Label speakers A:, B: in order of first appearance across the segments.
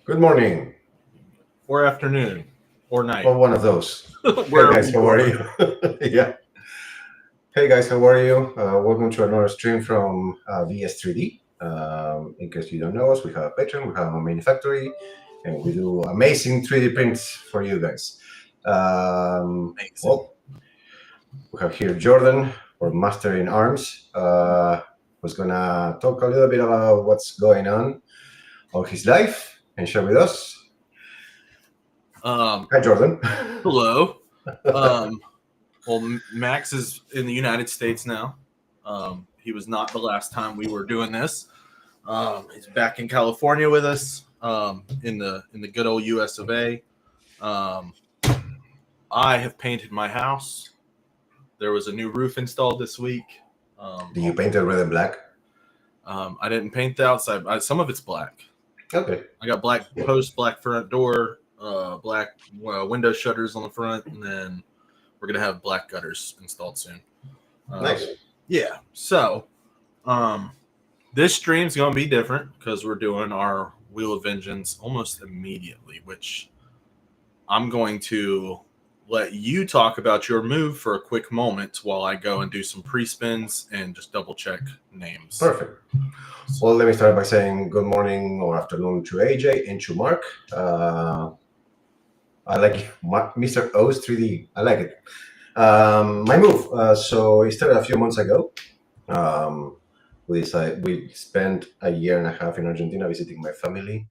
A: Good morning.
B: Or afternoon. Or night.
A: Or one of those. Hey
B: Wherever
A: guys,
B: you
A: how are
B: are.
A: you? Yeah. Hey guys, how are you? Welcome to another stream from VS3D. In case you don't know us, we have a Patreon, we have a mini factory, and we do amazing 3D prints for you guys. Well, we have here Jordan, our master in arms, who's gonna talk a little bit about what's going on his life and share with us. Hi, Jordan.
B: Hello. Well, Max is in the United States now. He was not the last time we were doing this. He's back in California with us, in the good old US of A. I have painted my house. There was a new roof installed this week.
A: Do you paint it red and black?
B: I didn't paint the outside. Some of it's black.
A: Okay.
B: I got black post, black front door, black window shutters on the front, and then we're gonna have black gutters installed soon.
A: Nice.
B: Yeah. So, this stream's gonna be different because we're doing our Wheel of Vengeance almost immediately, which I'm going to let you talk about your move for a quick moment while I go and do some pre-spins and just double check names.
A: Perfect. Well, let me start by saying good morning or afternoon to AJ and to Mark. I like it. Mr. O's 3D. I like it. My move. So it started a few months ago. We spent a year and a half in Argentina visiting my family.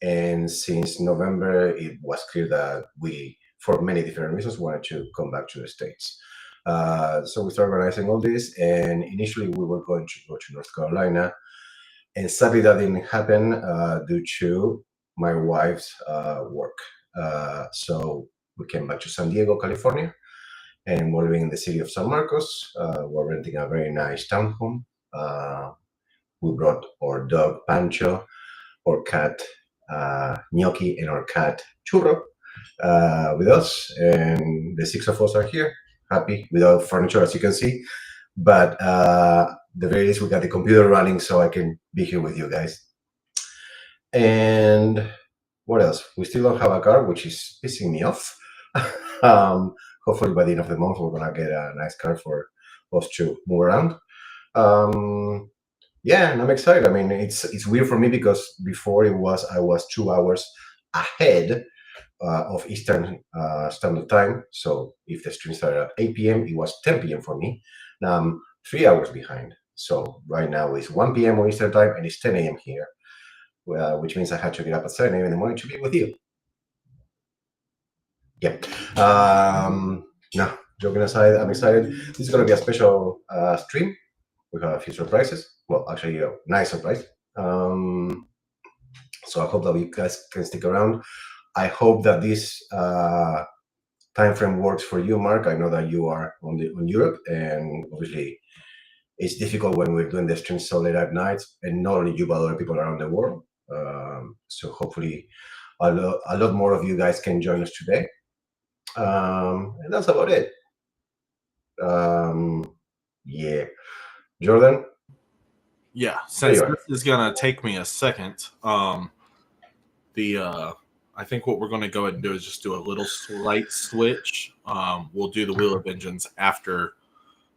A: And since November, it was clear that we, for many different reasons, wanted to come back to the States. So we started organizing all this, and initially we were going to go to North Carolina, and sadly that didn't happen due to my wife's work. So we came back to San Diego, California, and we're living in the city of San Marcos. We're renting a very nice townhome. We brought our dog Pancho, our cat Gnocchi, and our cat Churro with us, and the six of us are here, happy, without furniture, as you can see. But the very least, we got the computer running, so I can be here with you guys. And what else? We still don't have a car, which is pissing me off. Hopefully, by the end of the month, we're gonna get a nice car for us to move around. Yeah, and I'm excited. I mean, it's weird for me because before I was 2 hours ahead of Eastern Standard Time. So if the stream started at 8 p.m., it was 10 p.m. for me. Now I'm 3 hours behind. So right now it's 1 p.m. on Eastern Time and it's 10 a.m. here, which means I had to get up at 7 a.m. in the morning to be with you. Yeah. No, joking aside, I'm excited. This is going to be a special stream. We have a few surprises. Well, actually, a nice surprise. So I hope that you guys can stick around. I hope that this time frame works for you, Mark. I know that you are on Europe, and obviously it's difficult when we're doing the streams so late at night, and not only you but other people around the world. So hopefully, a lot more of you guys can join us today. And that's about it. Yeah, Jordan.
B: Yeah, since this is gonna take me a second, I think what we're going to go ahead and do is just do a little slight switch. We'll do the Wheel of Vengeance after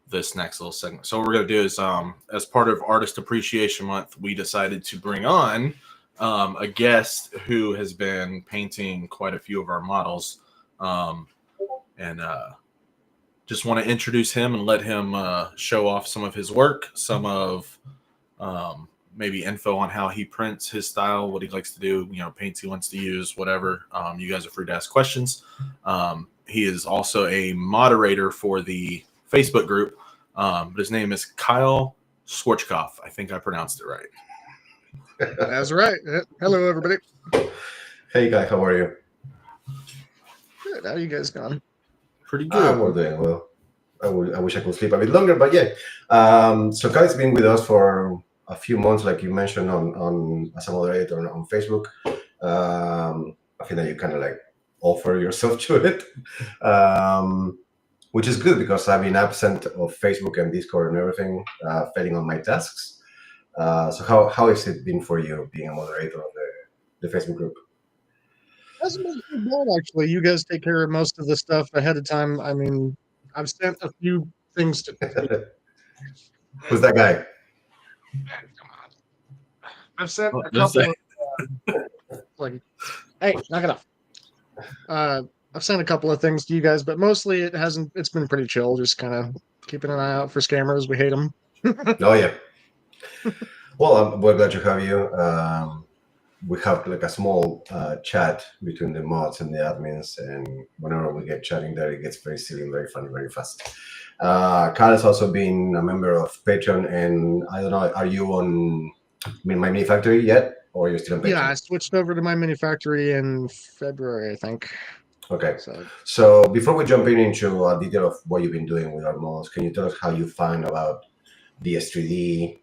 B: this next little segment. So what we're going to do is, as part of Artist Appreciation Month, we decided to bring on a guest who has been painting quite a few of our models, and just want to introduce him and let him show off some of his work, some of maybe info on how he prints, his style, what he likes to do, paints he wants to use, whatever. You guys are free to ask questions. He is also a moderator for the Facebook group, but his name is Kyle Schwarzkopf. I think I pronounced it right.
C: That's right. Hello, everybody.
A: Hey, guy, how are you?
C: Good. How are you guys going?
B: Pretty good.
A: We're doing well. I wish I could sleep a bit longer, but yeah. So Kyle's been with us for a few months, like you mentioned, on as a moderator on Facebook. I think that you kind of like offer yourself to it, which is good because I've been absent of Facebook and Discord and everything, failing on my tasks. So how has it been for you being a moderator of the Facebook group?
C: Hasn't been too bad, actually. You guys take care of most of the stuff ahead of time. I mean, I've sent a few things to.
A: Who's that guy?
C: I've sent a couple of hey, knock it off. I've sent a couple of things to you guys, but mostly it's been pretty chill, just kind of keeping an eye out for scammers. We hate them.
A: Oh yeah. Well, we're glad to have you. We have like a small chat between the mods and the admins, and whenever we get chatting there, it gets very silly and very funny very fast. Kyle has also been a member of Patreon, and I don't know, are you on My Mini Factory yet, or are you still on Patreon?
C: Yeah, I switched over to My Mini Factory in February, I think.
A: Okay. So before we jump into a detail of what you've been doing with our models, can you tell us how you find about DS3D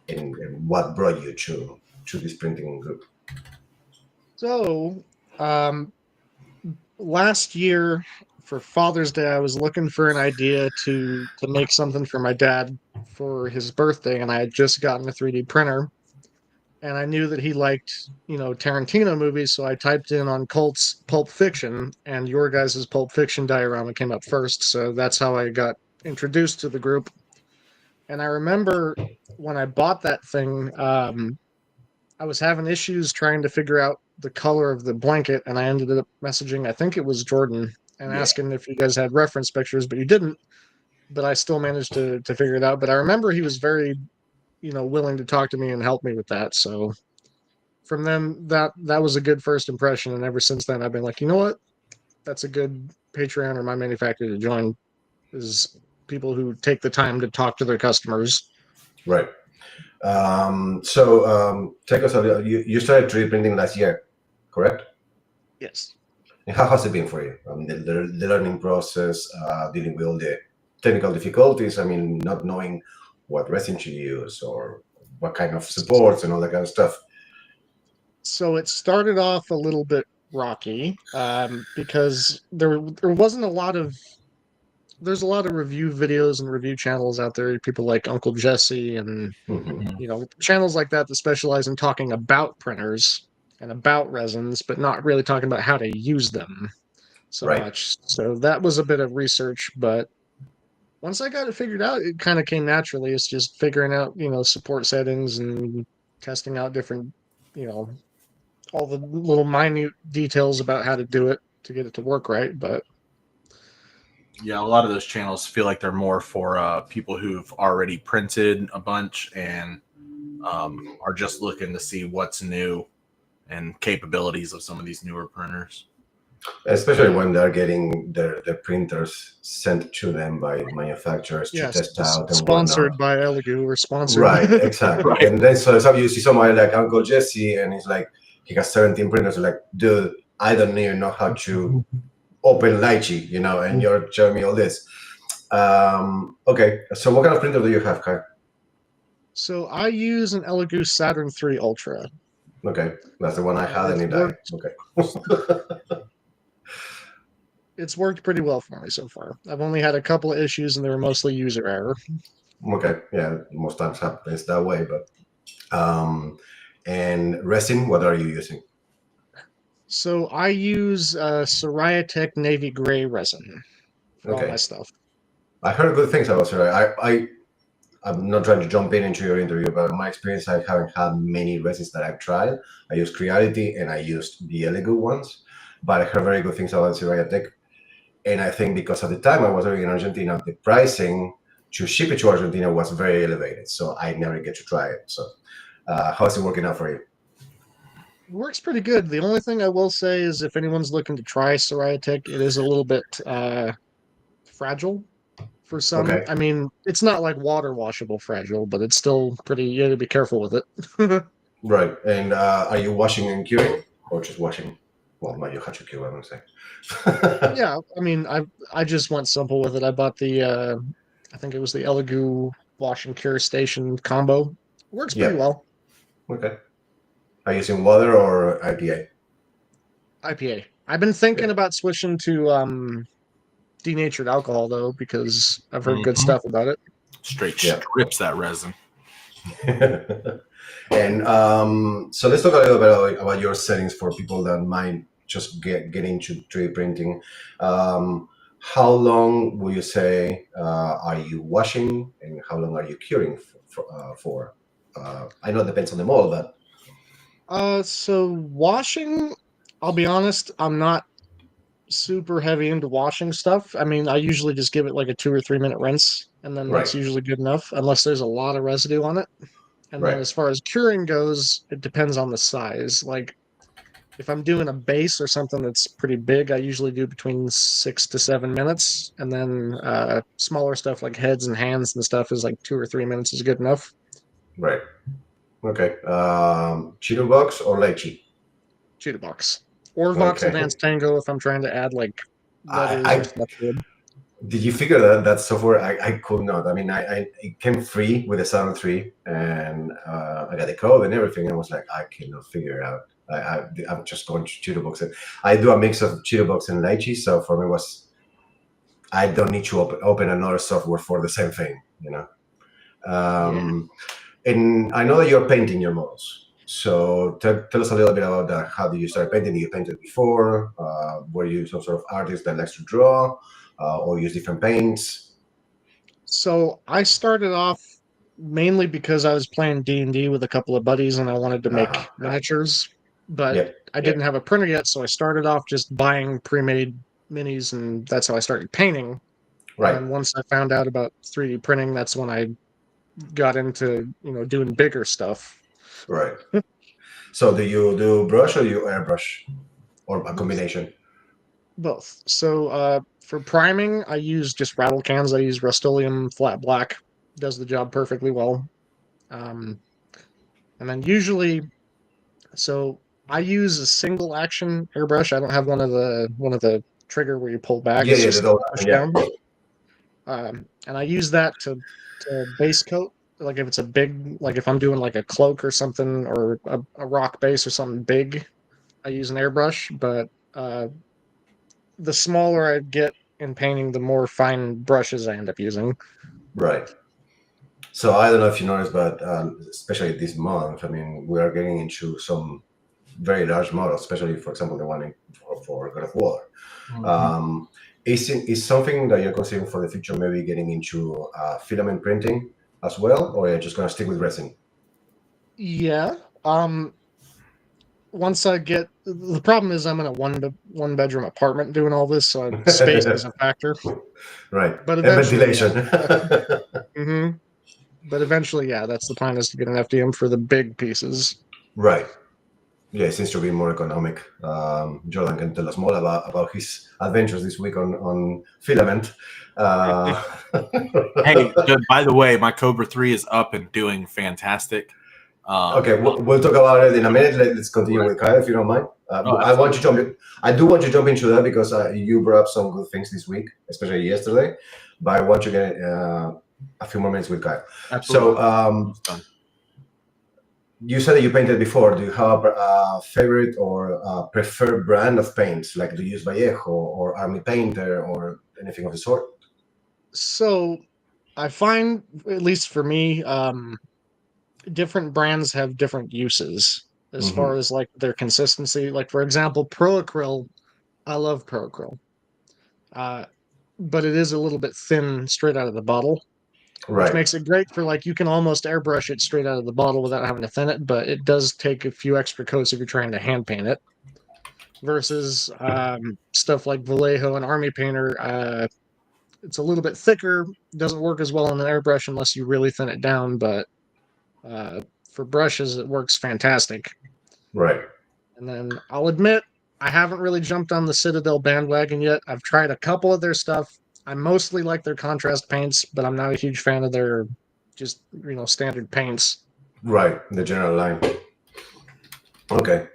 A: and what brought you to this printing group?
C: So, last year for Father's Day, I was looking for an idea to make something for my dad for his birthday, and I had just gotten a 3D printer, and I knew that he liked, Tarantino movies, so I typed in on Colt's Pulp Fiction, and your guys' Pulp Fiction diorama came up first, so that's how I got introduced to the group. And I remember when I bought that thing, I was having issues trying to figure out the color of the blanket, and I ended up messaging, I think it was Jordan, and asking if you guys had reference pictures, but you didn't. But I still managed to figure it out. But I remember he was very, willing to talk to me and help me with that. So from then, that was a good first impression, and ever since then, I've been like, you know what? That's a good Patreon or My Manufacturer to join, is people who take the time to talk to their customers.
A: Right. Take us a little. You started 3D printing last year, correct?
C: Yes.
A: And how has it been for you? I mean, the learning process, dealing with all the technical difficulties. I mean, not knowing what resin to use or what kind of supports and all that kind of stuff.
C: So it started off a little bit rocky because there wasn't a lot of. There's a lot of review videos and review channels out there. People like Uncle Jesse and channels like that specialize in talking about printers and about resins, but not really talking about how to use them so much. So that was a bit of research, but once I got it figured out, it kind of came naturally. It's just figuring out, support settings and testing out different, all the little minute details about how to do it to get it to work right. But
B: Yeah, a lot of those channels feel like they're more for people who've already printed a bunch and are just looking to see what's new and capabilities of some of these newer printers.
A: Especially when they're getting their printers sent to them by manufacturers to test out and
C: sponsored
A: whatnot.
C: by Elegoo or sponsored.
A: Right, exactly.
B: Right.
A: And then so you see somebody like Uncle Jesse, and he's like, he has 17 printers. Like, dude, I don't even know how to open Lychee, and you're showing me all this. Okay, so what kind of printer do you have, Kai?
C: So I use an Elegoo Saturn III Ultra.
A: Okay, that's the one I had, and it died. Okay.
C: It's worked pretty well for me so far. I've only had a couple of issues, and they were mostly user error.
A: Okay, yeah, most times happens that way. But and resin, what are you using?
C: So I use Soriatech Navy Gray resin for all my stuff.
A: I heard good things about Sarai. I'm not trying to jump into your interview, but in my experience, I haven't had many resins that I've tried. I used Creality and I used the Elegoo ones, but I heard very good things about Soriatech. And I think because at the time I was living in Argentina, the pricing to ship it to Argentina was very elevated. So I never get to try it. So how's it working out for you?
C: It works pretty good. The only thing I will say is if anyone's looking to try Soriatech, it is a little bit fragile for some.
A: Okay.
C: I mean, it's not like water washable fragile, but it's still pretty, you gotta be careful with it.
A: Right. And are you washing and curing or just washing? Well, no, you have to cure, I would say.
C: Yeah, I mean, I just went simple with it. I bought the I think it was the Elegoo Wash and Cure Station combo. It works pretty well.
A: Okay. Are you using water or IPA?
C: IPA. I've been thinking about switching to denatured alcohol though, because I've heard good stuff about it.
B: Straight strips that resin.
A: And so let's talk a little bit about your settings for people that might just get into 3D printing. How long will you say are you washing, and how long are you curing for? I know it depends on the model, but
C: So washing, I'll be honest, I'm not super heavy into washing stuff. I mean, I usually just give it like a 2 or 3 minute rinse, and then that's usually good enough, unless there's a lot of residue on it. And then as far as curing goes, it depends on the size. Like if I'm doing a base or something that's pretty big, I usually do between 6 to 7 minutes. And then smaller stuff like heads and hands and stuff is like 2 or 3 minutes is good enough.
A: Right. Okay. Cheeto box or Lychee?
C: Cheetah box. Or Vox Advanced Tango if I'm trying to add like letters or stuff.
A: Did you figure that software? I could not. I mean, it came free with the Saturn 3, and I got the code and everything. I was like, I cannot figure it out. I'm just going to Cheetahbox. I do a mix of Cheetahbox and Lychee, so for me I don't need to open another software for the same thing, And I know that you're painting your models. So tell us a little bit about that. How did you start painting? Did you paint it before? Were you some sort of artist that likes to draw or use different paints?
C: So I started off mainly because I was playing D&D with a couple of buddies and I wanted to make miniatures, but I didn't have a printer yet, so I started off just buying pre-made minis, and that's how I started painting. Right. And once I found out about 3D printing, that's when I got into doing bigger stuff.
A: Right. So do you do brush or you airbrush, or a combination? Both.
C: So for priming, I use just rattle cans. I use Rust-Oleum Flat Black. Does the job perfectly well. And then usually, so I use a single action airbrush. I don't have one of the trigger where you pull back.
A: Yeah, push down.
C: And I use that to base coat. Like if it's a big, like if I'm doing like a cloak or something, or a rock base or something big, I use an airbrush. But the smaller I get in painting, the more fine brushes I end up using.
A: Right. So I don't know if you noticed, but especially this month, I mean, we are getting into some very large models, especially, for example, the one for God of War. Mm-hmm. Is something that you're considering for the future, maybe getting into filament printing as well, or you're just going to stick with resin?
C: Yeah. once I get the problem is I'm in a one bedroom apartment doing all this, so space is a factor.
A: Right.
C: But
A: And
C: eventually,
A: ventilation.
C: hmm but eventually, yeah, that's the plan is to get an FDM for the big pieces.
A: Right. Yeah, it seems to be more economic. Jordan can tell us more about his adventures this week on filament.
B: Hey, by the way, my Cobra 3 is up and doing fantastic.
A: Okay, we'll talk about it in a minute. Let's continue with Kyle, if you don't mind. I want you to jump in. I do want you to jump into that because you brought up some good things this week, especially yesterday. But I want you to get a few more minutes with Kyle.
B: Absolutely.
A: So, you said that you painted before. Do you have a favorite or preferred brand of paints? Like do you use Vallejo or Army Painter or anything of the sort?
C: So I find, at least for me, different brands have different uses as
A: Mhm.
C: far as like their consistency. Like for example, Proacryl, I love Proacryl, uh, but it is a little bit thin straight out of the bottle, which
A: Right.
C: makes it great for like you can almost airbrush it straight out of the bottle without having to thin it, but it does take a few extra coats if you're trying to hand paint it. Versus stuff like Vallejo and Army Painter, it's a little bit thicker, doesn't work as well on an airbrush unless you really thin it down, but uh, for brushes it works fantastic.
A: Right.
C: And then I'll admit I haven't really jumped on the Citadel bandwagon yet. I've tried a couple of their stuff. I mostly like their contrast paints, but I'm not a huge fan of their just standard paints.
A: Right. The general line. Okay.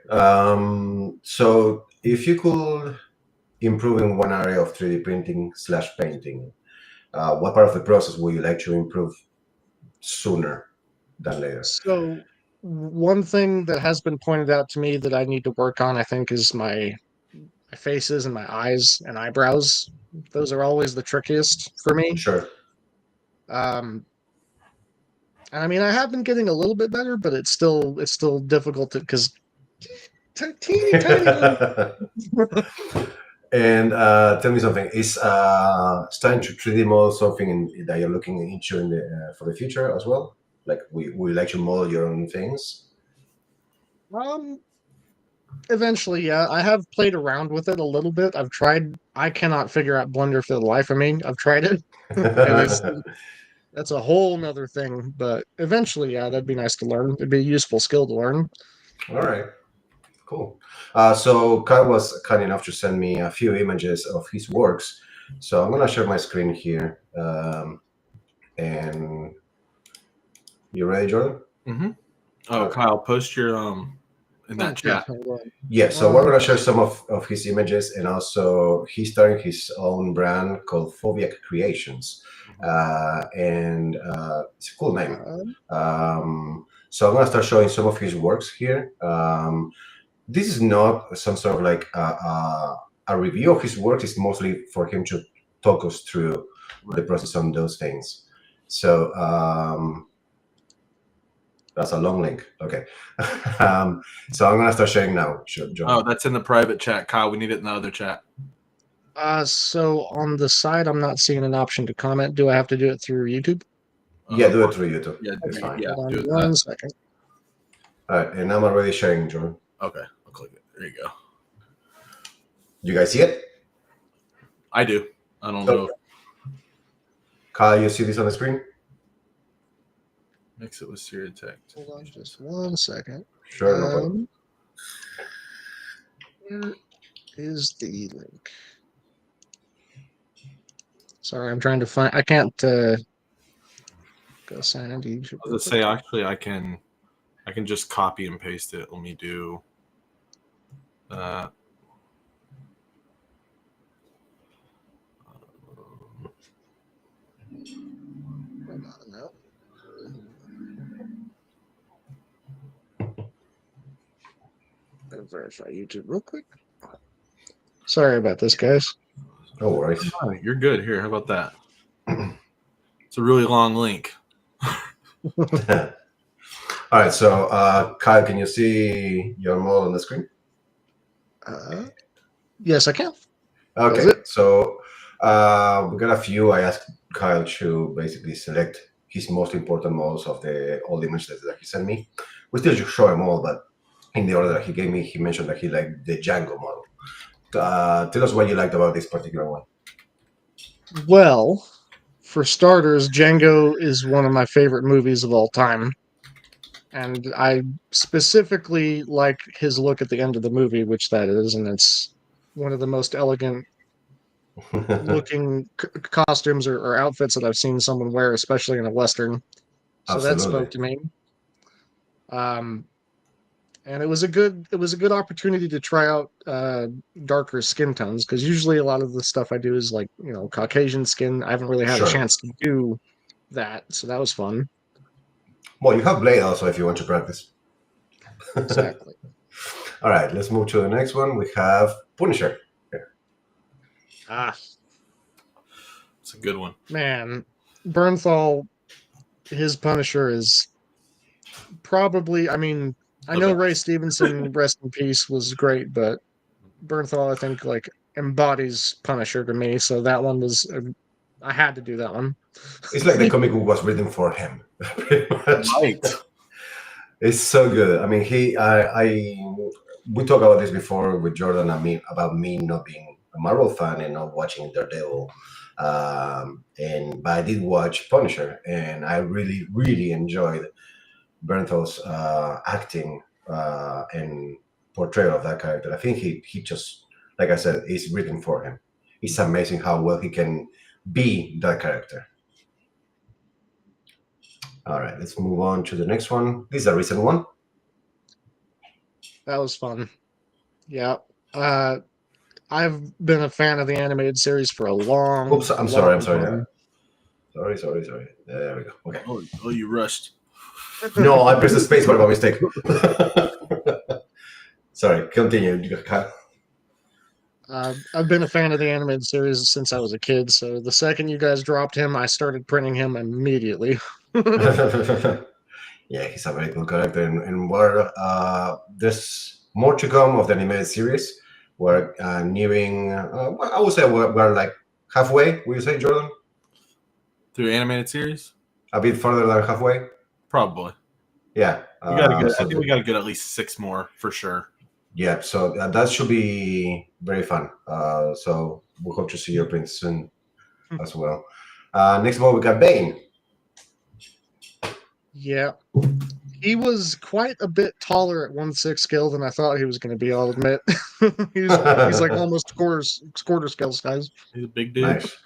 A: So if you could improve in one area of 3D printing / painting, what part of the process would you like to improve sooner than later?
C: So one thing that has been pointed out to me that I need to work on, I think, is my faces and my eyes and eyebrows. Those are always the trickiest for me.
A: Sure.
C: Um, and I mean, I have been getting a little bit better, but it's still difficult because teeny tiny.
A: And tell me something. Is starting to 3D model something that you're looking into in for the future as well? Like, we like to model your own things?
C: Um, Eventually, yeah. I have played around with it a little bit. I've tried. I cannot figure out Blender for the life of me. I've tried it, and that's a whole nother thing. But eventually, yeah, that'd be nice to learn. It'd be a useful skill to learn.
A: All right. Cool. So Kyle was kind enough to send me a few images of his works. So I'm gonna share my screen here. And you ready, Jordan?
B: Mm-hmm. Oh,
A: Okay.
B: Kyle, post your in that chat.
A: Yeah, so we're gonna share some of his images, and also he's starting his own brand called Phobiac Creations, and it's a cool name. So I'm gonna start showing some of his works here. This is not some sort of like a review of his work. It's mostly for him to talk us through the process on those things. So that's a long link. Okay. So I'm gonna start sharing now. Sure, John.
B: Oh, that's in the private chat, Kyle. We need it in the other chat.
C: So on the side, I'm not seeing an option to comment. Do I have to do it through YouTube?
A: Yeah, do it through YouTube.
B: Yeah,
A: It's fine.
B: Yeah,
C: Hold
B: do
C: on
B: it
C: one
B: that.
C: second.
A: All right, and I'm already sharing, John.
B: Okay, I'll click it. There you go.
A: You guys see it?
B: I do. I don't know.
A: Kyle, you see this on the screen?
B: Mix it with Syria text.
C: Hold on just 1 second.
A: Sure, no problem.
C: Where is the link? Sorry, I'm trying to find. I can't go sign into YouTube.
B: I was gonna say actually I can just copy and paste it. Let me do that.
C: No. Gonna verify YouTube real quick. Sorry about this, guys.
A: No worries.
B: Oh, you're good. Here, how about that? It's a really long link.
A: All right, so Kyle, can you see your model on the screen?
C: Yes, I can.
A: Okay, so we got a few. I asked Kyle to basically select his most important models of all the images that he sent me. We still show them all, but in the order that he gave me, he mentioned that he liked the Django model. Tell us what you liked about this particular one.
C: Well, for starters, Django is one of my favorite movies of all time. And I specifically like his look at the end of the movie, which that is, and it's one of the most elegant looking costumes or outfits that I've seen someone wear, especially in a Western. So that spoke
A: Absolutely.
C: to me. Um, and it was a good opportunity to try out darker skin tones, because usually a lot of the stuff I do is like, Caucasian skin. I haven't really had a
A: Sure.
C: chance to do that, so that was fun.
A: Well, you have Blade also if you want to practice.
C: Exactly.
A: All right, let's move to the next one. We have Punisher.
C: Ah,
B: It's a good one.
C: man, Bernthal, his Punisher is probably. I mean, I know Ray Stevenson, rest in peace, was great, but Bernthal, I think, like embodies Punisher to me. So that one was. I had to do that one.
A: It's like the comic book was written for him. Pretty much.
B: Right.
A: It's so good. I mean, we talked about this before with Jordan. I mean, about me not being a Marvel fan and not watching Daredevil. But I did watch Punisher, and I really, really enjoyed Bernthal's acting and portrayal of that character. I think he just, like I said, is written for him. It's amazing how well he can be that character. All right, let's move on to the next one. This is a recent one.
C: That was fun. Yeah. I've been a fan of the animated series for a long.
A: Oops, I'm sorry.
C: time.
A: Sorry. There we go. Okay.
B: Oh, you rushed.
A: No, I pressed the space bar by mistake. Sorry, continue.
C: I've been a fan of the animated series since I was a kid, so the second you guys dropped him, I started printing him immediately.
A: Yeah, he's a very cool character, and there's more to come of the animated series. We're nearing. Well, I would say we're like halfway. Would you say, Jordan?
B: Through animated series?
A: A bit further than halfway.
B: Probably.
A: Yeah,
B: I think we got to get at least 6 more for sure.
A: Yeah, so that should be very fun. So we hope to see your print soon as well. Next one, we got Bane.
C: Yeah. He was quite a bit taller at 1/6 scale than I thought he was going to be, I'll admit. he's like almost quarter scale size.
B: He's a big dude.
A: Nice.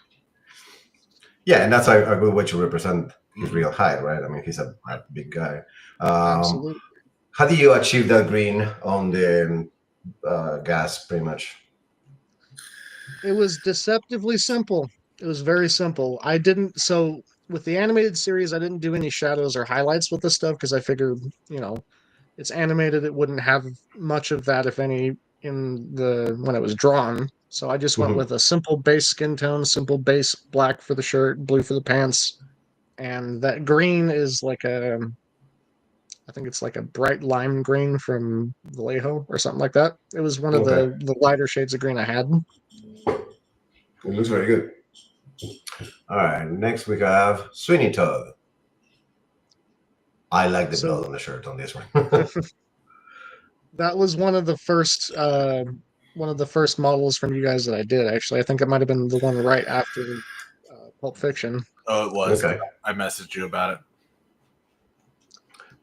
A: Yeah, and that's a good way to represent his real height, right? I mean, he's a big guy.
C: Absolutely.
A: How do you achieve that green on the gas, pretty much?
C: It was deceptively simple. It was very simple. So with the animated series, I didn't do any shadows or highlights with this stuff because I figured, it's animated. It wouldn't have much of that, if any, when it was drawn. So I just went with a simple base skin tone, simple base black for the shirt, blue for the pants, and that green is I think it's like a bright lime green from Vallejo or something like that. It was one of the lighter shades of green I had.
A: It looks very good. All right, next we have Sweeney Todd. I like the blood on the shirt on this one.
C: That was one of the first models from you guys that I did, actually. I think it might have been the one right after Pulp Fiction.
B: Oh, it was.
A: Okay.
B: I messaged you about it.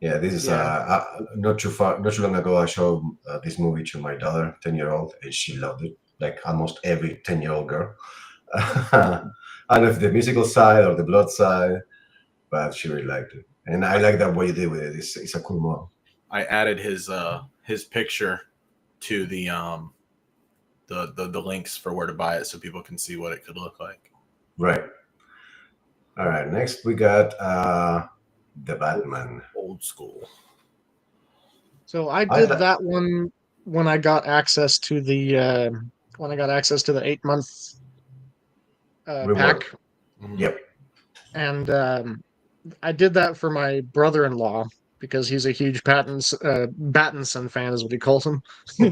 A: Yeah, this is not too long ago. I showed this movie to my daughter, 10-year-old, and she loved it, like almost every 10-year-old girl. I don't know if the musical side or the blood side, but she really liked it, and I like that what you did with it. It's a cool model.
B: I added his picture to the links for where to buy it, so people can see what it could look like.
A: Right. All right. Next, we got the Batman.
B: Old school.
C: So I did that one when I got access to the 8-month pack.
A: Yep.
C: And I did that for my brother-in-law because he's a huge Battinson fan, is what he calls him.
A: Do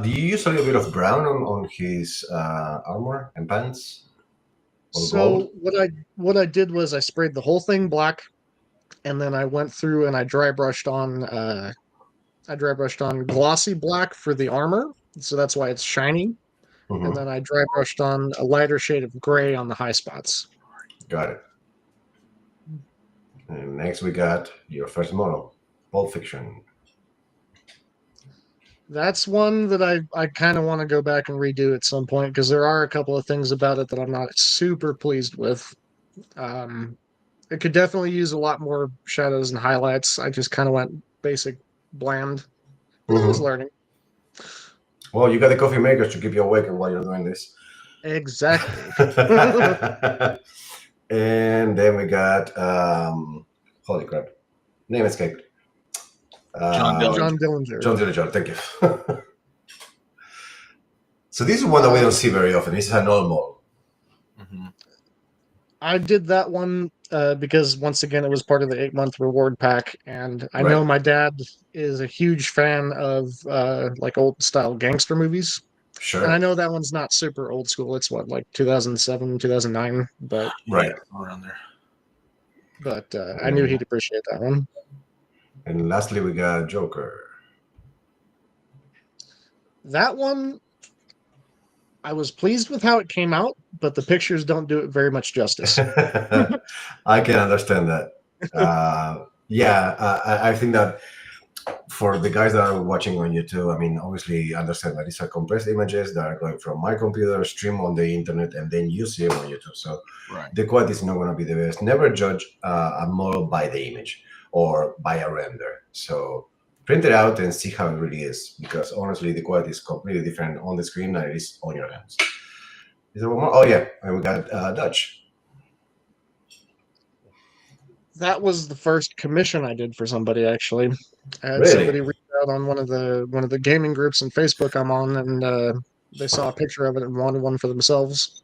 A: you use a little bit of brown on his armor and pants?
C: So what I did was I sprayed the whole thing black, and then I went through and I dry brushed on glossy black for the armor, so that's why it's shiny. And
A: Mhm.
C: then I dry brushed on a lighter shade of gray on the high spots.
A: Got it. And next we got your first model, Pulp Fiction.
C: That's one that I kind of want to go back and redo at some point because there are a couple of things about it that I'm not super pleased with. Um, it could definitely use a lot more shadows and highlights. I just kind of went basic bland, but I was
A: Mhm.
C: learning.
A: Well, you got the coffee makers to keep you awake while you're doing this.
C: Exactly.
A: And then we got holy crap, name escaped.
B: John
C: John
B: Dillinger.
C: Dillinger.
A: John Dillinger, thank you. So this is one that we don't see very often. This is an old model.
B: Hmm.
C: I did that one because once again it was part of the 8-month reward pack, and I know
A: Right.
C: my dad is a huge fan of like old style gangster movies. And I
A: Sure.
C: know that one's not super old school. It's what, like 2007, 2009, but
A: Right.
B: Around there.
C: I knew
A: And,
C: he'd appreciate that one.
A: and lastly, we got Joker.
C: That one, I was pleased with how it came out, but the pictures don't do it very much justice.
A: I can understand that. Yeah, I think that for the guys that are watching on YouTube, I mean, obviously understand that these are compressed images that are going from my computer, stream on the internet, and then you see them on YouTube. So
B: Right.
A: the quality is not going to be the best. Never judge a model by the image or by a render. So print it out and see how it really is, because honestly, the quality is completely different on the screen than it is on your hands. Is there one more? Oh yeah, and we got Dutch.
C: That was the first commission I did for somebody. Actually, I had
A: Really?
C: somebody reach out on one of the gaming groups in Facebook I'm on, and they saw a picture of it and wanted one for themselves.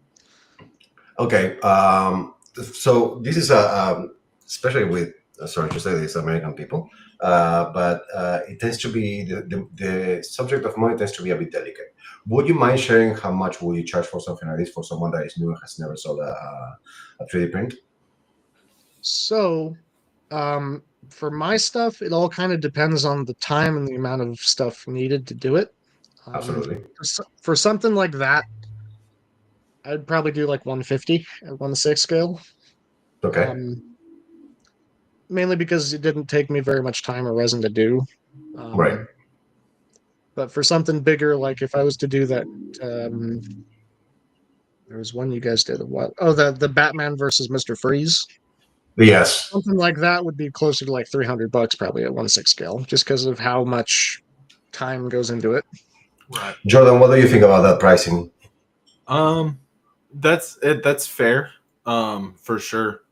A: Okay. So this is especially with sorry to say this, American people, but it tends to be the subject of money tends to be a bit delicate. Would you mind sharing how much will you charge for something like this for someone that is new and has never sold a 3D print?
C: So, for my stuff, it all kind of depends on the time and the amount of stuff needed to do it.
A: Absolutely.
C: For something like that, I'd probably do like 150 at 1/6 scale.
A: Okay.
C: Um, Mainly because it didn't take me very much time or resin to do.
A: Right.
C: But for something bigger, like if I was to do that, there was one you guys did a while. Oh, the Batman versus Mr. Freeze.
A: Yes.
C: Something like that would be closer to like $300 probably at 1/6 scale, just because of how much time goes into it.
B: Right.
A: Jordan, what do you think about that pricing?
B: That's it. That's fair. For sure.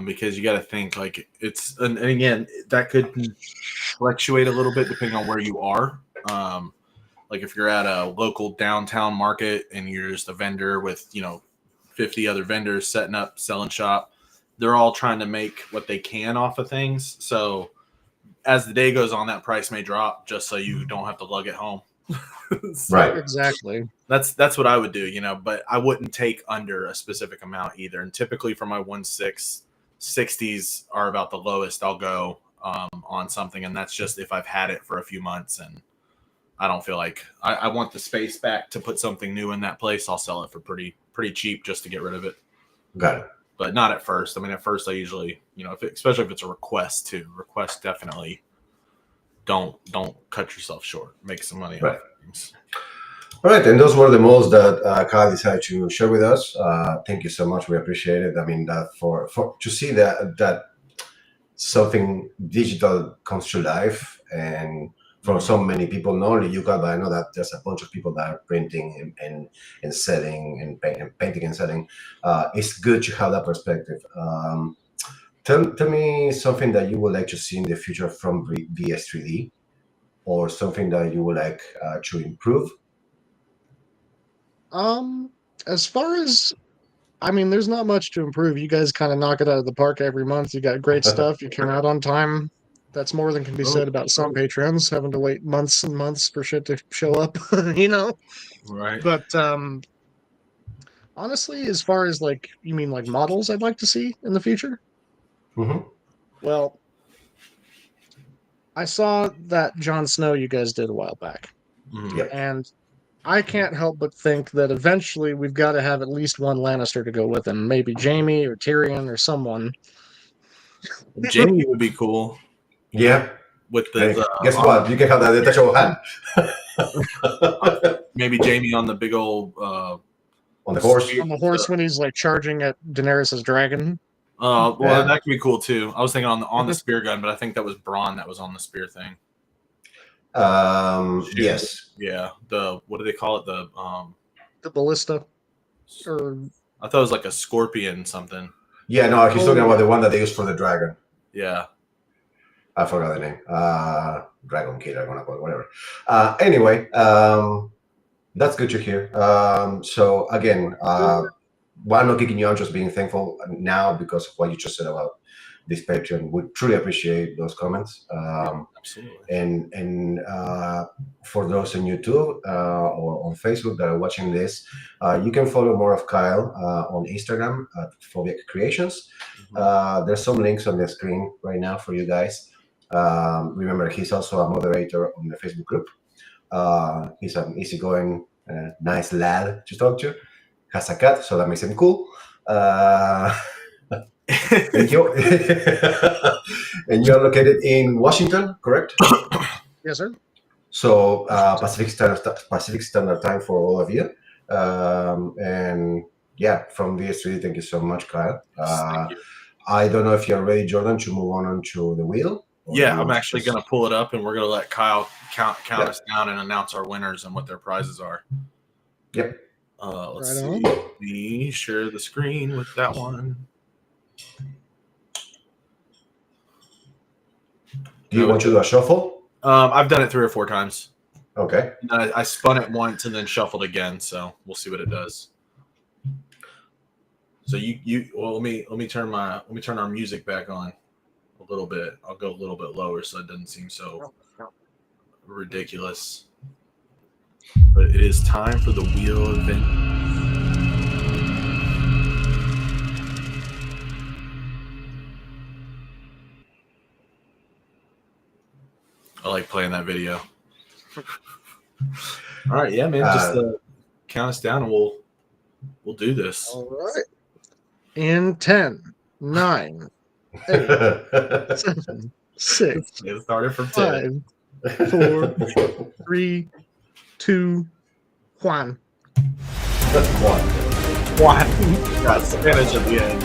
B: Because you got to think like it's, and again, that could fluctuate a little bit depending on where you are. Like if you're at a local downtown market and you're just a vendor with 50 other vendors setting up selling shop, they're all trying to make what they can off of things. So as the day goes on, that price may drop just so you don't have to lug it home. So
A: Right.
C: Exactly.
B: that's what I would do, but I wouldn't take under a specific amount either. And typically for my 1/6, 60s are about the lowest I'll go on something, and that's just if I've had it for a few months and I don't feel like I want the space back to put something new in that place. I'll sell it for pretty cheap just to get rid of it.
A: Got it.
B: But not at first. I mean, at first I usually, especially if it's a request too. Request definitely don't cut yourself short. Make some money
A: Right.
B: off things.
A: All right, and those were the models that Kyle decided to share with us. Thank you so much. We appreciate it. I mean, that for to see that something digital comes to life, and for so many people, not only you, Kyle, but I know that there's a bunch of people that are printing and selling and painting and selling. It's good to have that perspective. Tell me something that you would like to see in the future from VS3D, or something that you would like to improve.
C: As far as I mean, there's not much to improve. You guys kind of knock it out of the park every month. You got great stuff. You come out on time. That's more than can be said about some patrons having to wait months and months for shit to show up,
B: Right.
C: But honestly, as far as like you mean like models I'd like to see in the future?
A: Mhm.
C: Well, I saw that Jon Snow you guys did a while back,
B: Mhm.
A: Yep.
C: and I can't help but think that eventually we've got to have at least one Lannister to go with him. Maybe Jaime or Tyrion or someone.
B: Jamie would be cool
A: Yeah.
B: with
A: Hey,
B: the
A: guess what? You can have that detachable hand
B: maybe Jamie on the big old
A: on the horse.
B: spear-
C: On the horse when he's like charging at Daenerys' dragon.
B: well,
A: Yeah.
B: that could be cool too. I was thinking on the spear gun, but I think that was Braun that was on the spear thing.
A: Yes.
B: Yeah. The what do they call it?
C: The ballista. Or
B: I thought it was like a scorpion something.
A: Yeah, no, he's
C: Oh,
A: talking about
C: yeah.
A: the one that they use for the dragon.
B: Yeah.
A: I forgot the name. Dragon Kid, I'm gonna call it, whatever. Anyway, that's good to hear. So again, I'm not kicking you. I'm just being thankful now because of what you just said about this Patreon. We truly appreciate those comments.
B: Absolutely.
A: And for those on YouTube or on Facebook that are watching this, you can follow more of Kyle on Instagram at Phobic Creations. There's some links on the screen right now for you guys. Remember, he's also a moderator on the Facebook group. He's an easygoing, nice lad to talk to. Has a cat, so that makes him cool. And you're, and you're located in Washington, correct?
C: yes, sir.
A: So Pacific Standard Time for all of you. And yeah, from VS3, thank you so much, Kyle.
B: Thank you.
A: I don't know if you're ready, Jordan, to move on to the wheel.
B: Yeah, I'm actually going to pull it up, and we're going to let Kyle count us down and announce our winners and what their prizes are.
A: Yep.
B: Let's
C: Right
B: see. Let me share the screen with that one.
A: Do you want to do a shuffle?
B: I've done it 3 or 4 times.
A: Okay.
B: I spun it once and then shuffled again, so we'll see what it does. So let me turn our music back on a little bit. I'll go a little bit lower so it doesn't seem so ridiculous. But it is time for the wheel event. I like playing that video. All right, yeah, man. Just count us down, and we'll do this.
C: All right. In 10, 9, 8, 7, 6,
B: It started from 10.
C: 5, 4, 3, 2, 1.
B: One. Got Spanish at the end.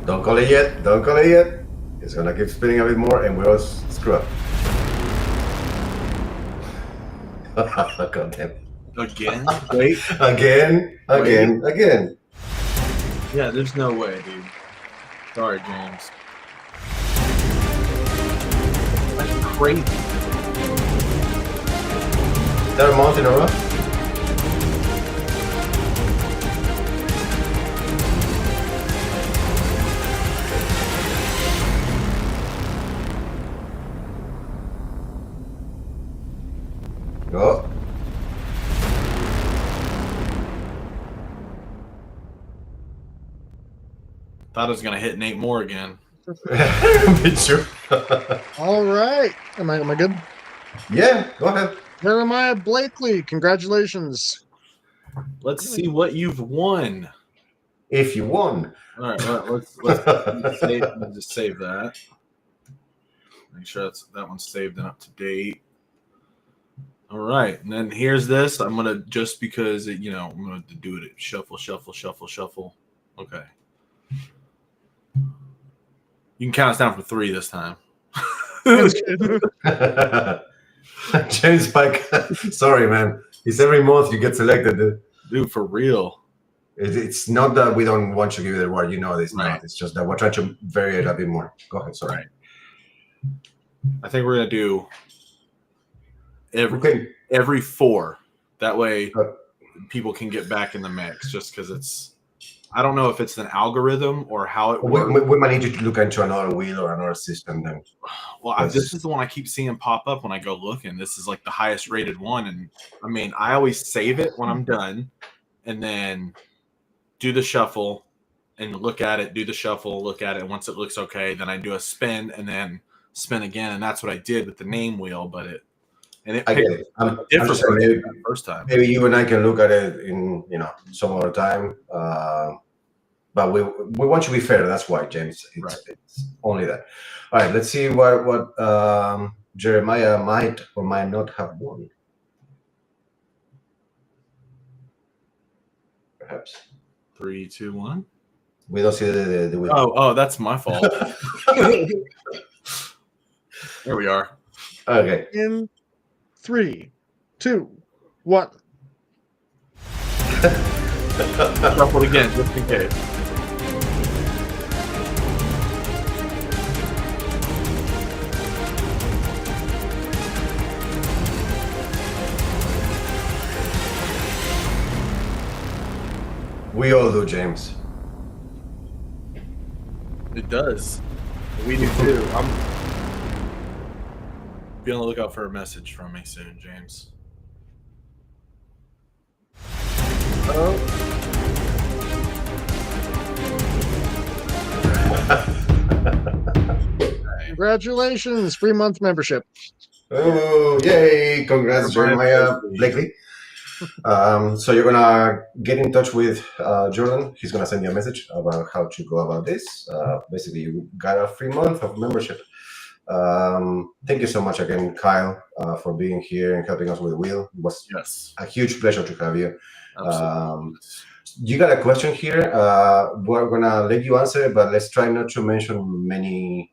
A: Don't call it yet. Don't call it yet. It's gonna keep spinning a bit more, and we'll screw up. God damn.
B: Again? Wait.
A: Again.
B: Yeah, there's no way, dude. Sorry, James. That's crazy.
A: Is that a month in a row? Oh.
B: Thought I was gonna hit Nate Moore again.
A: Me too.
C: All right. Am I good?
A: Yeah, go ahead.
C: Jeremiah Blakely, congratulations.
B: Let's see what you've won.
A: If you won.
B: All right, let's save, let's just save that. Make sure that one's saved and up to date. All right, and then here's this. I'm gonna just because I'm gonna do it. Shuffle. Okay. You can count us down from 3 this time.
A: James Pike. Sorry, man. It's every month you get selected.
B: Dude, for real.
A: It's not that we don't want to give you the award. You know this
B: Right.
A: not. It's just that we're trying to vary it a bit more. Go ahead. Sorry.
B: Right. I think we're gonna do
A: Okay.
B: every 4. That way
A: Uh,
B: people can get back in the mix just because it's I don't know if it's an algorithm or how it
A: We,
B: works.
A: we might need to look into another wheel or another system then.
B: Well, this is the one I keep seeing pop up when I go looking. This is like the highest rated one, and I mean, I always save it when I'm done, and then do the shuffle and look at it. Do the shuffle, look at it. And once it looks okay, then I do a spin and then spin again, and that's what I did with the name wheel. But it
A: I get it. I'm
B: different
A: just saying maybe,
B: the first time.
A: maybe you and I can look at it in some other time. But we want to be fair. That's why, James. It's only that. All right. Let's see what Jeremiah might or might not have won. Perhaps
B: 3, 2, 1.
A: we don't see the wheel.
B: Oh, that's my fault. There we are.
A: Okay.
C: In 3, 2, 1.
B: Shuffle it again, just in case.
A: We all do, James.
B: It does. We do too. I'm be on the lookout for a message from me soon, James.
C: Congratulations, free month membership.
A: Oh, yay! Congrats, Jeremiah Blakely. So you're gonna get in touch with Jordan. He's gonna send you a message about how to go about this. Basically, you got a free month of membership. Thank you so much again, Kyle, for being here and helping us with the wheel. It was a huge pleasure to have you. You got a question here. We're gonna let you answer it, but let's try not to mention many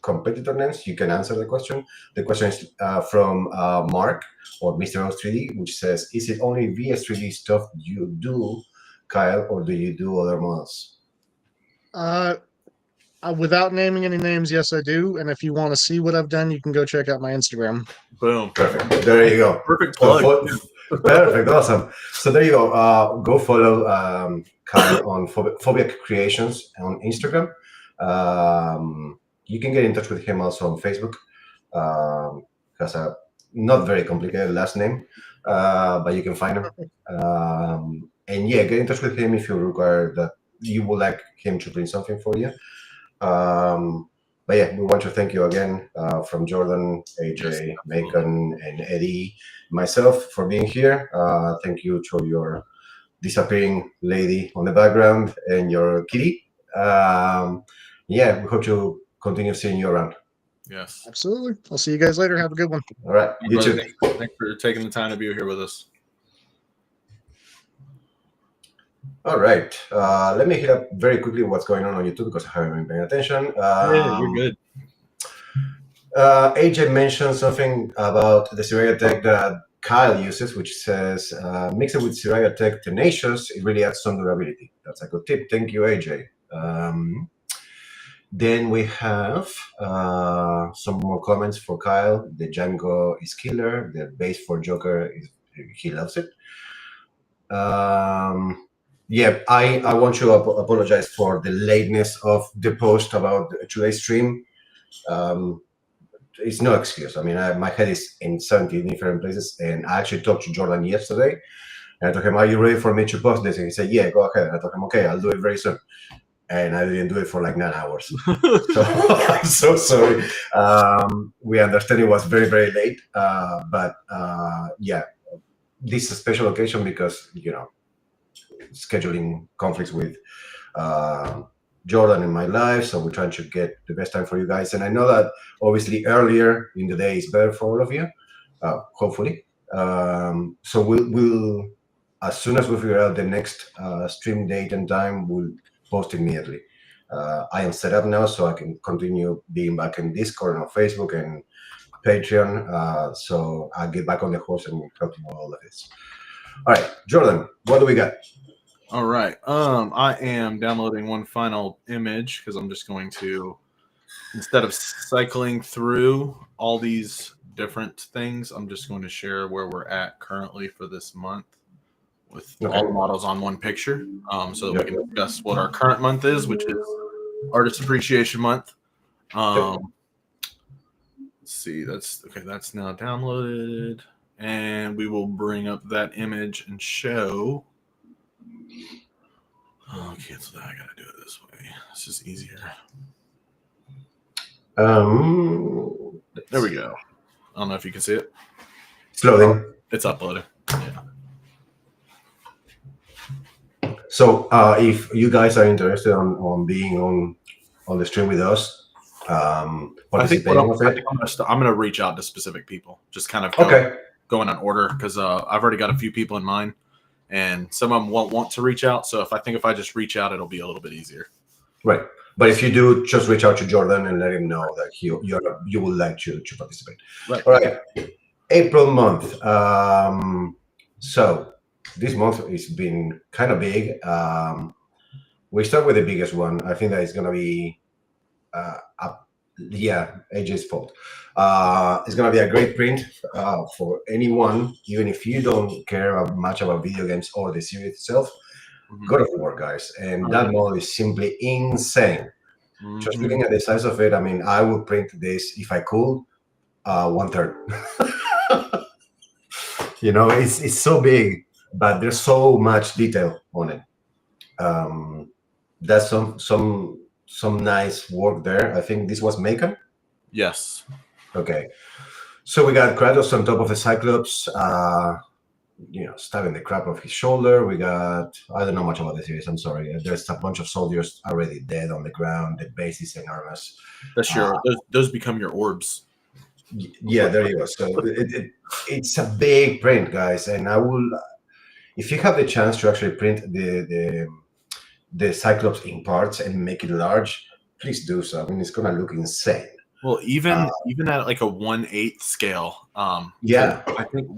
A: competitor names. You can answer the question. The question is from Mark or Mr. Oz3D, which says, "Is it only VS3D stuff you do, Kyle, or do you do other models?"
C: Without naming any names, yes, I do. And if you want to see what I've done, you can go check out my Instagram.
B: Boom.
A: Perfect. There you go.
B: Perfect plug.
A: Perfect. Awesome. So there you go. Go follow Kyle on Phobia Creations on Instagram. You can get in touch with him also on Facebook. Has a not very complicated last name, but you can find him. And yeah, get in touch with him if you require that you would like him to print something for you. But yeah, we want to thank you again from Jordan, AJ, Macon, and Eddie, myself for being here. Thank you to your disappearing lady on the background and your kitty. Yeah, we hope to continue seeing you around.
B: Yes.
C: Absolutely. I'll see you guys later. Have a good one.
A: All right. You too.
B: Thanks for taking the time to be here with us.
A: All right. Let me hit up very quickly what's going on YouTube because I haven't been paying attention.
B: Yeah, you're good.
A: AJ mentioned something about the Siraya Tech that Kyle uses, which says, mix it with Siraya Tech Tenacious. It really adds some durability. That's a good tip. Thank you, AJ. Then we have some more comments for Kyle. The Django is killer. The base for Joker, he loves it. Yeah, I want to apologize for the lateness of the post about today's stream. It's no excuse. I mean, my head is in 17 different places, and I actually talked to Jordan yesterday, and I told him, "Are you ready for me to post this?" And he said, "Yeah, go ahead." And I told him, "Okay, I'll do it very soon." And I didn't do it for like 9 hours. So I'm so sorry. We understand it was very, very late, but yeah, this is a special occasion because scheduling conflicts with Jordan in my life, so we're trying to get the best time for you guys. And I know that obviously earlier in the day is better for all of you, hopefully. So we'll as soon as we figure out the next stream date and time, we'll post immediately. I am set up now, so I can continue being back in Discord and on Facebook and Patreon. So I'll get back on the horse and help you with all of this. All right, Jordan, what do we got?
B: All right. I am downloading one final image because I'm just going to, instead of cycling through all these different things, I'm just going to share where we're at currently for this month. with
A: Okay.
B: all the models on one picture, so that
A: Yep.
B: we can discuss what our current month is, which is Artist Appreciation Month. Let's see, that's okay. That's now downloaded, and we will bring up that image and show. Oh, cancel that. I gotta do it this way. This is easier. There we go. I don't know if you can see it.
A: It's loading.
B: It's uploading. Yeah.
A: So if you guys are interested on being on the stream with us, participating with it.
B: I'm gonna reach out to specific people. Just kind of going on order because I've already got a few people in mind, and some of them won't want to reach out. So if I just reach out, it'll be a little bit easier.
A: Right. But if you do, just reach out to Jordan and let him know that you would like to participate.
B: Right.
A: All right. April month. So this month has been kind of big. We start with the biggest one. I think that it's going to be, AJ's fault. It's going to be a great print for anyone, even if you don't care much about video games or the series itself. God of War, guys, and that model is simply insane. Just looking at the size of it, I mean, I would print this if I could, 1/3. You know, it's so big, but there's so much detail on it. That's some nice work there. I think this was Macon.
B: Yes.
A: Okay, so we got Kratos on top of the Cyclops. Stabbing the crap off his shoulder. We got, I don't know much about the series, I'm sorry. There's a bunch of soldiers already dead on the ground. The base is enormous.
B: That's those become your orbs.
A: Yeah, there you go. So it's a big print, guys. And I will, if you have the chance to actually print the Cyclops in parts and make it large, please do so. I mean, it's gonna look insane.
B: Well, even at like a 1/8 scale,
A: yeah,
B: I think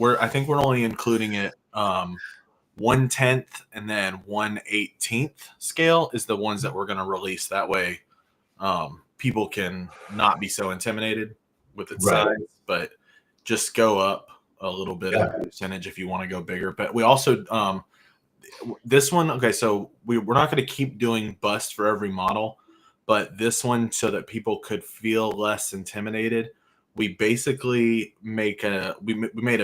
B: we're only including it 1/10 and then 1/18 scale is the ones that we're going to release. That way, people can not be so intimidated with its size, but just go up a little bit of percentage if you want to go bigger. But we also this one, okay, so we're not going to keep doing bust for every model. But this one, so that people could feel less intimidated, we basically made a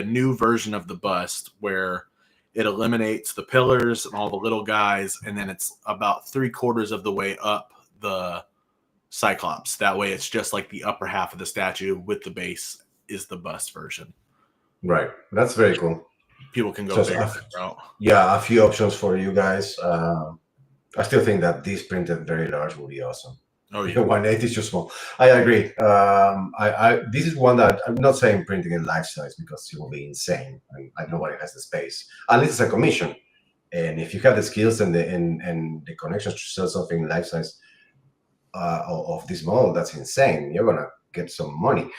B: new version of the bust where it eliminates the pillars and all the little guys, and then it's about 3/4 of the way up the Cyclops. That way, it's just like the upper half of the statue with the base is the bust version.
A: Right, that's very cool.
B: People can go bigger.
A: Yeah, a few options for you guys. I still think that this printed very large will be awesome.
B: Oh yeah,
A: 1/8 is too small. I agree. This is one that I'm not saying printing in life size because it will be insane. And nobody has the space. Unless it's a commission, and if you have the skills and the connections to sell something life size of this model, that's insane. You're gonna get some money.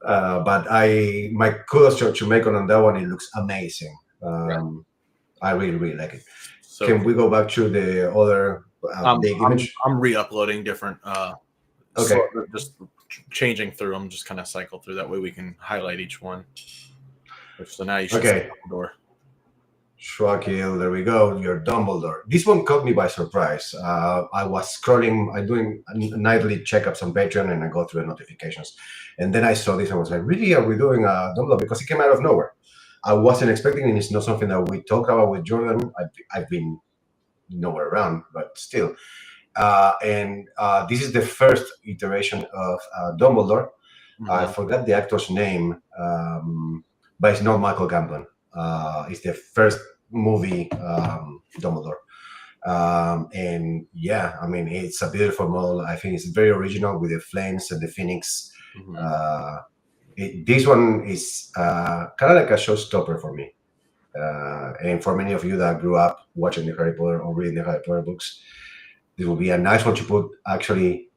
A: But my kudos to Macon on that one. It looks amazing. I really like it. So, can we go back to the other big image?
B: I'm re-uploading different.
A: Okay.
B: Just changing through them, just kind of cycle through. That way we can highlight each one. So now you should see Dumbledore.
A: Schwakil, there we go. Your Dumbledore. This one caught me by surprise. I was scrolling, I'm doing nightly checkups on Patreon, and I go through the notifications. And then I saw this. I was like, really? Are we doing a Dumbledore? Because it came out of nowhere. I wasn't expecting it. It's not something that we talked about with Jordan. I've been nowhere around, but still. And this is the first iteration of Dumbledore. I forgot the actor's name, but it's not Michael Gambon. It's the first movie Dumbledore. And yeah, I mean, it's a beautiful model. I think it's very original with the flames and the phoenix. This one is kind of like a showstopper for me. And for many of you that grew up watching the Harry Potter or reading the Harry Potter books, this will be a nice one to put actually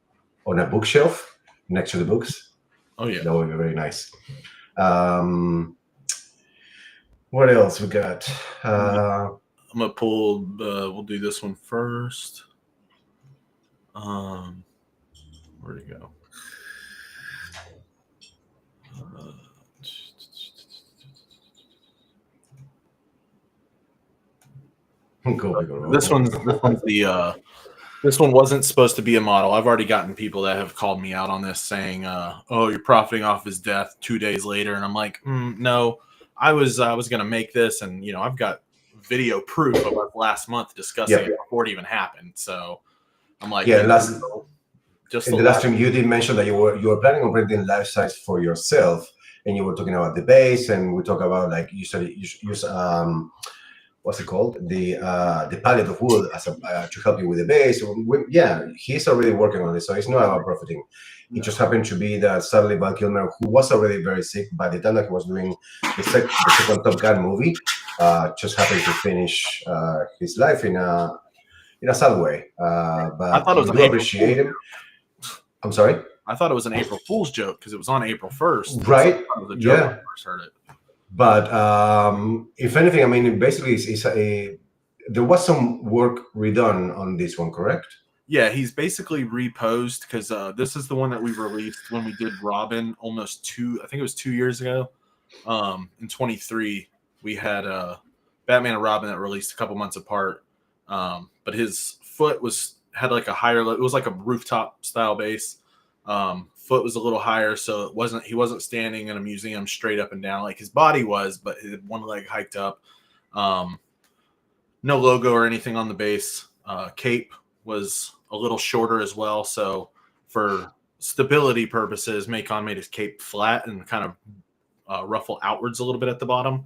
A: on a bookshelf next to the books.
B: Oh yeah,
A: that would be very nice. What else we got?
B: I'm gonna pull. We'll do this one first. Where'd it go? This one wasn't supposed to be a model. I've already gotten people that have called me out on this saying, "Oh, you're profiting off his death 2 days later," and I'm like, "No, I was going to make this, and I've got video proof of us last month discussing it before it even happened." So I'm like,
A: in the last stream you did mention that you were planning on printing life size for yourself, and you were talking about the base, and we talk about like you said you use what's it called, the palette of wood as to help you with the base. He's already working on it, so it's not about profiting. It just happened to be that sadly Val Kilmer, who was already very sick by the time that he was doing the second Top Gun movie, just happened to finish his life in a sad way. But
B: I thought it was
A: we appreciate him. I'm sorry?
B: I thought it was an April Fool's joke because it was on April 1st.
A: Right?
B: It was a joke when I first heard it.
A: But if anything, I mean, basically, there was some work redone on this one, correct?
B: Yeah, he's basically reposed because this is the one that we released when we did Robin almost 2 years ago. In 23, we had Batman and Robin that released a couple months apart. But his foot had like a higher, it was like a rooftop style base. Foot was a little higher, so he wasn't standing in a museum straight up and down like his body was, but he had one leg hiked up. No logo or anything on the base. Cape was a little shorter as well, so for stability purposes, Macon made his cape flat and kind of ruffle outwards a little bit at the bottom.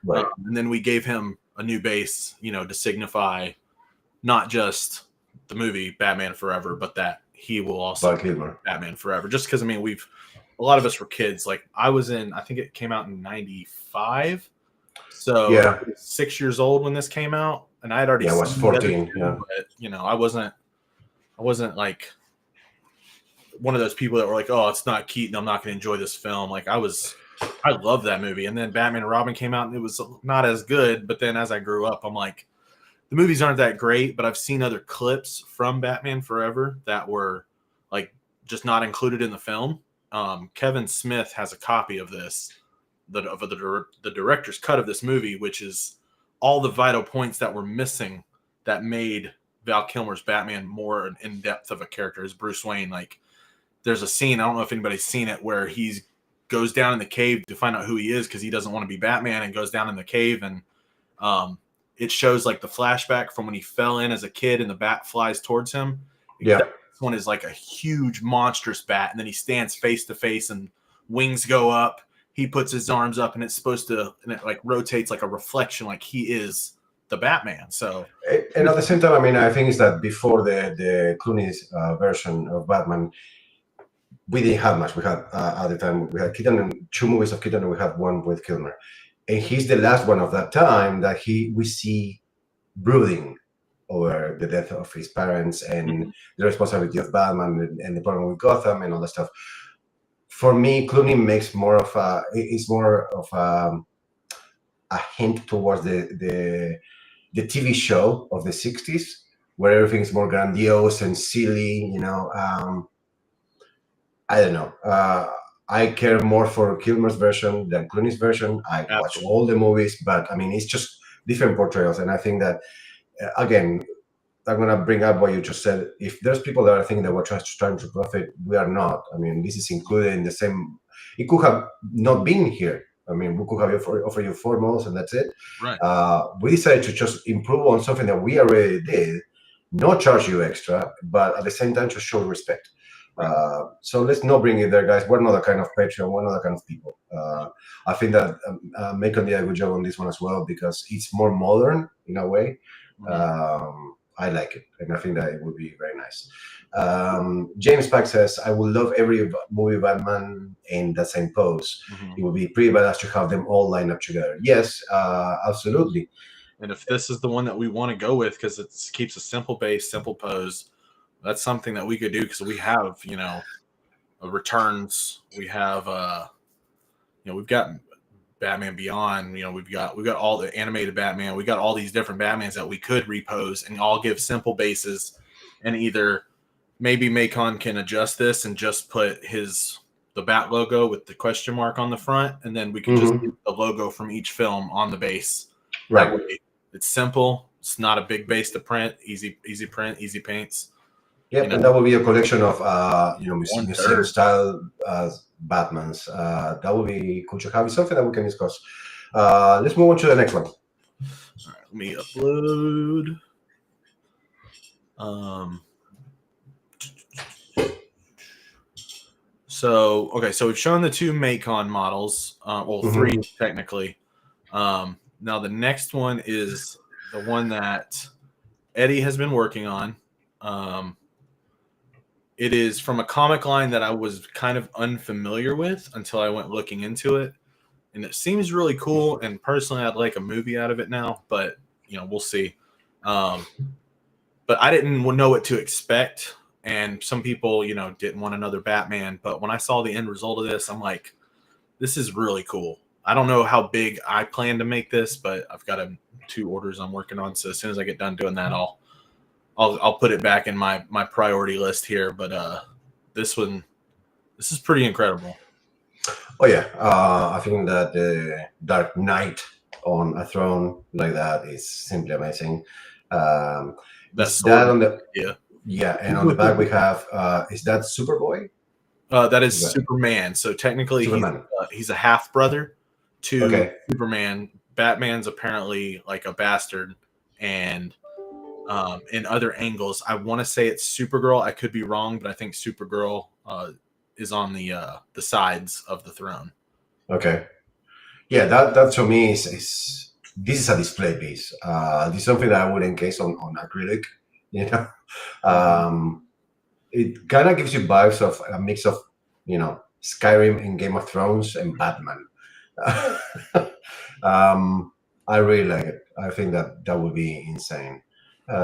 A: Right.
B: And then we gave him a new base, to signify not just the movie Batman Forever, but that he will also be Batman Forever. Just because, a lot of us were kids. Like I think it came out in 95. So I was 6 years old when this came out. And I had already
A: I was 14.
B: But, I wasn't like one of those people that were like, oh, it's not Keaton, I'm not going to enjoy this film. Like I love that movie. And then Batman and Robin came out and it was not as good. But then as I grew up, I'm like, the movies aren't that great, but I've seen other clips from Batman Forever that were like just not included in the film. Kevin Smith has a copy of this, the director's cut of this movie, which is all the vital points that were missing that made Val Kilmer's Batman more in depth of a character as Bruce Wayne. Like there's a scene, I don't know if anybody's seen it, where he goes down in the cave to find out who he is because he doesn't want to be Batman, and goes down in the cave, and it shows like the flashback from when he fell in as a kid and the bat flies towards him.
A: Yeah.
B: This one is like a huge monstrous bat. And then he stands face to face and wings go up. He puts his arms up and it's supposed to, and it like rotates like a reflection, like he is the Batman. So,
A: and at the same time, I think it's that before the Clooney's version of Batman, we didn't have much. We had at the time we had Keaton and 2 movies of Keaton, and we had one with Kilmer. And he's the last one of that time that we see brooding over the death of his parents and the responsibility of Batman and the problem with Gotham and all that stuff. For me, Clooney makes more of a hint towards the TV show of the 60s, where everything is more grandiose and silly. I don't know. I care more for Kilmer's version than Clooney's version. I watch all the movies, but it's just different portrayals. And I think that, again, I'm going to bring up what you just said. If there's people that are thinking that we're trying to profit, we are not. This is included in the same. It could have not been here. We could have offered you 4 models and that's it.
B: Right.
A: We decided to just improve on something that we already did, not charge you extra, but at the same time to show respect. So let's not bring it there, guys. We're not that kind of Patreon. We're not that kind of people. I think that Macon did a good job on this one as well because it's more modern in a way. I like it, and I think that it would be very nice. James Pack says, I would love every movie Batman in that same pose. It would be pretty badass to have them all lined up together. Yes, absolutely.
B: And if this is the one that we want to go with, because it keeps a simple base, simple pose, that's something that we could do because we have, returns. We have, we've got Batman Beyond. We've got all the animated Batman. We got all these different Batmans that we could repose and all give simple bases. And either maybe Macon can adjust this and just put the Bat logo with the question mark on the front, and then we can just get the logo from each film on the base.
A: Right.
B: That way it's simple, It's not a big base to print. Easy print, easy paints.
A: Yeah,
B: You know,
A: and that will be a collection of
B: One
A: museum
B: third.
A: style Batmans. That will be cool to have. It's something that we can discuss. Let's move on to the next one.
B: All right, let me upload. So we've shown the 2 Macon models, well, 3 technically. Now the next one is the one that Eddie has been working on. It is from a comic line that I was kind of unfamiliar with until I went looking into it, and it seems really cool. And personally, I'd like a movie out of it now, but we'll see. But I didn't know what to expect. And some people, didn't want another Batman. But when I saw the end result of this, I'm like, this is really cool. I don't know how big I plan to make this, but I've got 2 orders I'm working on. So as soon as I get done doing that, I'll put it back in my priority list here. But this is pretty incredible.
A: Oh yeah, I think that the Dark Knight on a throne like that is simply amazing.
B: That's
A: that on the
B: yeah.
A: Yeah, and on the back we have is that Superboy?
B: That is
A: Yeah.
B: Superman. So technically,
A: Superman.
B: he's a half brother to
A: Okay.
B: Superman. Batman's apparently like a bastard, and in other angles, I want to say it's Supergirl. I could be wrong, but I think Supergirl is on the sides of the throne.
A: Okay. Yeah, that to me is this is a display piece. This is something that I would encase on acrylic. It kind of gives you vibes of a mix of Skyrim and Game of Thrones and Batman. I really like it. I think that would be insane. We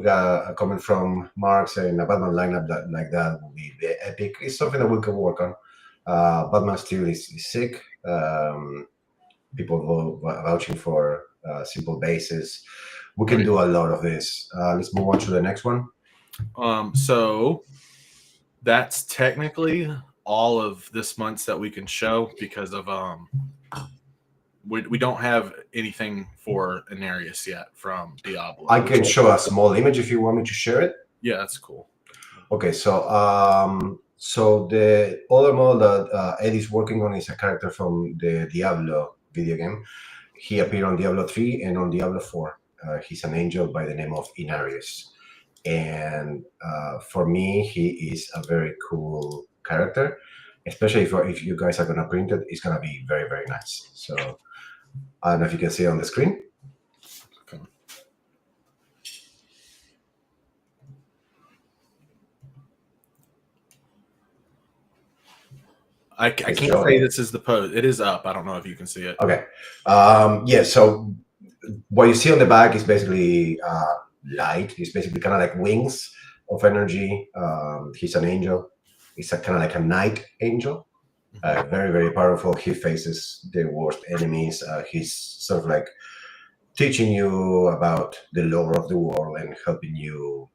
A: got a comment from Mark saying a Batman lineup like that would be epic. It's something that we can work on. Batman still is sick. People vouching for simple bases. We can do a lot of this. Let's move on to the next one.
B: So that's technically all of this month's that we can show because of we don't have anything for Inarius yet from Diablo.
A: I can show a small image if you want me to share it.
B: Yeah, that's cool.
A: Okay, so so the other model that Eddie's working on is a character from the Diablo video game. He appeared on Diablo 3 and on Diablo 4. He's an angel by the name of Inarius. And for me, he is a very cool character, especially if you guys are going to print it. It's going to be very, very nice. So I don't know if you can see it on the screen.
B: Okay. I can't say this is the post. It is up. I don't know if you can see it.
A: Okay. Yeah, so what you see on the back is basically light. It's basically kind of like wings of energy. He's an angel. He's kind of like a night angel. Very, very powerful. He faces the worst enemies. He's sort of like teaching you about the lore of the world and helping you,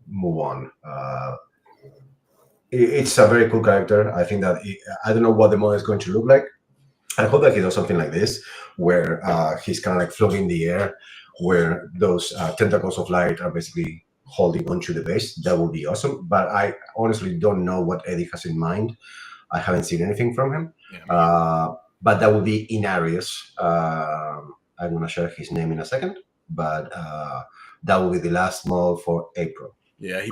A: move on. It's a very cool character. I think that I don't know what the model is going to look like. I hope that he does something like this, where he's kind of like floating in the air, where those tentacles of light are basically holding onto the base. That would be awesome. But I honestly don't know what Eddie has in mind. I haven't seen anything from him. Yeah, but that would be Inarius. I'm going to share his name in a second. But that will be the last model for April.
B: Yeah,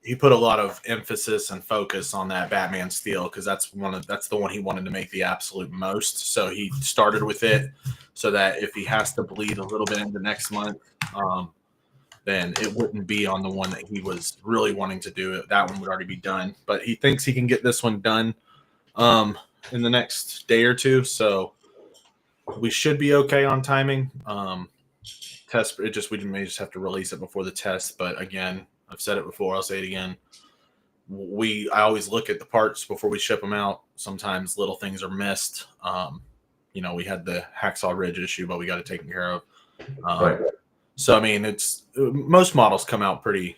B: he put a lot of emphasis and focus on that Batman Steel because that's the one he wanted to make the absolute most. So he started with it so that if he has to bleed a little bit into next month, then it wouldn't be on the one that he was really wanting to do. That one would already be done. But he thinks he can get this one done in the next day or two. So we should be okay on timing. Test we may just have to release it before the test. But again, I've said it before. I'll say it again. I always look at the parts before we ship them out. Sometimes little things are missed. We had the Hacksaw Ridge issue, but we got it taken care of.
A: Right.
B: So I mean, it's most models come out pretty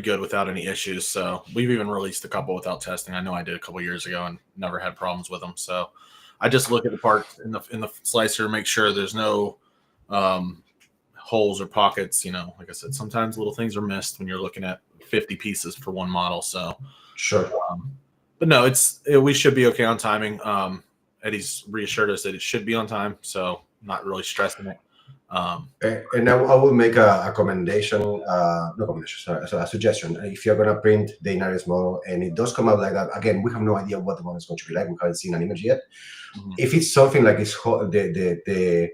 B: good without any issues. So we've even released a couple without testing. I know I did a couple years ago and never had problems with them. So I just look at the parts in the slicer, make sure there's no holes or pockets. Like I said, sometimes little things are missed when you're looking at 50 pieces for one model. So
A: Sure.
B: but no, we should be okay on timing. Eddie's reassured us that it should be on time, so not really stressing it.
A: And I will make a commendation, no commendation, sorry, so a suggestion. If you're gonna print the Inarius model and it does come out like that, again, we have no idea what the model is going to be like. We haven't seen an image yet.
B: Mhm.
A: If it's something like the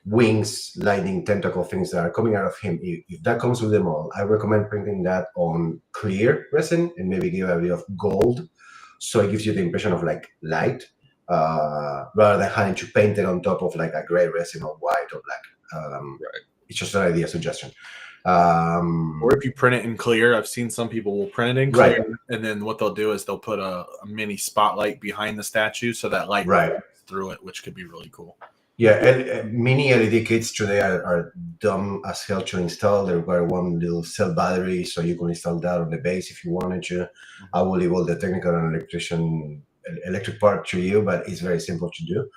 A: wings, lightning, tentacle things that are coming out of him, if that comes with the model, I recommend printing that on clear resin and maybe give a bit of gold, so it gives you the impression of like light, rather than having to paint it on top of like a gray resin or white or black.
B: Right.
A: It's just an idea, suggestion.
B: Or if you print it in clear, I've seen some people will print it in clear, and then what they'll do is they'll put a mini spotlight behind the statue so that light reflects through it, which could be really cool.
A: Yeah, and mini LED kits today are dumb as hell to install. They require one little cell battery, so you can install that on the base if you wanted to. I will leave all the technical and electric part to you, but it's very simple to do.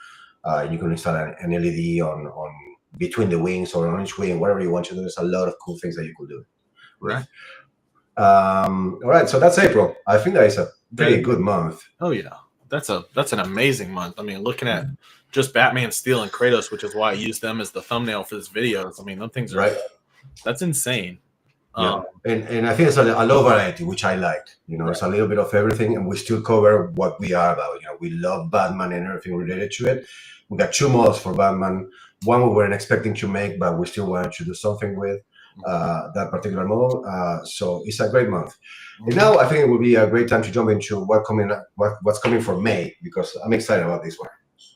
A: You can install an LED on between the wings or on each wing, whatever you want to do. There's a lot of cool things that you could do.
B: Right.
A: All right, so that's April. I think that is a pretty good month.
B: Oh yeah, that's an amazing month. I mean, looking at just Batman, Steel, and Kratos, which is why I used them as the thumbnail for this video. I mean, them things are that's insane.
A: Yeah. And I think it's a low variety, which I like. It's a little bit of everything, and we still cover what we are about. We love Batman and everything related to it. We got 2 models for Batman. One we weren't expecting to make, but we still wanted to do something with that particular model. So it's a great month. And now I think it will be a great time to jump into what's coming for May, because I'm excited about this one.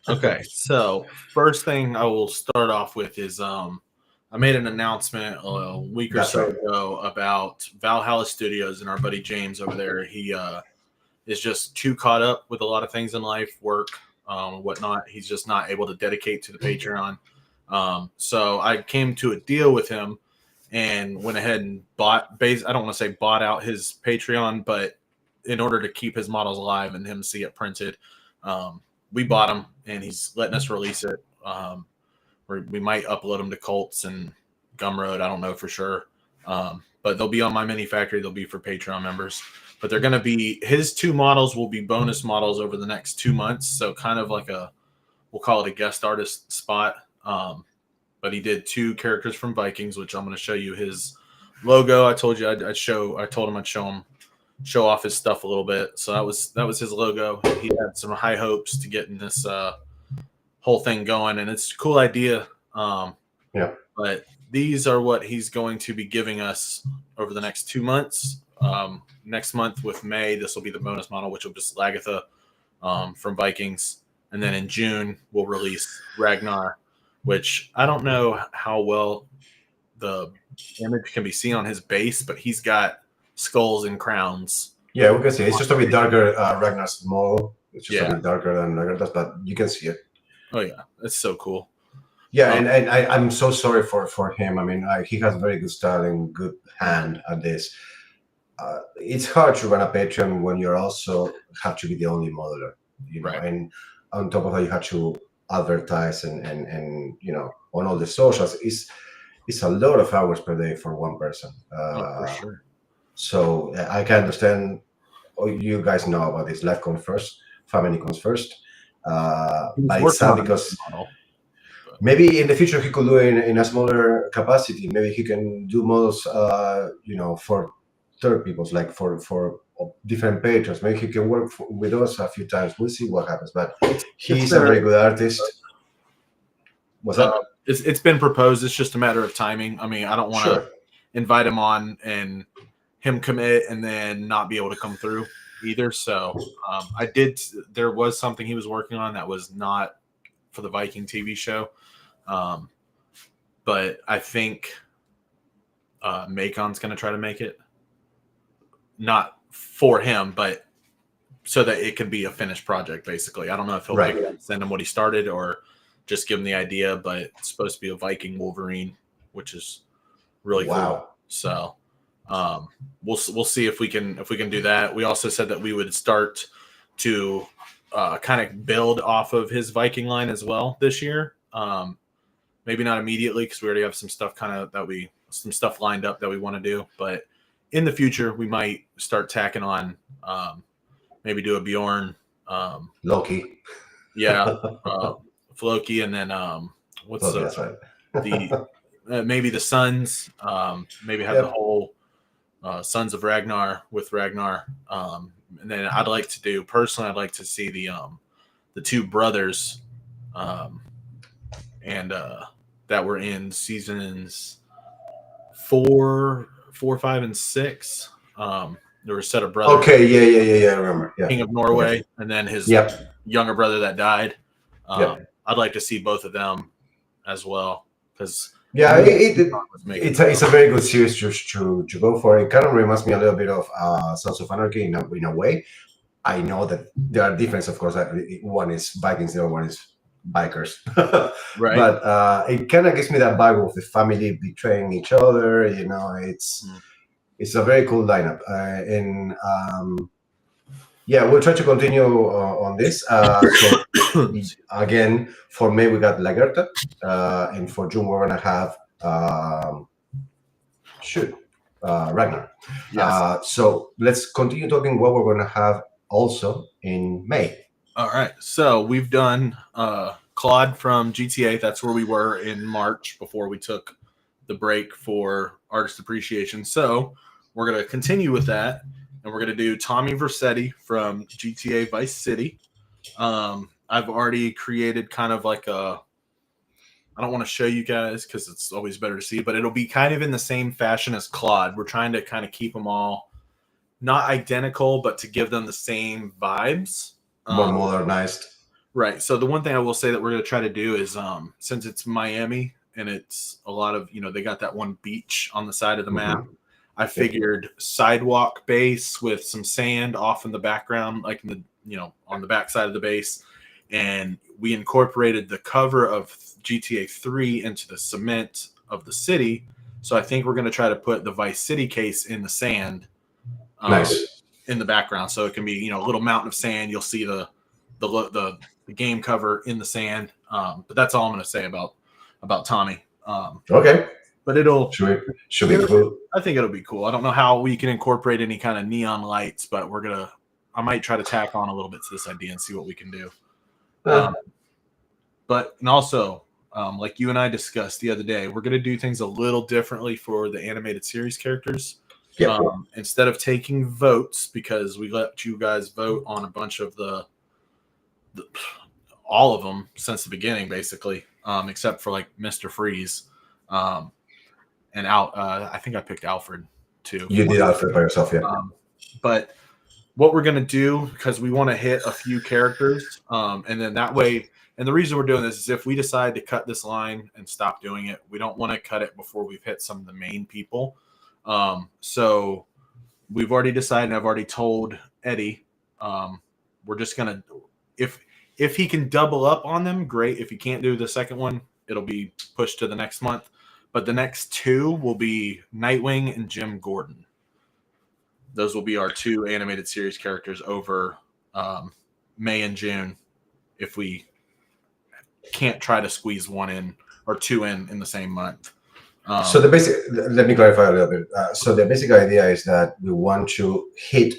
B: Okay, so first thing I will start off with is I made an announcement a week or so ago about Valhalla Studios, and our buddy James over there. He is just too caught up with a lot of things in life, work, whatnot. He's just not able to dedicate to the Patreon. So I came to a deal with him and went ahead and I don't want to say bought out his Patreon, but in order to keep his models alive and him see it printed, we bought him, and he's letting us release it. We might upload them to Colts and Gumroad. I don't know for sure. But they'll be on my mini factory. They'll be for Patreon members. But they're going to be, his 2 models will be bonus models over the next 2 months. So kind of like we'll call it a guest artist spot. But he did 2 characters from Vikings, which I'm going to show you his logo. I told you I told him I'd show off his stuff a little bit. So that was his logo. He had some high hopes to getting this whole thing going, and it's a cool idea. But these are what he's going to be giving us over the next 2 months. Next month with May, this will be the bonus model, which will be Lagatha from Vikings. And then in June, we'll release Ragnar, which I don't know how well the image can be seen on his base, but he's got skulls and crowns.
A: Yeah, we can see it. It's just a bit darker. Ragnar's model. It's just a bit darker than Ragnar's, but you can see it.
B: Oh yeah, it's so cool.
A: Yeah, and I'm so sorry for him. I mean, he has very good style and good hand at this. It's hard to run a Patreon when you also have to be the only modeler, and on top of that, you have to advertise and on all the socials. It's a lot of hours per day for one person.
B: For sure.
A: So I can understand. You guys know about this. Life comes first. Family comes first. But it's sad because maybe in the future he could do it in a smaller capacity. Maybe he can do models, for third people's, like for different patrons. Maybe he can work with us a few times. We'll see what happens. But he's a very good artist. What's that?
B: It's been proposed. It's just a matter of timing. I mean, I don't want to invite him on and him commit and then not be able to come through either. So there was something he was working on that was not for the Viking TV show. But I think Macon's going to try to make it. Not for him, but so that it can be a finished project, basically. I don't know if he'll send him what he started or just give him the idea, but it's supposed to be a Viking Wolverine, which is really cool. So we'll see if we can do that. We also said that we would start to kind of build off of his Viking line as well this year. Maybe not immediately because we already have some stuff some stuff lined up that we want to do, but in the future we might start tacking on, maybe do a Bjorn,
A: Loki.
B: yeah, Floki, and then what's
A: Loki, that's right.
B: the maybe the Sons, maybe have the whole Sons of Ragnar with Ragnar, and then I'd like to see the two brothers, and that were in seasons 4, 5, and 6. There were a set of brothers.
A: Okay, yeah. I remember. Yeah.
B: King of Norway, and then his younger brother that died. I'd like to see both of them as well because
A: it's a very good series to go for. It kind of reminds me a little bit of Sons of Anarchy in a way. I know that there are differences, of course. One is Vikings, the other one is bikers,
B: right?
A: But it kind of gives me that vibe of the family betraying each other. It's a very cool lineup, and we'll try to continue on this. So again, for May we got Lagertha, and for June we're gonna have Ragnar.
B: Yes.
A: So let's continue talking what we're gonna have also in May.
B: All right. So we've done Claude from GTA. That's where we were in March before we took the break for Artist Appreciation. So we're going to continue with that, and we're going to do Tommy Vercetti from GTA Vice City. I've already created kind of like I don't want to show you guys because it's always better to see, but it'll be kind of in the same fashion as Claude. We're trying to kind of keep them all not identical, but to give them the same vibes.
A: More modernized.
B: Right. So the one thing I will say that we're going to try to do is, since it's Miami and it's a lot of, they got that one beach on the side of the map, I figured sidewalk base with some sand off in the background, like in the, on the back side of the base. And we incorporated the cover of GTA 3 into the cement of the city. So I think we're going to try to put the Vice City case in the sand.
A: Nice.
B: In the background, so it can be a little mountain of sand. You'll see the game cover in the sand. But that's all I'm going to say about Tommy.
A: Okay,
B: but it'll
A: should be cool.
B: I think it'll be cool. I don't know how we can incorporate any kind of neon lights, but I might try to tack on a little bit to this idea and see what we can do. But also, like you and I discussed the other day, we're going to do things a little differently for the animated series characters. Instead of taking votes, because we let you guys vote on a bunch of all of them since the beginning, basically, except for like Mr. Freeze, and I think I picked Alfred too.
A: You did Alfred by yourself, yeah.
B: But what we're gonna do, because we want to hit a few characters, and then that way. And the reason we're doing this is if we decide to cut this line and stop doing it, we don't want to cut it before we've hit some of the main people. So we've already decided, and I've already told Eddie, we're just going to, if he can double up on them, great. If he can't do the second one, it'll be pushed to the next month. But the next two will be Nightwing and Jim Gordon. Those will be our two animated series characters over May and June, if we can't try to squeeze one in or two in the same month.
A: So let me clarify a little bit. So the basic idea is that we want to hit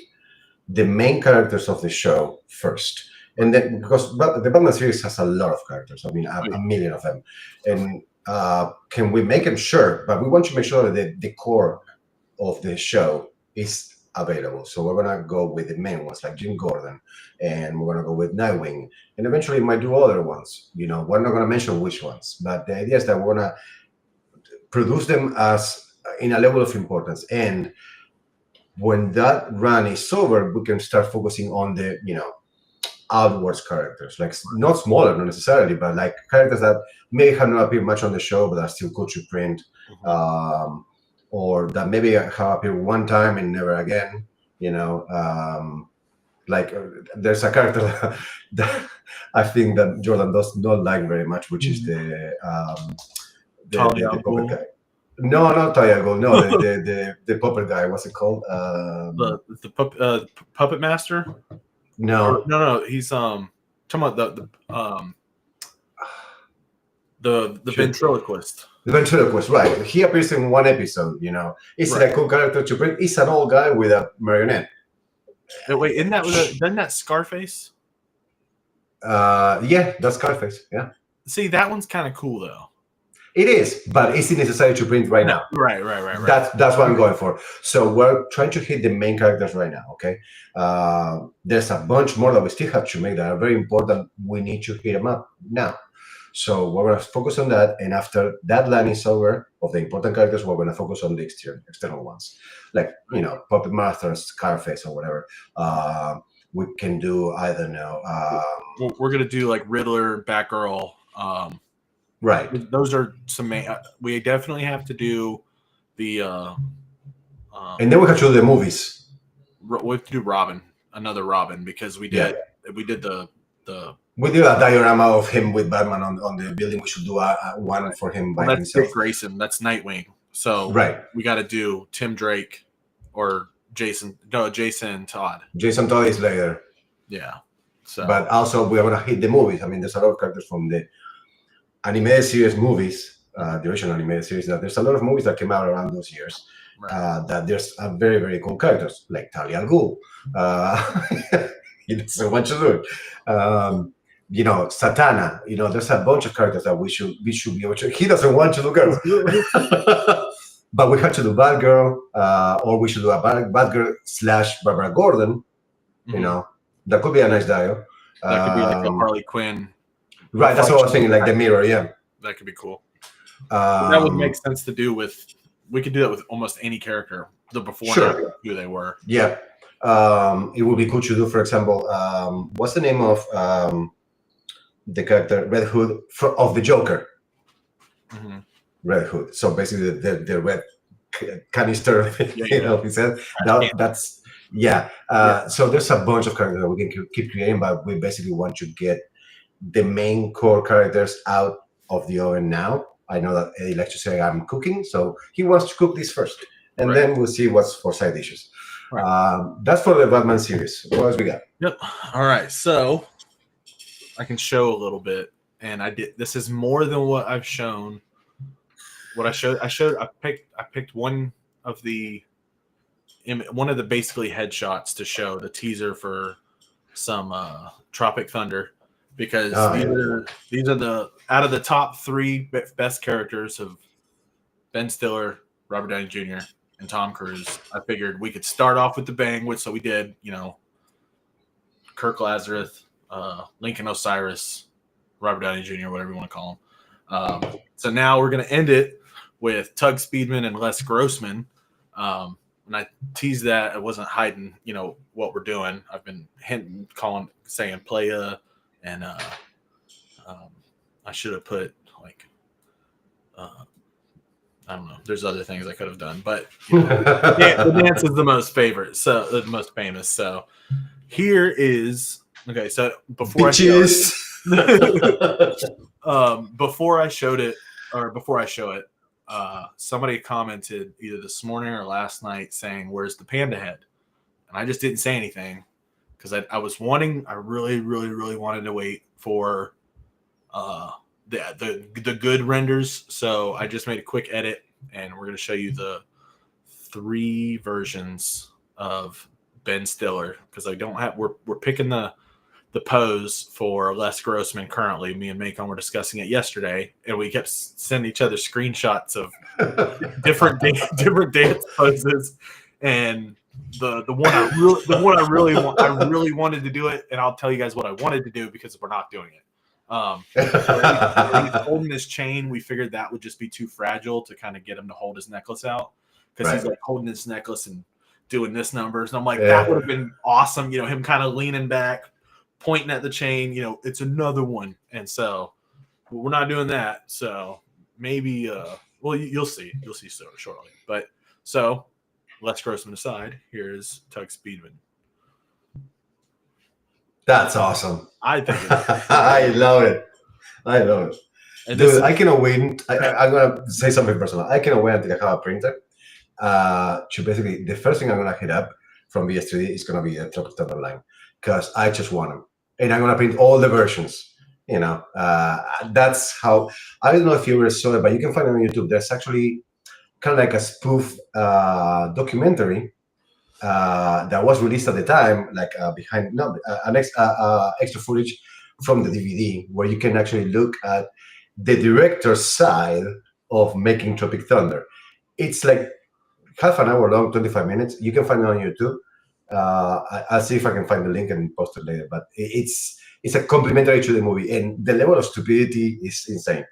A: the main characters of the show first. And then, because the Batman series has a lot of characters, a million of them. And can we make them? Sure, but we want to make sure that the core of the show is available. So we're going to go with the main ones like Jim Gordon, and we're going to go with Nightwing. And eventually we might do other ones. We're not going to mention which ones, but the idea is that we're going to produce them as in a level of importance, and when that run is over, we can start focusing on the outwards characters, like not smaller, not necessarily, but like characters that may have not appeared much on the show but are still cool to print, or that maybe have appeared one time and never again. Like there's a character that I think that Jordan does not like very much, which is the puppet guy. No, not Talia Gold. No, the puppet guy. What's it called?
B: The puppet master.
A: No,
B: No. He's talking about the ventriloquist.
A: the ventriloquist, right? He appears in one episode. Is it a cool character to bring? It's an old guy with a marionette.
B: Wait, isn't that Scarface?
A: Yeah, that's Scarface. Yeah,
B: See, that one's kind of cool though.
A: it is, but is it necessary to print right now?
B: Right.
A: That's what I'm going for. So we're trying to hit the main characters right now. Okay, there's a bunch more that we still have to make that are very important. We need to hit them up now. So we're going to focus on that, and after that line is over of the important characters, we're going to focus on the external ones, like Puppet Master, Scarface, or whatever. We can do, I don't know.
B: We're gonna do like Riddler, Batgirl.
A: Right.
B: Those are some main. We definitely have to do the.
A: And then we have to do the movies.
B: We have to do Robin, another Robin, because we did the.
A: We did a diorama of him with Batman on the building. We should do one for him by
B: that's
A: himself.
B: Dick Grayson. That's Nightwing. So we got to do Tim Drake or Jason Todd.
A: Jason Todd is later.
B: Yeah. So.
A: But also we are going to hit the movies. I mean, there's a lot of characters from the animated series movies, the original animated series. That there's a lot of movies that came out around those years. That there's very, very cool characters like Talia al Ghul. He doesn't want to do it. Satana. There's a bunch of characters that we should be able to. He doesn't want to do girls, but we have to do Batgirl, or we should do a Batgirl / Barbara Gordon.
B: Mm-hmm.
A: That could be a nice dial.
B: That could be like a Harley Quinn.
A: Right, that's what I was thinking, like the mirror. Yeah,
B: that could be cool. That would make sense to do with. We could do that with almost any character. The before and after who they were.
A: Yeah, it would be cool to do. For example, what's the name of the character Red Hood of the Joker?
B: Mm-hmm.
A: Red Hood. So basically, the red canister. He said that's. So there's a bunch of characters that we can keep creating, but we basically want to get the main core characters out of the oven now. I know that Eddie likes to say I'm cooking, so he wants to cook this first, and then we'll see what's for side dishes. That's for the Batman series. What else we got?
B: Yep. All right, so I can show a little bit, and I did. This is more than what I've shown. What I showed. I picked one of the basically headshots to show the teaser for some Tropic Thunder, because these are the out of the top 3 best characters of Ben Stiller, Robert Downey Jr., and Tom Cruise. I figured we could start off with the bang, so we did, Kirk Lazarus, Lincoln Osiris, Robert Downey Jr., whatever you want to call him. So now we're going to end it with Tug Speedman and Les Grossman. When I teased that, I wasn't hiding, what we're doing. I've been saying playa, and I should have put I don't know. There's other things I could have done, but the dance is the most favorite, so the most famous. So here is okay. So before I show it, somebody commented either this morning or last night saying, "Where's the panda head?" And I just didn't say anything because I really, really, really wanted to wait for the good renders. So I just made a quick edit, and we're going to show you the 3 versions of Ben Stiller, because we're picking the pose for Les Grossman currently. Me and Macon were discussing it yesterday, and we kept sending each other screenshots of different dance poses. And the one I really wanted to do it, and I'll tell you guys what I wanted to do because we're not doing it. He's holding his chain. We figured that would just be too fragile to kind of get him to hold his necklace out, because he's like holding his necklace and doing this numbers. And I'm like, that would have been awesome. Him kind of leaning back, pointing at the chain. It's another one. And so we're not doing that. So maybe, you'll see so shortly. But so Les Grossman aside, here's Tug Speedman.
A: That's awesome.
B: I think it's
A: I love it. And dude, I cannot wait. I'm going to say something personal. I cannot wait until I have a printer. To basically, the first thing I'm going to hit up from VS3D is going to be a Tropic Thunder line. because I just want them, and I'm gonna print all the versions. That's how. I don't know if you ever saw it, but you can find it on YouTube. There's actually kind of like a spoof documentary that was released at the time, like behind no an extra footage from the DVD, where you can actually look at the director's side of making Tropic Thunder. It's like half an hour long, 25 minutes. You can find it on YouTube. I'll see if I can find the link and post it later. But it's a complimentary to the movie, and the level of stupidity is insane.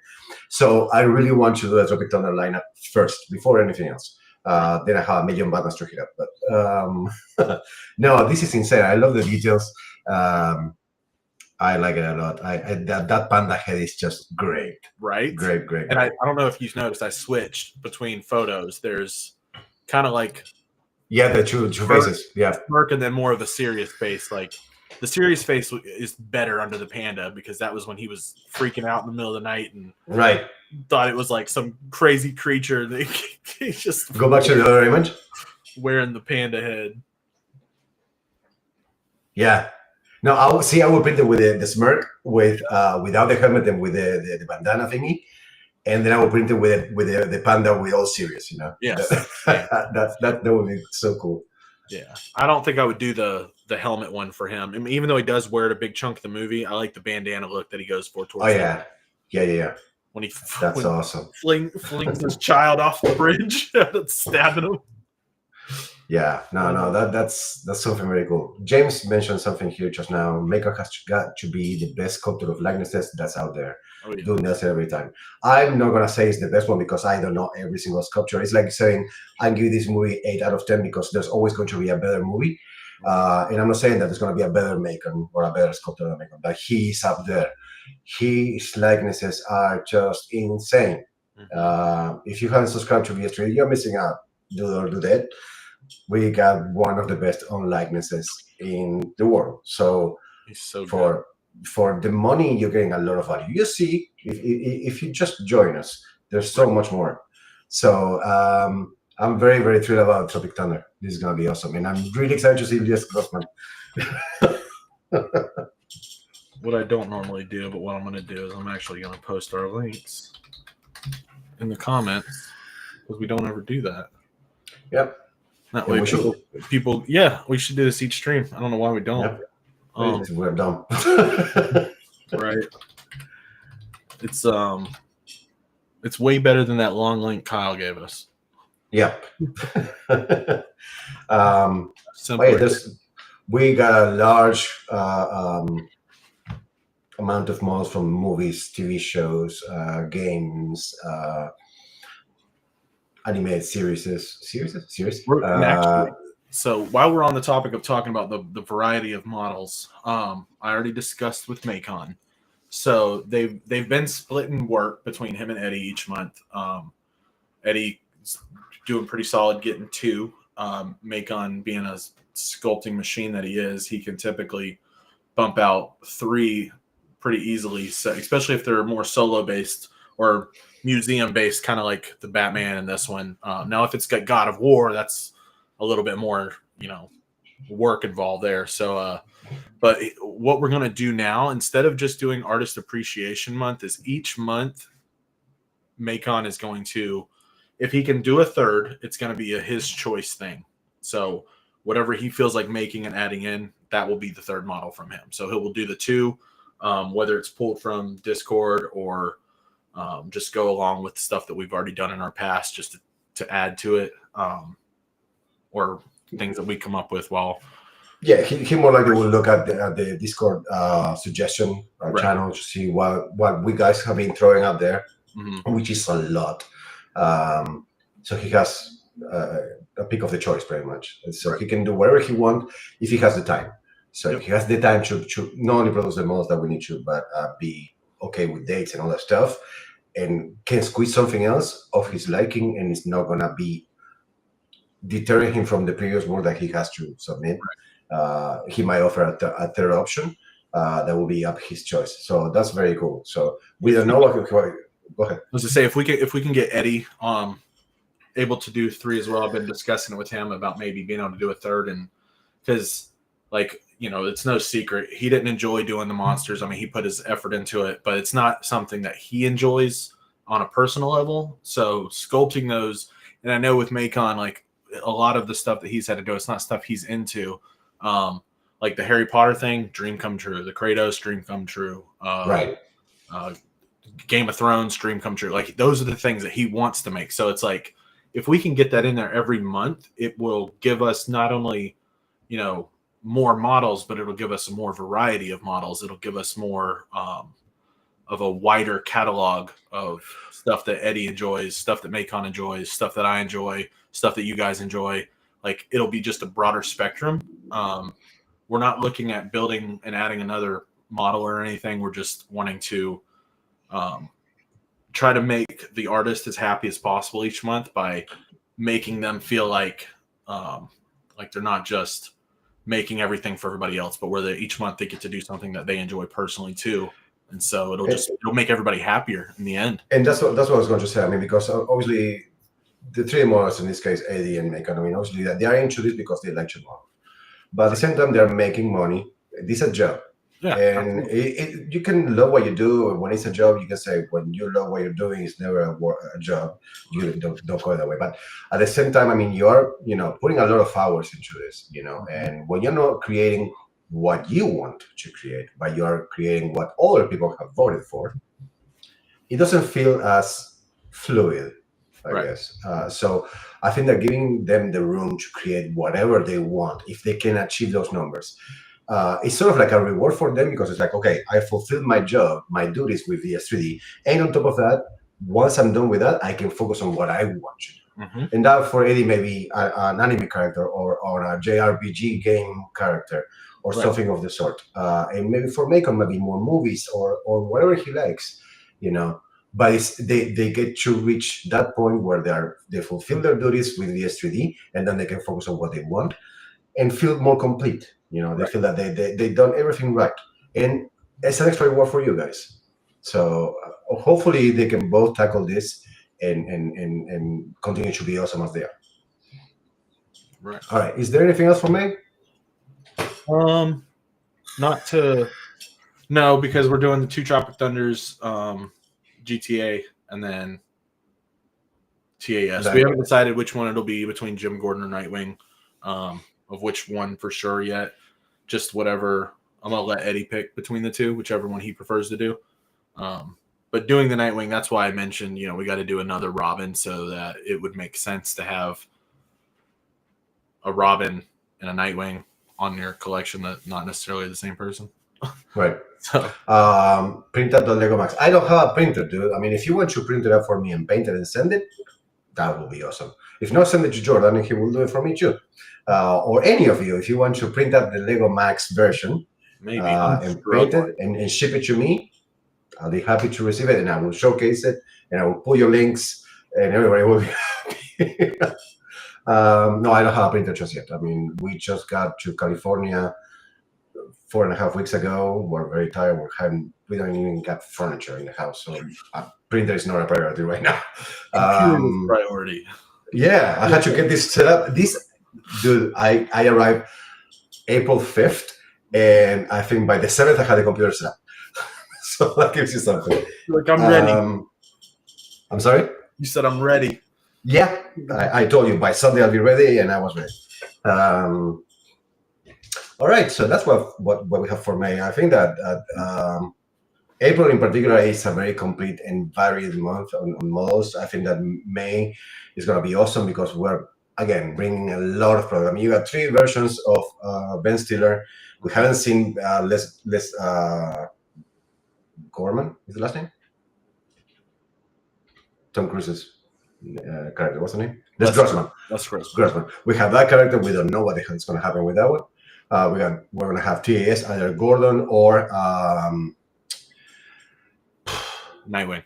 A: So I really want to do a Tropic Thunder lineup first before anything else. Then I have a million buttons to hit up. But no, this is insane. I love the details. I like it a lot. That panda head is just great.
B: Right?
A: Great.
B: And I don't know if you've noticed, I switched between photos. There's kind of like
A: the two faces. Yeah.
B: smirk and then more of a serious face. Like the serious face is better under the panda because that was when he was freaking out in the middle of the night and
A: Right.
B: thought it was like some crazy creature. He's just
A: Go back to the other image.
B: wearing the panda head.
A: Yeah. No, I will print it with the smirk without the helmet and with the bandana thingy, and then I will print it with the panda with all serious.
B: Yes.
A: That would be so cool.
B: Yeah, I don't think I would do the helmet one for him. I mean, even though he does wear it a big chunk of the movie, I like the bandana look that he goes for towards.
A: Oh yeah.
B: When he
A: That's awesome.
B: flings his child off the bridge, stabbing him.
A: Yeah, no, that's something very cool. James mentioned something here just now. Maker has got to be the best sculptor of likenesses that's out there.
B: Oh, yeah.
A: Doing this every time. I'm not gonna say it's the best one because I don't know every single sculpture. It's like saying I give this movie 8 out of 10 because there's always going to be a better movie. And I'm not saying that there's gonna be a better maker or a better sculptor than Maker, but he's up there. His likenesses are just insane. If you haven't subscribed to VS3, you're missing out. Do that. We got one of the best on likenesses in the world. So
B: He's so
A: for the money, you're getting a lot of value. You see, if you just join us, there's so much more. So I'm very, very thrilled about Tropic Thunder. This is gonna be awesome, and I'm really excited to see Elias Grossman.
B: What I don't normally do, but what I'm going to do is I'm actually going to post our links in the comments because we don't ever do that.
A: Yep.
B: That
A: Yeah,
B: way,
A: we
B: people, yeah, we should do this each stream. I don't know why we don't.
A: Yep. We're dumb.
B: Right. It's way better than that long link Kyle gave us.
A: Yep.
B: Simple.
A: We got a large amount of models from movies, TV shows, games, animated series.
B: Actually, so while we're on the topic of talking about the variety of models, I already discussed with Macon. So they've been splitting work between him and Eddie each month. Eddie's doing pretty solid, getting 2. Macon being a sculpting machine that he is, he can typically bump out 3 pretty easily. So especially if they're more solo based or museum based, kind of like the Batman and this one. Now, if it's got God of War, that's a little bit more, work involved there. So, but what we're going to do now, instead of just doing Artist Appreciation Month, is each month Macon is going to, if he can do a third, it's going to be his choice thing. So whatever he feels like making and adding in, that will be the third model from him. So he will do the 2, whether it's pulled from Discord or just go along with stuff that we've already done in our past, just to add to it, or things that we come up with while.
A: Yeah, he more likely will look at the Discord suggestion channel to see what we guys have been throwing out there, which is a lot. So he has a pick of the choice pretty much. So he can do whatever he wants if he has the time. So if he has the time to not only produce the models that we need to, but be okay with dates and all that stuff, and can squeeze something else of his liking, and it's not gonna be deterring him from the previous work that he has to submit. He might offer a third option that will be up his choice. So that's very cool. So we don't know what. Go ahead.
B: I was to say, if we can get Eddie able to do 3 as well. I've been discussing it with him about maybe being able to do a third, and because like it's no secret. He didn't enjoy doing the monsters. I mean, he put his effort into it, but it's not something that he enjoys on a personal level. So sculpting those, and I know with Macon, like a lot of the stuff that he's had to do, it's not stuff he's into. Like the Harry Potter thing, dream come true. The Kratos, dream come true.
A: Right.
B: Game of Thrones, dream come true. Like those are the things that he wants to make. So it's like, if we can get that in there every month, it will give us not only, more models, but it'll give us a more variety of models. It'll give us more of a wider catalog of stuff that Eddie enjoys, stuff that Macon enjoys, stuff that I enjoy, stuff that you guys enjoy. Like it'll be just a broader spectrum. We're not looking at building and adding another model or anything. We're just wanting to try to make the artist as happy as possible each month by making them feel like they're not just making everything for everybody else, but where each month they get to do something that they enjoy personally too. And so it'll make everybody happier in the end.
A: And that's what I was going to say. I mean, because obviously the three models, in this case, Eddie and Macon, I mean, obviously they are into this because they like to model. But at the same time, they're making money. This is a job.
B: Yeah,
A: and you can love what you do. And when it's a job, you can say when you love what you're doing, it's never a job. You don't go it that way. But at the same time, I mean, you are putting a lot of hours into this. And when you're not creating what you want to create, but you are creating what other people have voted for, it doesn't feel as fluid, I guess. So I think that giving them the room to create whatever they want, if they can achieve those numbers. It's sort of like a reward for them because it's like, okay, I fulfilled my job, my duties with VS3D. And on top of that, once I'm done with that, I can focus on what I want to do.
B: Mm-hmm.
A: And that for Eddie, maybe an anime character or a JRPG game character or something of the sort. And maybe for Macon, maybe more movies or whatever he likes, But they get to reach that point where they fulfill their duties with VS3D, and then they can focus on what they want and feel more complete. They feel that they done everything right, and it's an extra reward for you guys. So hopefully they can both tackle this and continue to be awesome as they are.
B: Right.
A: All right. Is there anything else for me?
B: No, because we're doing the 2 Tropic Thunders, GTA, and then TAS. We haven't decided which one it'll be between Jim Gordon and Nightwing. Of which one for sure yet. Just whatever. I'm going to let Eddie pick between the two, whichever one he prefers to do. But doing the Nightwing, that's why I mentioned, we got to do another Robin so that it would make sense to have a Robin and a Nightwing on your collection that not necessarily the same person.
A: Right.
B: So
A: print out the Lego Max. I don't have a printer, dude. I mean, if you want to print it up for me and paint it and send it, that will be awesome. If not, send it to Jordan and he will do it for me too. Or any of you, if you want to print out the Lego Max version,
B: maybe
A: and print it and ship it to me, I'll be happy to receive it, and I will showcase it, and I will pull your links, and everybody will be happy. No, I don't have a printer just yet. I mean, we just got to California 4.5 weeks ago. We're very tired. We don't even got furniture in the house, so a printer is not a priority right now.
B: Priority.
A: Yeah, I had to get this set up. Dude, I arrived April 5th, and I think by the 7th I had the computer set up. So that gives you something.
B: Like, I'm ready.
A: I'm sorry?
B: You said I'm ready.
A: Yeah, I told you by Sunday I'll be ready, and I was ready. All right, so that's what we have for May. I think that April in particular is a very complete and varied month on models. I think that May is going to be awesome because we're, again, bringing a lot of products. I mean, you got 3 versions of Ben Stiller. We haven't seen Les Gorman, is the last name? Tom Cruise's character, what's the name? Les Grossman.
B: That's
A: Grossman. We have that character. We don't know what the hell is going to happen with that one. We're going to have TAS, either Gordon or
B: Nightwing.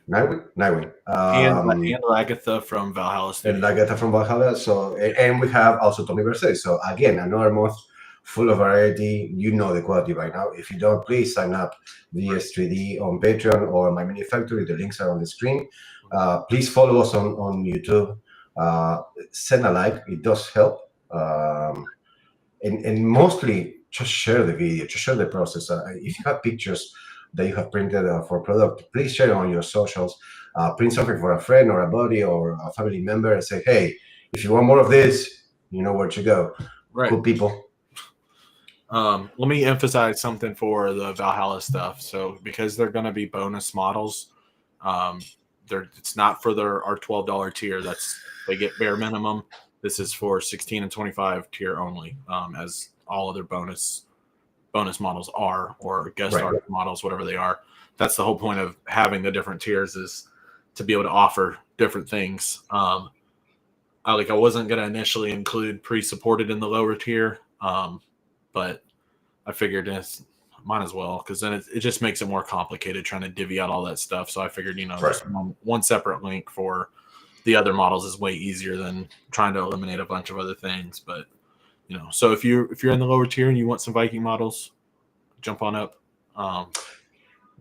A: And
B: Agatha from Valhalla.
A: And Agatha from Valhalla. So, and we have also Tommy Versailles. So again, another month full of variety. You know the quality right now. If you don't, please sign up VS3D on Patreon or My Mini Factory. The links are on the screen. Please follow us on YouTube. Send a like. It does help. And mostly just share the video, just share the process. If you have pictures that you have printed for a product, please share it on your socials. Print something for a friend or a buddy or a family member and say, hey, if you want more of this, you know where to go.
B: Right.
A: Cool people.
B: Let me emphasize something for the Valhalla stuff. So because they're going to be bonus models, it's not for our $12 tier. They get bare minimum. This is for 16 and 25 tier only, as all other bonus models are, or guest artist models, whatever they are. That's the whole point of having the different tiers, is to be able to offer different things. I wasn't going to initially include pre-supported in the lower tier, but I figured might as well, because then it just makes it more complicated trying to divvy out all that stuff. So I figured, just one separate link for the other models is way easier than trying to eliminate a bunch of other things. But so if you're in the lower tier and you want some Viking models, jump on up.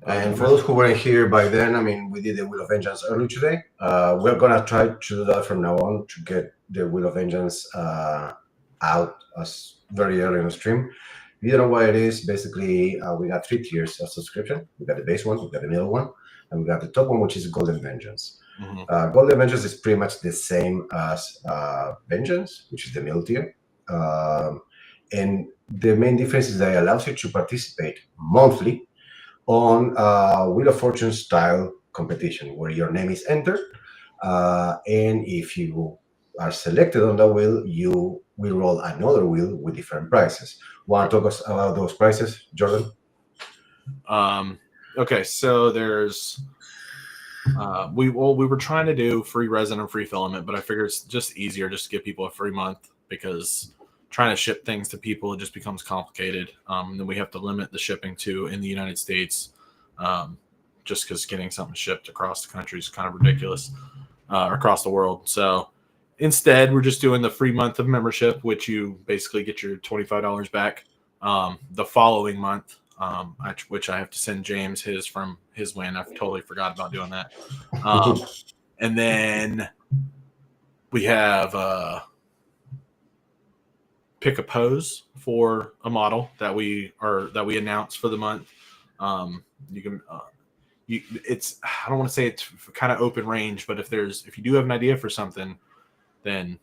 A: And for those who weren't here by then, I mean, we did the Wheel of Vengeance early today. We're gonna try to do that from now on, to get the Wheel of Vengeance out as very early in the stream. You don't know what it is. Basically, we got 3 tiers of subscription. We got the base one, we got the middle one, and we got the top one, which is Golden Vengeance.
B: Mm-hmm.
A: Golden Vengeance is pretty much the same as Vengeance, which is the middle tier. And the main difference is that it allows you to participate monthly on Wheel of Fortune style competition, where your name is entered. And if you are selected on that wheel, you will roll another wheel with different prizes. Want to talk us about those prizes, Jordan?
B: Okay, so there's we were trying to do free resin and free filament, but I figured it's just easier just to give people a free month, because trying to ship things to people, it just becomes complicated. Then we have to limit the shipping to in the United States, just because getting something shipped across the country is kind of ridiculous, across the world. So instead, we're just doing the free month of membership, which you basically get your $25 back the following month, which I have to send James his from his win. I totally forgot about doing that. And then we have pick a pose for a model that we announce for the month. You can it's, I don't want to say it's kind of open range, but if you do have an idea for something, then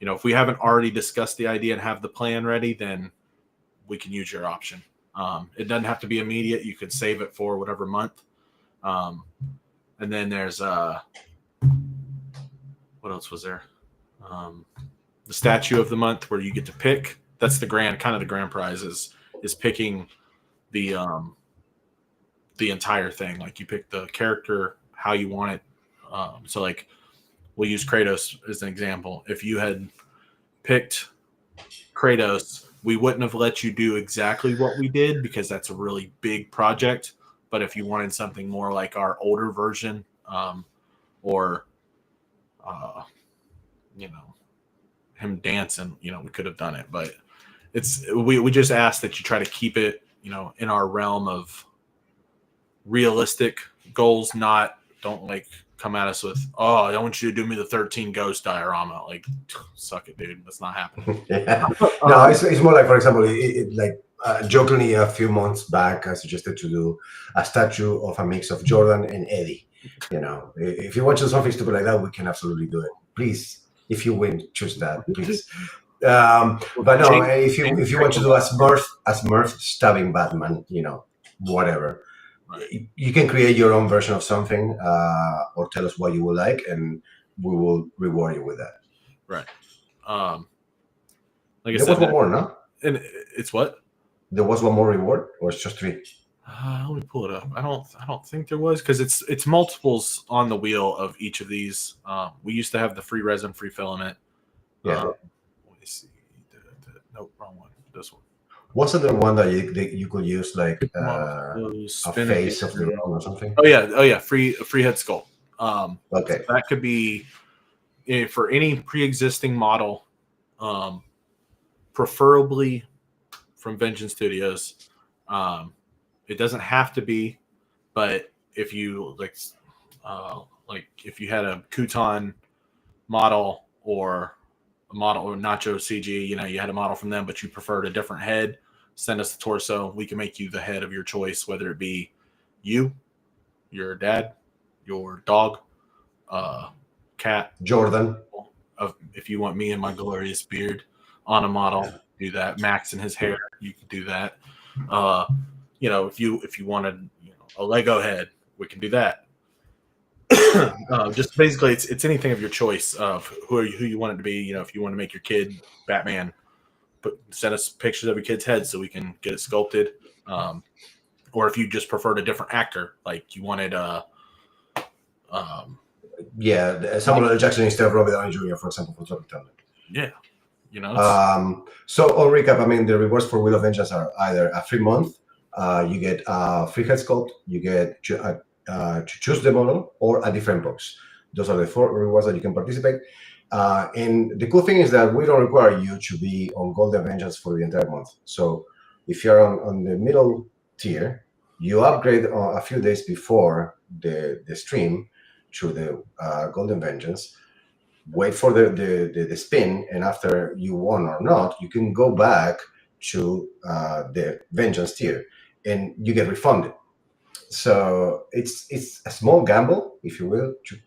B: if we haven't already discussed the idea and have the plan ready, then we can use your option. It doesn't have to be immediate. You could save it for whatever month. And then there's what else was there? The statue of the month, where you get to pick. That's the grand prize is picking the entire thing. Like, you pick the character how you want it. So like, we'll use Kratos as an example. If you had picked Kratos, we wouldn't have let you do exactly what we did, because that's a really big project. But if you wanted something more like our older version, or him dancing, we could have done it. But we just ask that you try to keep it, in our realm of realistic goals. Don't like come at us with, oh, I want you to do me the 13 ghost diorama. Like, suck it, dude. That's not happening.
A: Yeah. No, it's more like, for example, jokingly a few months back, I suggested to do a statue of a mix of Jordan and Eddie. If you want to do something stupid like that, we can absolutely do it. Please, if you win, choose that, please. But no, if you want to do as Murph stabbing Batman, whatever. Right. You can create your own version of something, or tell us what you would like, and we will reward you with that.
B: Right. Like I
A: said, there was one more, no?
B: And it's what?
A: There was one more reward, or it's just 3?
B: Let me pull it up. I don't think there was, because it's multiples on the wheel of each of these. We used to have the free resin, free filament.
A: Yeah.
B: Let me see. Nope, wrong one. This one.
A: Wasn't there one that you could use, like a face of the realm or something?
B: Oh yeah, free head sculpt.
A: Okay.
B: So that could be for any pre-existing model, preferably from Vengeance Studios. It doesn't have to be, but if you like if you had a Kutan model or a model or Nacho CG, you had a model from them, but you preferred a different head, send us the torso. We can make you the head of your choice, whether it be you, your dad, your dog, cat.
A: Jordan.
B: If you want me and my glorious beard on a model, do that. Max and his hair, you can do that. If you wanted a Lego head, we can do that. Just basically, it's anything of your choice of who you want it to be. If you want to make your kid Batman, send us pictures of your kid's head so we can get it sculpted. Or if you just preferred a different actor, like you wanted
A: Samuel L. Jackson instead of Robert Downey Jr., for example, for Tropic Thunder.
B: Yeah.
A: So on recap, the rewards for Wheel of Vengeance are either a free month, you get a free head sculpt, you get to choose the model, or a different box. Those are the 4 rewards that you can participate. And the cool thing is that we don't require you to be on Golden Vengeance for the entire month. So if you're on the middle tier, you upgrade a few days before the stream to the Golden Vengeance. Wait for the spin, and after you won or not, you can go back to the Vengeance tier, and you get refunded. So it's a small gamble, if you will, to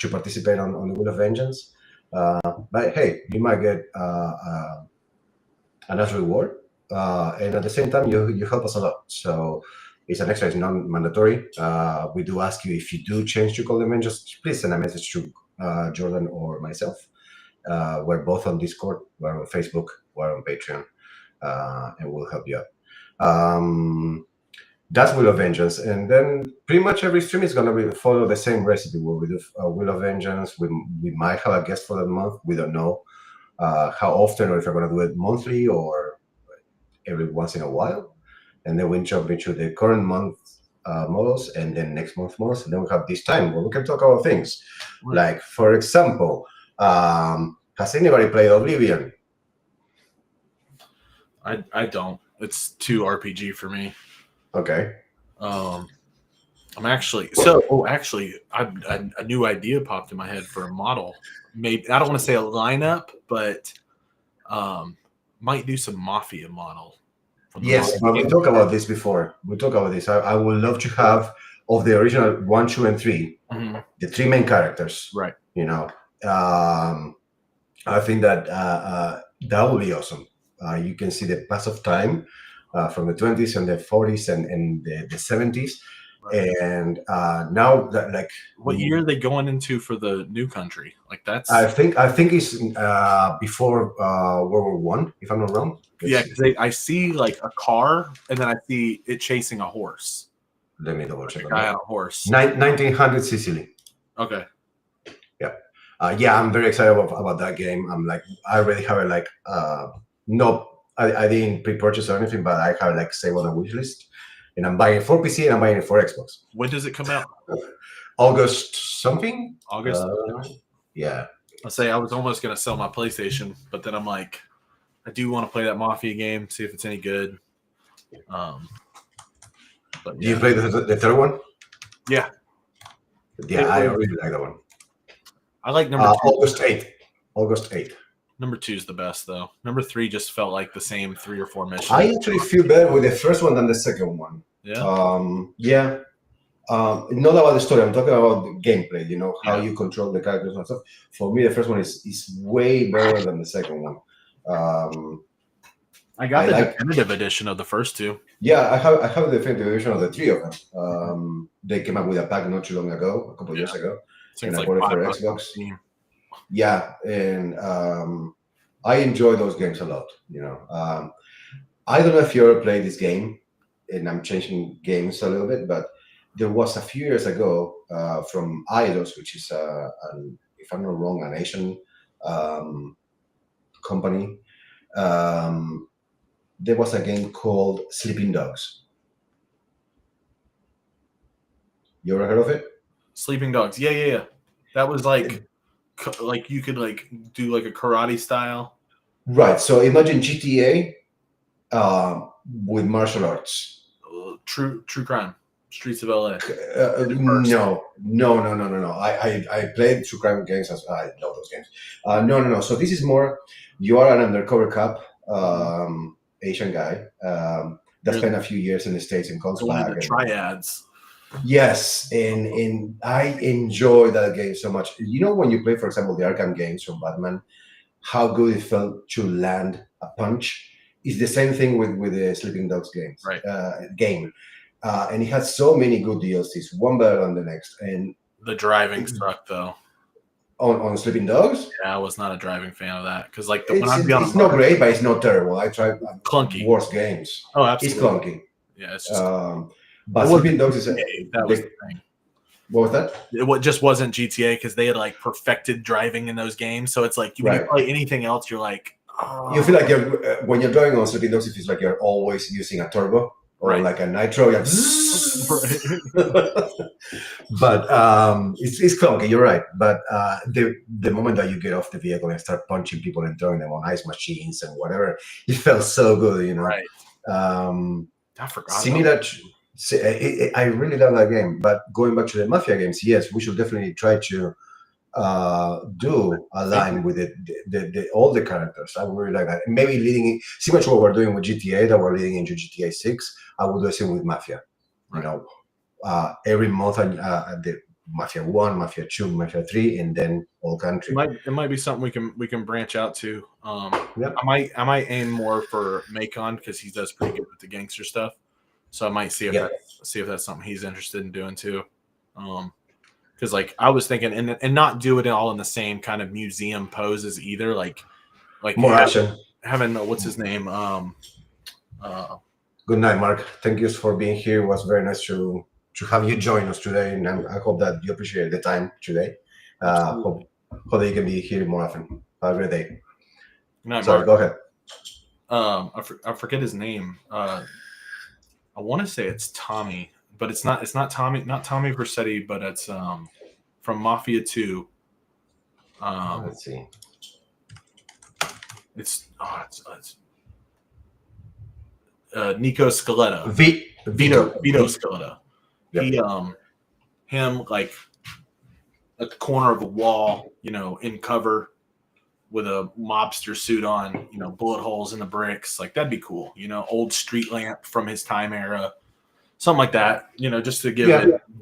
A: participate on the Wheel of Vengeance. But hey, you might get a nice reward, and at the same time, you help us a lot. So it's an extra, it's non-mandatory. We do ask you, if you do change to Golden Vengeance, please send a message to Jordan or myself. We're both on Discord, we're on Facebook, we're on Patreon, and we'll help you out. That's Wheel of Vengeance, and then pretty much every stream is going to follow the same recipe. Where we do Wheel of Vengeance. We might have a guest for that month. We don't know how often, or if we're going to do it monthly or every once in a while. And then we jump into the current month models, and then next month models, and then we have this time where we can talk about things. Like, for example, has anybody played Oblivion?
B: I don't. It's too RPG for me.
A: Okay.
B: I'm actually a new idea popped in my head for a model. Maybe I don't want to say a lineup, but might do some Mafia model.
A: Yes, but we talked about this before. We talked about this. I would love to have, of the original 1, 2, and 3, the 3 main characters.
B: Right.
A: I think that that would be awesome. You can see the pass of time from the 20s and the 40s and the 70s. Right. And now that, like,
B: what year are they going into for the new country? Like, that's
A: I think it's before World War One, if I'm not wrong.
B: Yeah, because I see like a car, and then I see it chasing a horse.
A: Let me double check.
B: A guy on a horse.
A: 1900 Sicily.
B: Okay.
A: Yeah. I'm very excited about that game. I already have it, I didn't pre-purchase or anything, but I have it saved on a wish list. And I'm buying it for PC and I'm buying it for Xbox.
B: When does it come out?
A: August something?
B: August?
A: Yeah.
B: I'll say I was almost going to sell my PlayStation, but then I'm like, I do want to play that Mafia game, see if it's any good.
A: But yeah. Do you play the third one?
B: Yeah.
A: Yeah, I really like that one.
B: I like number 2.
A: August 8th.
B: Number 2 is the best, though. Number 3 just felt like the same 3 or 4 missions.
A: I actually feel better with the first one than the second one.
B: Yeah.
A: Not about the story. I'm talking about the gameplay. How you control the characters and stuff. For me, the first one is way better than the second one.
B: I got the definitive edition of the first 2.
A: Yeah, I have the definitive edition of the 3 of them. They came up with a pack not too long ago, a couple of years ago.
B: Seems
A: and
B: like
A: I bought it for Xbox. Yeah, and I enjoy those games a lot. I don't know if you ever played this game, and I'm changing games a little bit, but there was a few years ago from Eidos, which is, if I'm not wrong, an Asian company. There was a game called Sleeping Dogs. You ever heard of it?
B: Sleeping Dogs. Yeah. That was like you could do like a karate style.
A: Right. So imagine GTA with martial arts.
B: True crime. Streets of LA.
A: No. I played true crime games. I love those games. No. So this is more, you are an undercover cop Asian guy that
B: Really?
A: spent a few years in the States and comes
B: One of
A: back.
B: the
A: And,
B: triads.
A: yes, and I enjoy that game so much. You know, when you play, for example, the Arkham games from Batman, how good it felt to land a punch. It's the same thing with the Sleeping Dogs games
B: Right.
A: game, and it has so many good DLCs, one better than the next. And
B: The driving sucked though.
A: on Sleeping Dogs,
B: Yeah, I was not a driving fan of that because like when
A: it's
B: I'd be on a
A: it's not great, but it's not terrible. I tried
B: clunky.
A: worse games.
B: Oh,
A: It's
B: absolutely.
A: clunky.
B: Yeah, it's just
A: But
B: It wasn't
A: Sleeping Dogs is
B: GTA. That was the thing.
A: what was that?
B: Just wasn't GTA because they had like perfected driving in those games. So it's like when you
A: Right.
B: play anything else, you're like, oh.
A: You feel like you're when you're driving on Sleeping Dogs, it feels like you're always using a turbo or
B: Right.
A: like a nitro. You're but it's clunky. You're right. But the moment that you get off the vehicle and start punching people and throwing them on ice machines and whatever, it felt so good. You know.
B: Right. I forgot.
A: Similar. I really love that game. But going back to the Mafia games, yes, we should definitely try to do a line with all the characters. I would really like that. Maybe leading similar to what we're doing with GTA, that we're leading into GTA 6. I would do the same with Mafia. You know, every month the Mafia 1, Mafia 2, Mafia 3, and then all country.
B: It might be something we can branch out to.
A: Yep.
B: I might aim more for Macon because he does pretty good with the gangster stuff. So I might see if that's something he's interested in doing too. Because like I was thinking, and not do it all in the same kind of museum poses either. Like
A: More action.
B: Having what's his name?
A: Good night, Mark. Thank you for being here. It was very nice to have you join us today, and I hope that you appreciate the time today. Hope that you can be here more often. Have a great day.
B: Good night,
A: Sorry,
B: Mark.
A: go ahead.
B: I forget his name. I want to say it's Tommy, but it's not. It's not Tommy. Not Tommy Vercetti, but it's from Mafia 2.
A: Let's see.
B: It's Nico Scaletta.
A: Vito
B: Scaletta.
A: Yep.
B: He him like at the corner of a wall, you know, in cover with a mobster suit on, you know, bullet holes in the bricks. Like that'd be cool, you know, old street lamp from his time era, something like that, you know, just to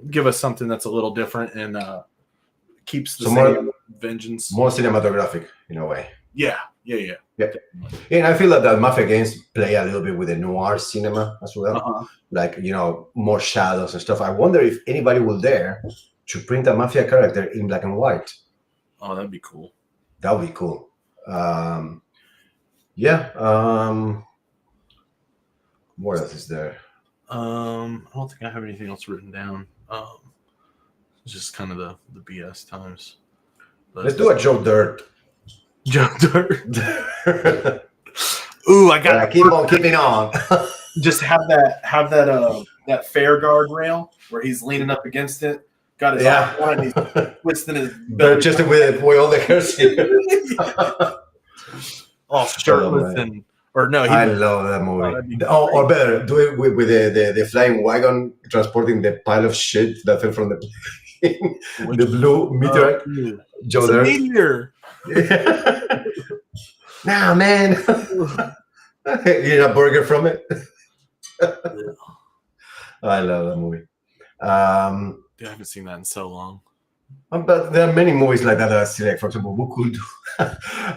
B: give us something that's a little different and keeps the same vengeance.
A: More cinematographic in a way.
B: Yeah.
A: And I feel that Mafia games play a little bit with the noir cinema as well. Like, you know, more shadows and stuff. I wonder if anybody will dare to print a Mafia character in black and white.
B: Oh, that'd be cool.
A: That would be cool. What else is there?
B: I don't think I have anything else written down. It's just kind of the BS times. But
A: Let's do a Joe Dirt.
B: Joe Dirt. Ooh, I got
A: keep on keeping on.
B: just have that fair guard rail where he's leaning up against it. Got his arm on and he's twisting his belly.
A: Just with all the hairs here.
B: All shirtless
A: I love that movie. Or better, do it with the flying wagon transporting the pile of shit that fell from the plane. The blue meteorite. Joe Dirt.
B: Meteor.
A: Nah, man. You get a burger from it. I love that movie.
B: I haven't seen that in so long.
A: But there are many movies like that I see. Like, for example, we could do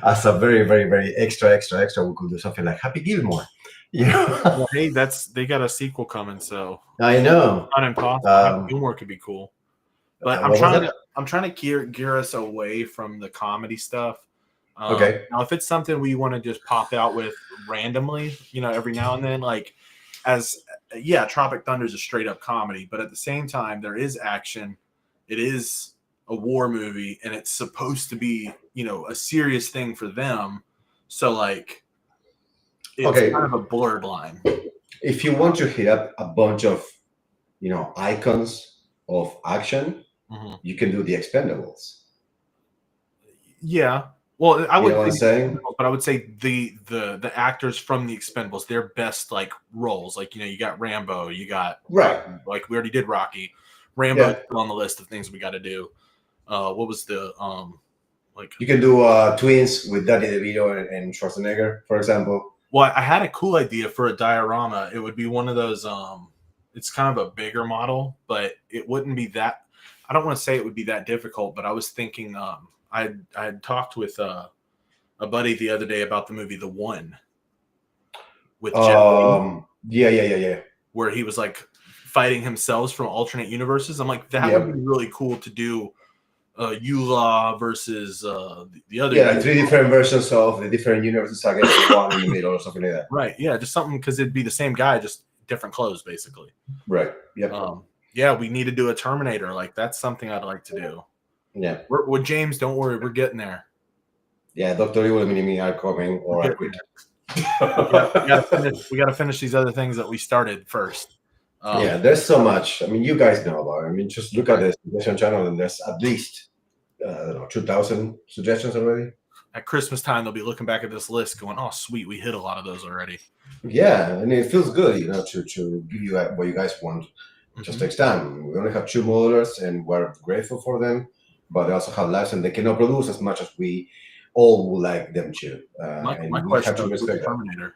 A: as a very, very, very extra. We could do something like Happy Gilmore. You know?
B: Well, hey, they got a sequel coming, so
A: I know.
B: not impossible. Happy Gilmore could be cool. But I'm trying to gear us away from the comedy stuff.
A: Okay.
B: Now, if it's something we want to just pop out with randomly, you know, every now and then, like Tropic Thunder is a straight up comedy, but at the same time, there is action. It is a war movie, and it's supposed to be, you know, a serious thing for them. So, like, it's kind of a blurred line.
A: If you want to hit up a bunch of, you know, icons of action, you can do The Expendables.
B: Yeah. Well, I would.
A: You know what I'm saying?
B: But I would say the actors from The Expendables, their best like roles, like, you know, you got Rambo, you got like we already did Rocky. Rambo's on the list of things we got to do. What was the like?
A: You can do twins with Danny DeVito and Schwarzenegger, for example.
B: Well, I had a cool idea for a diorama. It would be one of those. It's kind of a bigger model, but it wouldn't be that. I don't want to say it would be that difficult, but I was thinking. I had talked with a buddy the other day about the movie The One with Jet Li,
A: Yeah.
B: where he was like fighting himself from alternate universes. I'm like, that
A: Yeah.
B: would be really cool to do. Yula versus the other.
A: Yeah, like 3 different versions of the different universes against the one in the middle or something like that.
B: Right. Yeah, just something because it'd be the same guy, just different clothes, basically.
A: Right. Yep.
B: Yeah, we need to do a Terminator. Like that's something I'd like to do.
A: Yeah.
B: With James, don't worry, we're getting there.
A: Yeah, Dr. Evil and Mini-Me are coming, or I quit.
B: We gotta finish these other things that we started first.
A: Yeah, there's so much. I mean, you guys know about it. I mean, just look at the suggestion channel, and there's at least 2,000 suggestions already.
B: At Christmas time, they'll be looking back at this list, going, "Oh, sweet, we hit a lot of those already."
A: Yeah, and it feels good, to give you what you guys want. It just takes time. We only have 2 modelers, and we're grateful for them, but they also have lives, and they cannot produce as much as we all would like them to.
B: My
A: and we
B: question
A: have to
B: is
A: respect that.
B: Terminator.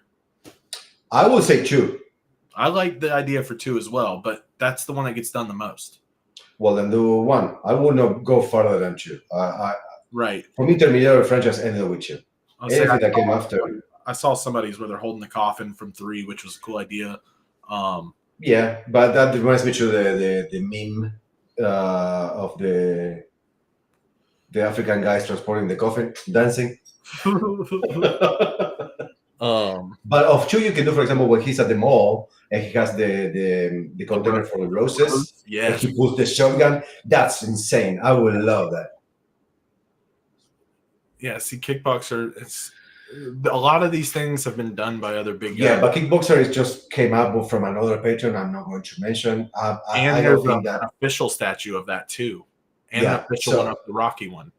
A: I would say 2.
B: I like the idea for 2 as well, but that's the one that gets done the most.
A: Well, then do 1. I would not go further than 2.
B: Right.
A: For me, Terminator franchise ended with 2. Anything that came after.
B: I saw somebody's where they're holding the coffin from 3, which was a cool idea.
A: Yeah, but that reminds me to the meme of the African guys transporting the coffin, dancing. But of 2, you can do, for example, when he's at the mall and he has the container for the roses.
B: Yeah,
A: And he pulls the shotgun. That's insane. I would love that.
B: yeah. See, Kickboxer. It's a lot of these things have been done by other big guys.
A: Yeah, but Kickboxer is just came up from another patron. I'm not going to mention.
B: And
A: I
B: there's
A: don't think that.
B: an official statue of that too, and
A: Yeah,
B: an official
A: so-
B: one of the Rocky one.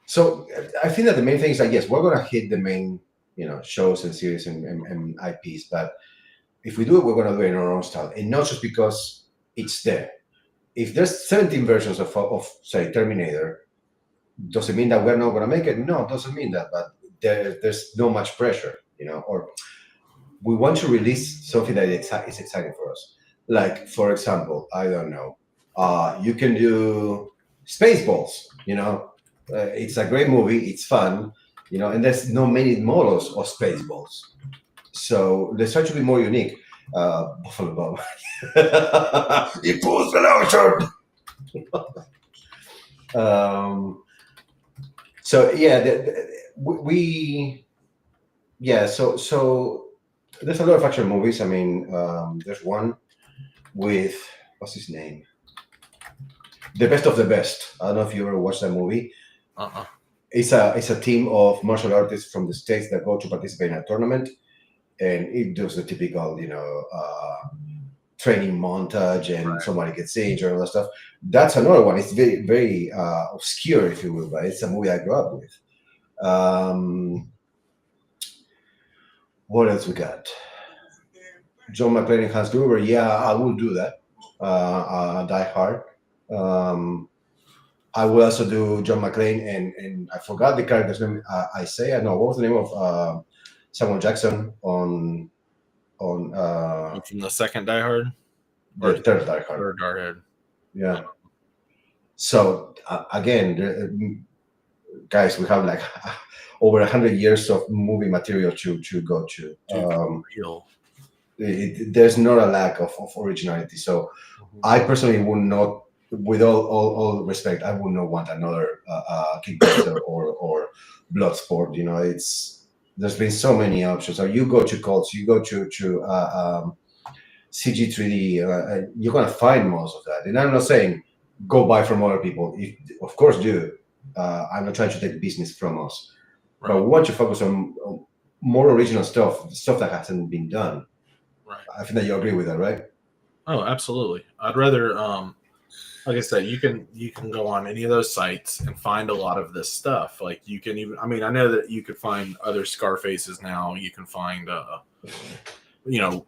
A: So I think that the main thing is that yes, we're gonna hit the main, shows and series and IPs, but if we do it, we're gonna do it in our own style, and not just because it's there. If there's 17 versions of say Terminator, does it mean that we're not gonna make it? No, it doesn't mean that, but there's no much pressure, or we want to release something that is exciting for us. Like, for example, I don't know, you can do Spaceballs, it's a great movie, it's fun, and there's no many models of Spaceballs. So let's try to be more unique. Buffalo Bob. He pulls the long shirt. So yeah, so there's a lot of action movies. I mean, there's one with what's his name, The Best of the Best. I don't know if you ever watched that movie. It's a team of martial artists from the States that go to participate in a tournament, and it does the typical, training montage, and
B: Right.
A: somebody gets injured and all that stuff. That's another one. It's very, very obscure, if you will, but it's a movie I grew up with. What else we got? John McClane and Hans Gruber. Yeah, I will do that. Die Hard. I will also do John McClane and I forgot the character's name. Isaiah. No, what was the name of Samuel Jackson on
B: From the second Die Hard
A: the third Die Hard?
B: or Die Hard.
A: Yeah. So again, guys, we have like over 100 years of movie material to go to.
B: Real.
A: There's not a lack of originality. So I personally would not, with all respect, I would not want another Kickboxer or Bloodsport. There's been so many options. So you go to Colts, you go to CG3D, you're gonna find most of that. And I'm not saying go buy from other people. Of course do. I'm not trying to take business from us,
B: Right.
A: but we want to focus on more original stuff that hasn't been done.
B: Right.
A: I think that you agree with that, right?
B: Oh, absolutely. I'd rather, like I said, you can go on any of those sites and find a lot of this stuff. Like you can even, I know that you could find other Scarfaces now. You can find,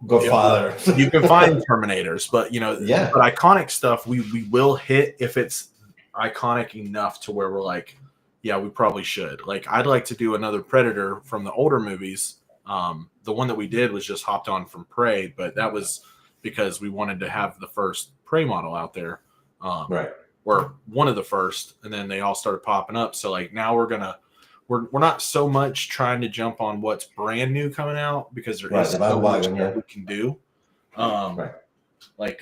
A: Godfather.
B: you can find Terminators, but
A: Yeah.
B: but iconic stuff we will hit if it's iconic enough to where we're like, yeah, we probably should. Like I'd like to do another Predator from the older movies, The one that we did was just hopped on from Prey, but that was because we wanted to have the first Prey model out there.
A: Right.
B: Or one of the first, and then they all started popping up. So like now we're not so much trying to jump on what's brand new coming out because there is so much that we can do.
A: Right.
B: Like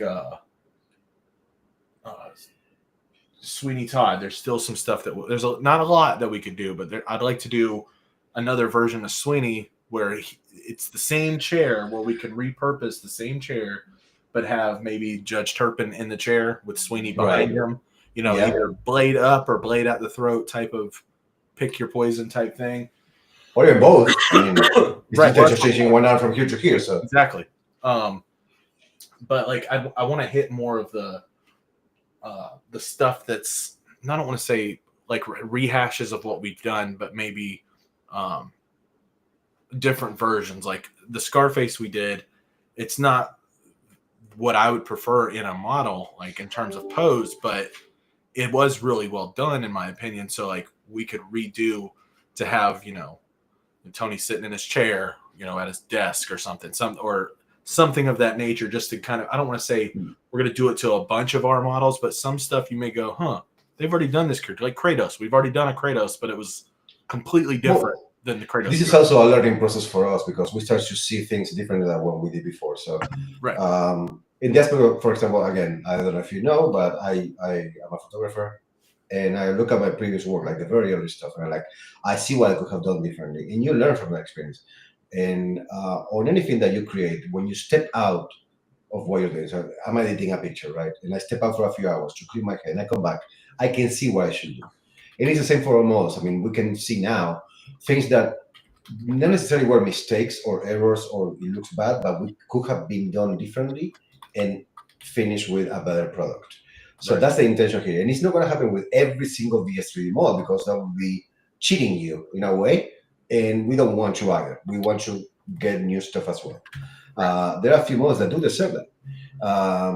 B: Sweeney Todd, there's still some stuff that there's not a lot that we could do, but I'd like to do another version of Sweeney where it's the same chair, where we could repurpose the same chair, but have maybe Judge Turpin in the chair with Sweeney behind him. You know, either blade up or blade at the throat type of pick your poison type thing.
A: Or even both. I mean,
B: right.
A: Just changing one arm from here to here. So
B: exactly. But like I want to hit more of the stuff that's, I don't want to say like rehashes of what we've done, but maybe different versions. Like the Scarface we did, it's not what I would prefer in a model, like in terms of pose, but it was really well done in my opinion. So like we could redo to have, you know, Tony sitting in his chair, you know, at his desk or something, or something of that nature, just to kind of, I don't want to say we're going to do it to a bunch of our models, but some stuff you may go, huh, they've already done this character, like Kratos. We've already done a Kratos, but it was completely different than the Kratos.
A: This is also a learning process for us because we start to see things differently than what we did before. So,
B: right.
A: In the aspect, for example, again, I don't know if you know, but I am a photographer, and I look at my previous work, like the very early stuff, and I see what I could have done differently, and you learn from that experience. And on anything that you create, when you step out of what you're doing, so I'm editing a picture, right? And I step out for a few hours to clear my head, and I come back, I can see what I should do. And it's the same for our models. I mean, we can see now things that not necessarily were mistakes or errors or it looks bad, but we could have been done differently and finish with a better product. So that's the intention here. And it's not going to happen with every single VS3D model because that would be cheating you in a way. And we don't want to either. We want to get new stuff as well. There are a few models that do deserve that. I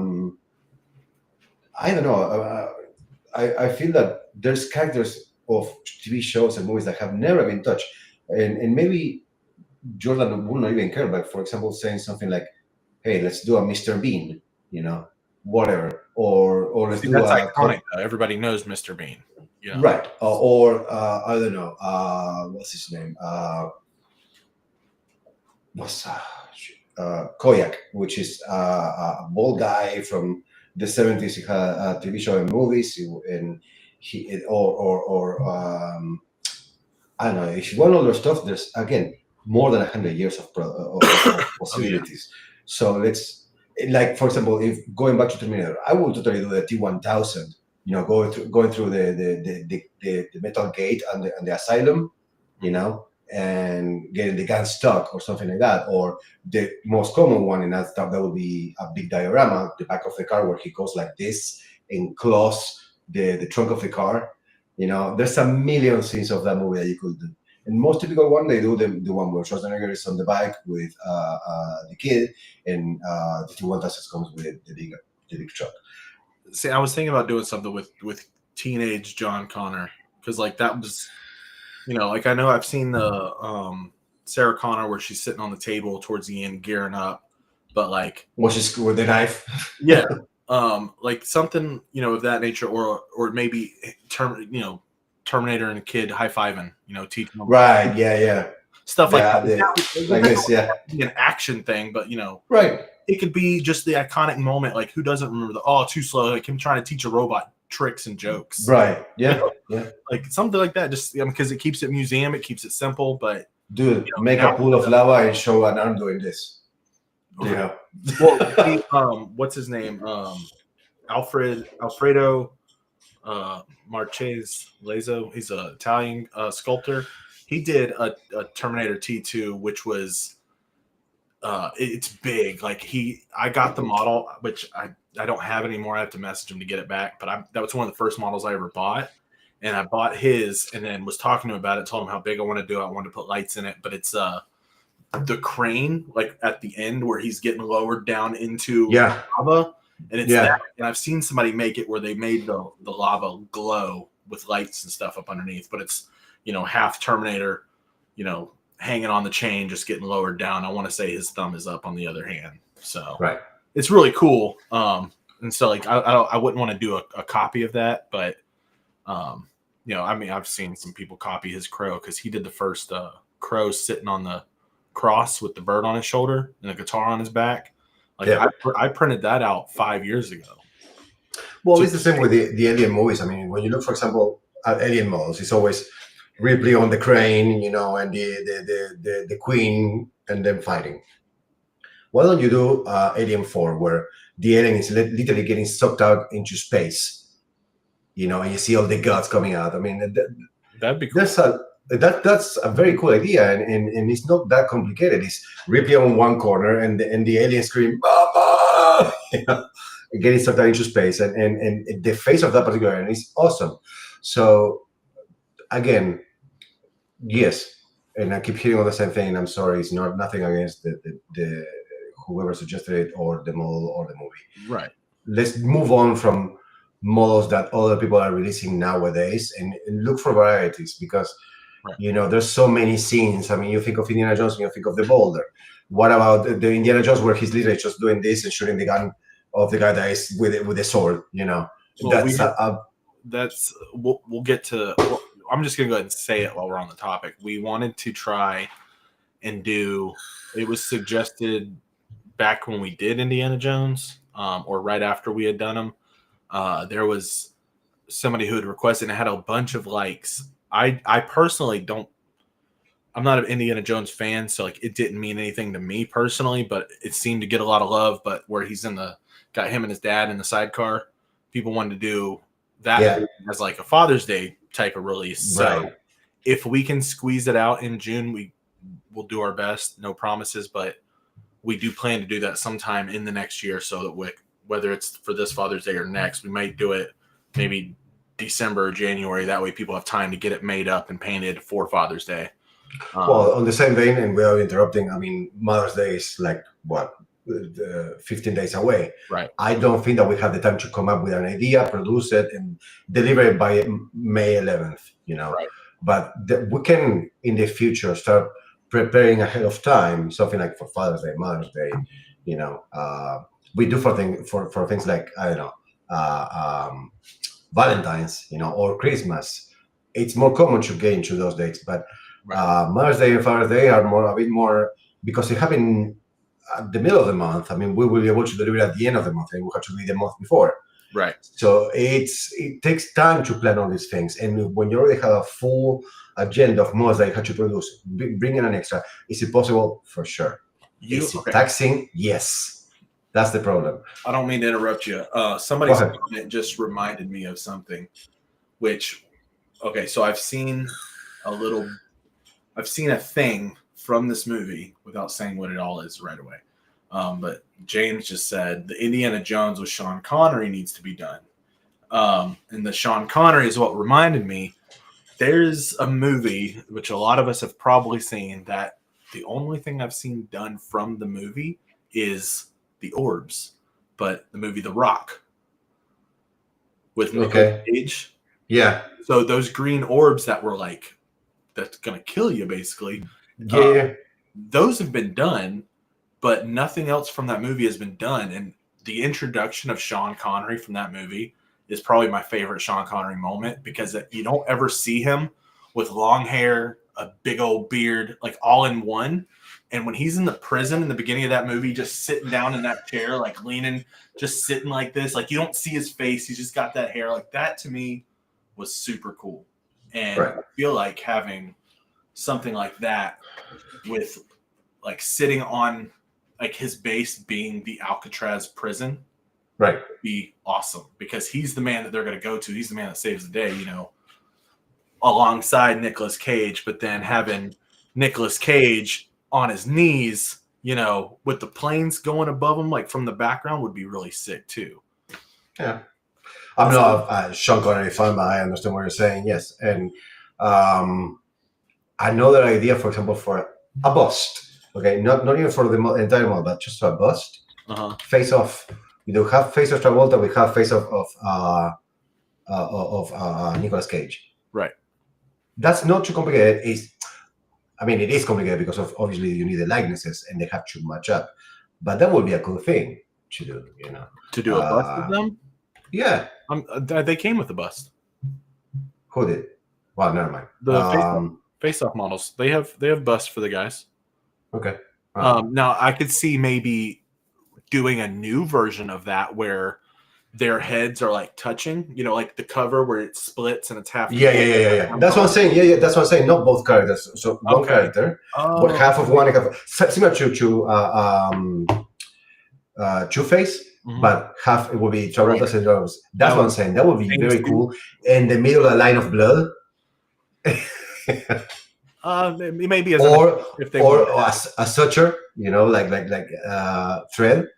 A: don't know. I feel that there's characters of TV shows and movies that have never been touched. And maybe Jordan will not even care, but for example, saying something like, hey, let's do a Mr. Bean, you know, whatever. Or let's do
B: that's iconic. Everybody knows Mr. Bean. You know?
A: Right. Or I don't know. What's his name? Koyak, which is a bald guy from the 70s. He had a TV show and movies. I don't know. If you want all their stuff, there's, again, more than 100 years of possibilities. Oh, yeah. So let's, like, for example, if going back to Terminator, I would totally do the T-1000, you know, going through the metal gate and the asylum, you know, and getting the gun stuck or something like that. Or the most common one in that stuff, that would be a big diorama, the back of the car, where he goes like this and claws the trunk of the car. You know, there's a million scenes of that movie that you could do. And most typical one, they do the one where Schwarzenegger is on the bike with the kid, and the T-1000 comes with the big truck.
B: See, I was thinking about doing something with teenage John Connor, because like that was, you know, like I know I've seen the Sarah Connor where she's sitting on the table towards the end gearing up, but like
A: she's with the knife.
B: Yeah. Like something, you know, of that nature, or maybe Terminator and a kid high-fiving, you know, teaching them.
A: Right, yeah.
B: Stuff like that.
A: Like this, yeah.
B: An action thing, but, you know.
A: Right.
B: It could be just the iconic moment, like who doesn't remember too slow, like him trying to teach a robot tricks and jokes.
A: Right, yeah,
B: you know?
A: Yeah.
B: Like something like that, just because it keeps it museum, it keeps it simple, but.
A: Dude, you know, make a pool of lava and show an arm doing this.
B: Okay.
A: Yeah.
B: Well, what's his name? Alfredo Marchese Lazo. He's an Italian sculptor. He did a Terminator T2, which was it's big. Like I got the model, which I don't have anymore. I have to message him to get it back. But that was one of the first models I ever bought, and I bought his, and then was talking to him about it. Told him how big I want to do it. I wanted to put lights in it, but it's the crane, like at the end where he's getting lowered down into lava, and it's that. And I've seen somebody make it where they made the lava glow with lights and stuff up underneath, but it's, you know, half Terminator, you know, hanging on the chain, just getting lowered down. I want to say his thumb is up on the other hand. So
A: Right.
B: it's really cool. And so like I wouldn't want to do a copy of that, but I mean, I've seen some people copy his crow because he did the first crow sitting on the cross with the bird on his shoulder and a guitar on his back. Like I printed that out 5 years ago.
A: Well, it's the same with the Alien movies. I mean, when you look, for example, at Alien models, it's always Ripley on the crane, and the Queen and them fighting. Why don't you do Alien 4, where the alien is literally getting sucked out into space, and you see all the guts coming out? I mean,
B: that'd be cool.
A: That's a very cool idea, and it's not that complicated. It's Ripley on one corner and the alien scream, "Mama!" Getting sucked out into space, and the face of that particular alien is awesome. So again, yes, and I keep hearing all the same thing. I'm sorry, it's nothing against the whoever suggested it or the model or the movie.
B: Right.
A: Let's move on from models that other people are releasing nowadays and look for varieties, because there's so many scenes. I mean, you think of Indiana Jones and you think of the boulder. What about the Indiana Jones where he's literally just doing this and shooting the gun of the guy that is with a sword?
B: Well, we'll get to. I'm just gonna go ahead and say it while we're on the topic. We wanted to try and do. It was suggested back when we did Indiana Jones, or right after we had done them. There was somebody who had requested and had a bunch of likes. I personally don't. I'm not an Indiana Jones fan, so like it didn't mean anything to me personally, but it seemed to get a lot of love. But where he's got him and his dad in the sidecar, people wanted to do that as like a Father's Day type of release. So if we can squeeze it out in June, we will do our best. No promises, but we do plan to do that sometime in the next year, so that whether it's for this Father's Day or next, we might do it maybe December or January. That way people have time to get it made up and painted for Father's Day.
A: Well, on the same vein, and without interrupting, I mean, Mother's Day is like, 15 days away.
B: Right.
A: I don't think that we have the time to come up with an idea, produce it, and deliver it by May 11th,
B: Right.
A: But we can, in the future, start preparing ahead of time, something like for Father's Day, Mother's Day, we do for things like, I don't know, Valentine's, or Christmas. It's more common to get into those dates, but Mother's Day and Father's Day are a bit more, because they happen at the middle of the month. I mean, we will be able to deliver at the end of the month, and we have to be the month before.
B: Right.
A: So it takes time to plan all these things, and when you already have a full agenda of models that you have to produce, bring in an extra. Is it possible? For sure. Is it taxing? Yes. That's the problem. I
B: don't mean to interrupt you. Somebody's comment just reminded me of something, so I've seen a thing from this movie without saying what it all is right away. But James just said the Indiana Jones with Sean Connery needs to be done. And the Sean Connery is what reminded me. There's a movie, which a lot of us have probably seen, that the only thing I've seen done from the movie is the orbs. But the movie The Rock with Nicolas Cage.
A: Yeah.
B: So those green orbs that were like, that's going to kill you, basically.
A: Yeah.
B: Those have been done, but nothing else from that movie has been done. And the introduction of Sean Connery from that movie is probably my favorite Sean Connery moment, because you don't ever see him with long hair, a big old beard, like all in one. And when he's in the prison in the beginning of that movie, just sitting down in that chair, like leaning, just sitting like this, like you don't see his face. He's just got that hair. Like that to me was super cool. And I feel like having something like that with like sitting on like his base being the Alcatraz prison, would be awesome, because he's the man that they're going to go to. He's the man that saves the day, alongside Nicolas Cage. But then having Nicolas Cage on his knees, with the planes going above him, like from the background, would be really sick too.
A: Yeah. I'm not a Sean Connery fan, but I understand what you're saying. Yes. And another idea, for example, for a bust. Okay, not even for the entire model, but just a bust. Face off. You have face of Travolta, we have face of Nicolas Cage.
B: Right.
A: That's not too complicated. I mean, it is complicated because of obviously you need the likenesses and they have to match up. But that would be a cool thing to do,
B: To do a bust of them?
A: Yeah.
B: They came with a bust.
A: Who did? Well, never mind.
B: The face-off models. They have busts for the guys.
A: Okay.
B: Now I could see maybe doing a new version of that where their heads are like touching, like the cover where it splits and it's half.
A: Yeah. That's what I'm saying. Yeah, that's what I'm saying. Not both characters. So one character, but half of one, similar to Two-Face, but half it will be Travolta and Rose. That's what I'm saying. That would be very cool. In the middle of a line of blood.
B: Maybe as
A: a suture, like thread.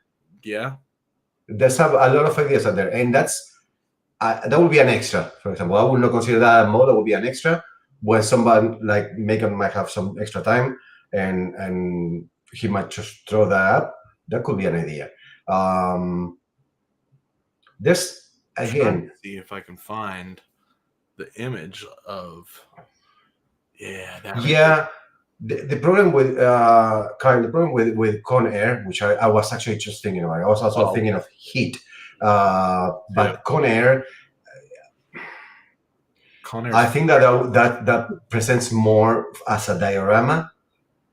B: Yeah.
A: There's a lot of ideas out there, and that would be an extra. For example, I would not consider that a mode. That would be an extra when someone like Megan might have some extra time, and he might just throw that up. That could be an idea. This again.
B: See if I can find the image of.
A: Yeah. The problem with Kyle, the problem with Con Air, which I was actually just thinking about. I was also thinking of Heat, but Con Air. I think that presents more as a diorama,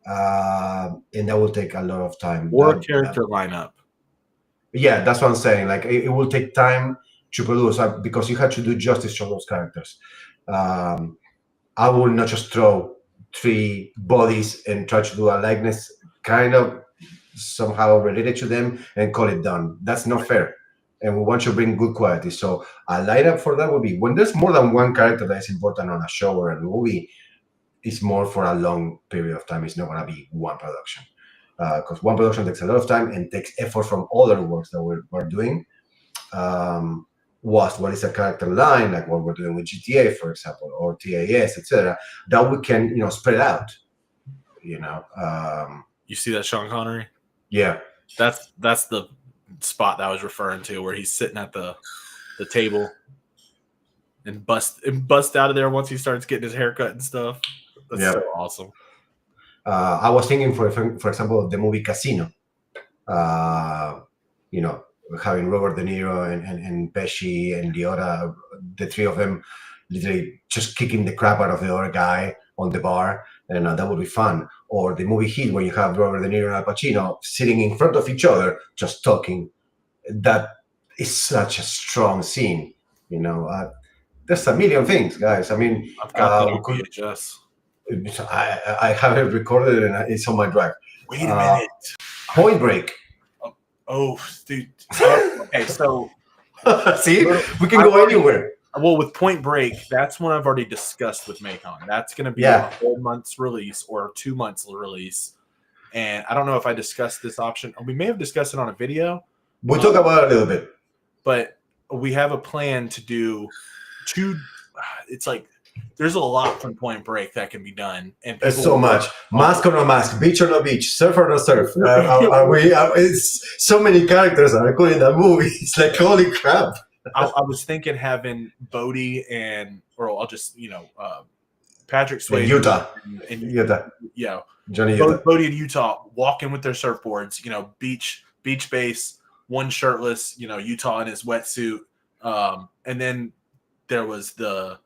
A: and that will take a lot of time.
B: Or a character lineup.
A: Yeah, that's what I'm saying. Like it will take time to produce because you have to do justice to those characters. I will not just throw 3 bodies and try to do a likeness kind of somehow related to them and call it done. That's not fair. And we want to bring good quality. So a lineup for that would be when there's more than one character that is important on a show or a movie, it's more for a long period of time. It's not going to be one production. Because one production takes a lot of time and takes effort from other works that we're doing. What is a character line, like what we're doing with GTA, for example, or TAS, etc., that we can, spread out.
B: You see that Sean Connery?
A: Yeah,
B: that's the spot that I was referring to, where he's sitting at the table and bust out of there once he starts getting his haircut and stuff. That's so awesome.
A: I was thinking, for example, the movie Casino. Having Robert De Niro and Pesci and Liotta, the 3 of them literally just kicking the crap out of the other guy on the bar, and that would be fun. Or the movie Heat, where you have Robert De Niro and Al Pacino sitting in front of each other, just talking. That is such a strong scene. There's a million things, guys. I mean,
B: I've got that on VHS.
A: I have it recorded and it's on my drive.
B: Wait a minute.
A: Point Break.
B: Oh, dude. Okay, so
A: see, we can go anywhere.
B: Well, with Point Break, that's one I've already discussed with Macon. That's going to be a whole month's release or 2 months release. And I don't know if I discussed this option. We may have discussed it on a video.
A: We'll talk about it a little bit.
B: But we have a plan to do 2. It's like there's a lot from Point Break that can be done. And
A: there's so much. Mask or no mask, beach or no beach, surf or no surf. It's so many characters are cool in that movie. It's like, holy crap.
B: I was thinking having Bodhi I'll just, Patrick Swayze.
A: Utah.
B: Utah. Yeah.
A: Johnny Utah.
B: Bodhi and Utah walking with their surfboards, beach base, one shirtless, Utah in his wetsuit. And then there was the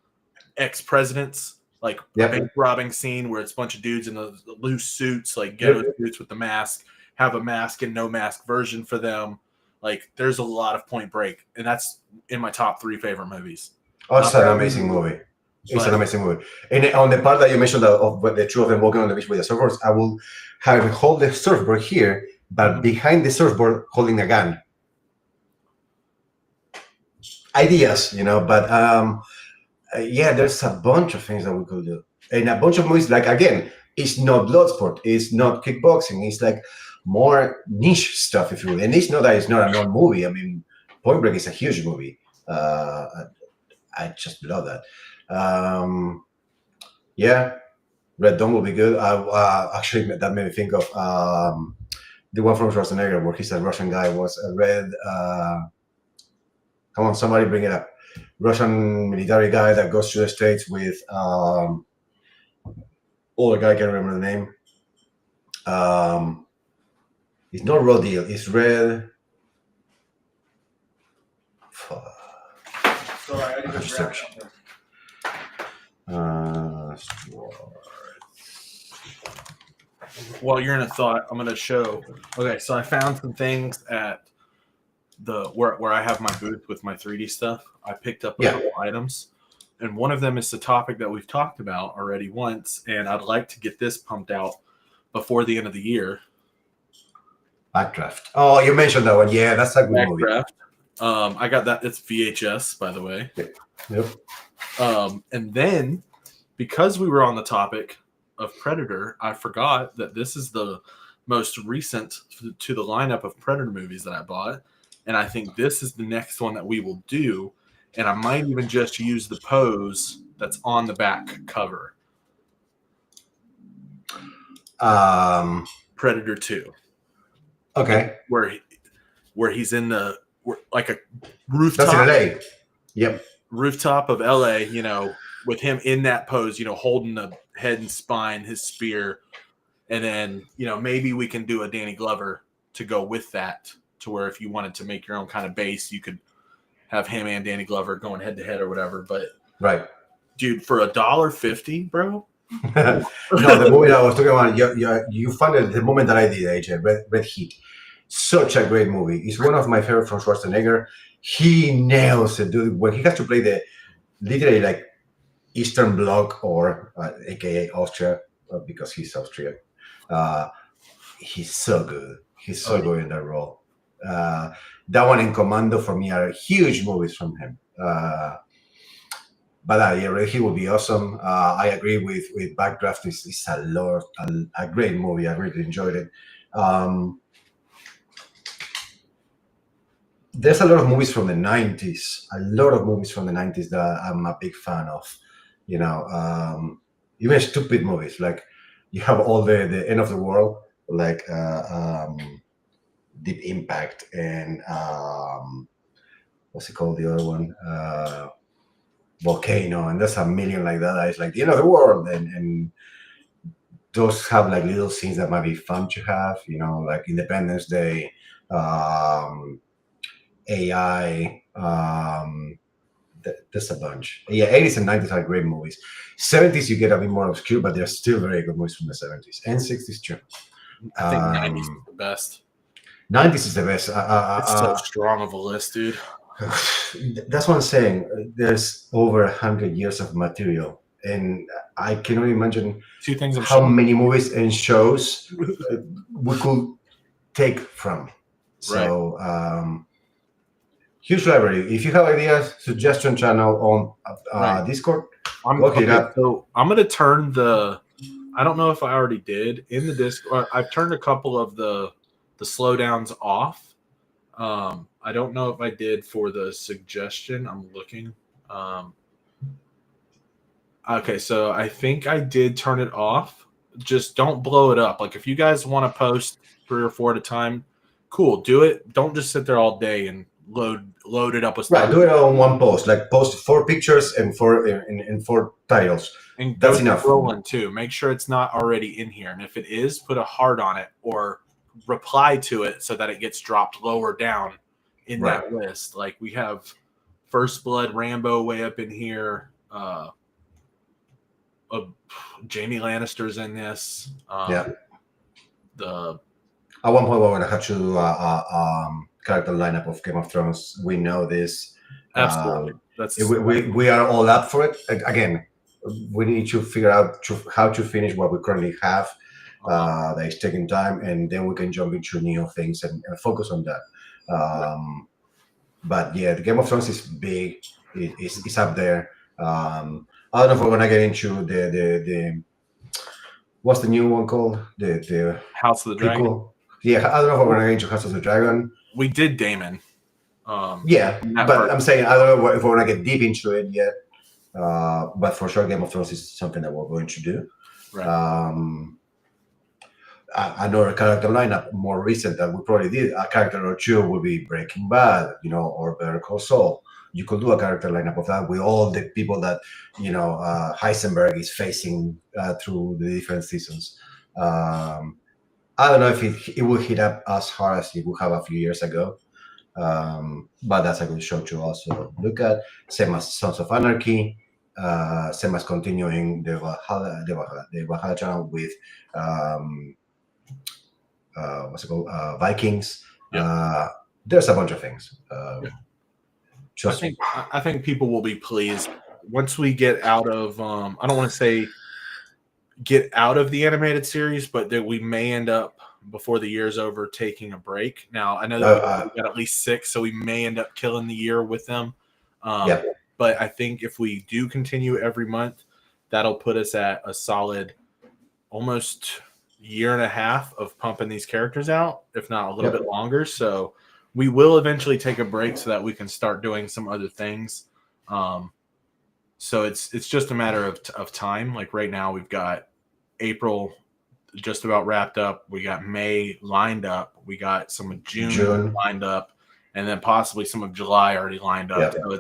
B: ex-presidents, like bank robbing scene where it's a bunch of dudes in the loose suits, like ghetto suits with the mask, have a mask and no mask version for them. Like there's a lot of Point Break, and that's in my top 3 favorite movies.
A: Oh, it's an amazing movie. It's an amazing movie. And on the part that you mentioned of the 2 of them walking on the beach with the surfboards, I will hold the surfboard here, but behind the surfboard holding a gun. Ideas, but there's a bunch of things that we could do. And a bunch of movies, like, again, it's not Bloodsport, it's not kickboxing, it's like more niche stuff, if you will. And it's not that it's not a non-movie. I mean, Point Break is a huge movie. I just love that. Red Dawn will be good. Actually, that made me think of the one from Schwarzenegger, where he's a Russian guy, was a red... come on, somebody bring it up. Russian military guy that goes to the States with older guy, I can't remember the name. It's not Raw Deal. It's Red. Fuck.
B: Sorry, I
A: need to search.
B: While you're in a thought, I'm going to show. Okay, so I found some things at the where I have my booth with my 3D stuff. I picked up a couple items, and one of them is the topic that we've talked about already once, and I'd like to get this pumped out before the end of the year.
A: Backdraft. Oh, you mentioned that one. Yeah, that's a good movie.
B: Backdraft. I got that. It's VHS, by the way.
A: Yep.
B: And then, because we were on the topic of Predator, I forgot that this is the most recent to the lineup of Predator movies that I bought. And I think this is the next one that we will do. And I might even just use the pose that's on the back cover. Predator 2.
A: Okay.
B: Where he's in like a rooftop.
A: That's in LA. Yep.
B: Rooftop of LA, with him in that pose, holding the head and spine, his spear. And then, maybe we can do a Danny Glover to go with that, to where if you wanted to make your own kind of base, you could have him and Danny Glover going head to head or whatever. But
A: right,
B: dude, for $1.50, bro.
A: No, the movie I was talking about, you funded the moment that I did, AJ, Red Heat. Such a great movie. It's one of my favorite from Schwarzenegger. He nails it, dude. When he has to play the literally like Eastern Bloc or AKA Austria, because he's Austrian. He's so good. He's so good in that role. That one and Commando for me are huge movies from him. But yeah, he will be awesome. I agree with Backdraft. It's a great movie. I really enjoyed it. There's a lot of movies from the 90s. A lot of movies from the 90s that I'm a big fan of. Even stupid movies like you have all the End of the World, like Deep Impact and what's it called? The other one. Volcano, and there's a million like that. It's like the end of the world, and those have like little scenes that might be fun to have, like Independence Day, AI. There's a bunch. Yeah, 80s and 90s are great movies. 70s you get a bit more obscure, but they're still very good movies from the 70s and 60s too.
B: I think 90s is the best.
A: 90s is the best.
B: It's so strong of a list, dude.
A: That's what I'm saying. There's over 100 years of material, and I cannot imagine how many movies and shows we could take from. So, huge library. If you have ideas, suggestion channel on Discord.
B: So I'm going to turn I don't know if I already did in the Discord. I've turned a couple of the slowdowns off. I don't know if I did for the suggestion. I'm looking. Okay, so I think I did turn it off. Just don't blow it up. Like if you guys want to post 3 or 4 at a time, cool, do it. Don't just sit there all day and load it up with stuff.
A: Right, do it on one post. Like post 4 pictures and 4 titles.
B: And
A: that's enough.
B: Rolling too. Make sure it's not already in here. And if it is, put a heart on it or reply to it so that it gets dropped lower down in that list. Like we have First Blood, Rambo way up in here. Jamie Lannister's in this. At
A: one point we're gonna have to character lineup of Game of Thrones. We know this.
B: Absolutely.
A: We are all up for it. Again, we need to figure out how to finish what we currently have. That is taking time, and then we can jump into new things and focus on that. But yeah, the Game of Thrones is big. It's up there. I don't know if we're gonna get into the what's the new one called? The
B: House of the Dragon.
A: Yeah, I don't know if we're gonna get into House of the Dragon.
B: We did Daemon.
A: But I'm saying I don't know if we're gonna get deep into it yet. But for sure, Game of Thrones is something that we're going to do.
B: Right.
A: Another character lineup more recent that we probably did a character or two will be Breaking Bad, or Better Call Saul. you could do a character lineup of that with all the people that Heisenberg is facing through the different seasons. I don't know if it will hit up as hard as it would have a few years ago, but that's a good show to also look at. Same as Sons of Anarchy, same as continuing the Valhalla channel with what's it called, Vikings.
B: Yeah.
A: There's a bunch of things.
B: I think people will be pleased once we get out of. I don't want to say get out of the animated series, but that we may end up before the year's over taking a break. Now I know that we got at least 6, so we may end up killing the year with them. But I think if we do continue every month, that'll put us at a solid almost year and a half of pumping these characters out, if not a little bit longer. So we will eventually take a break so that we can start doing some other things. So it's just a matter of time. Like right now, we've got April just about wrapped up. We got May lined up. We got some of June lined up, and then possibly some of July already lined up. So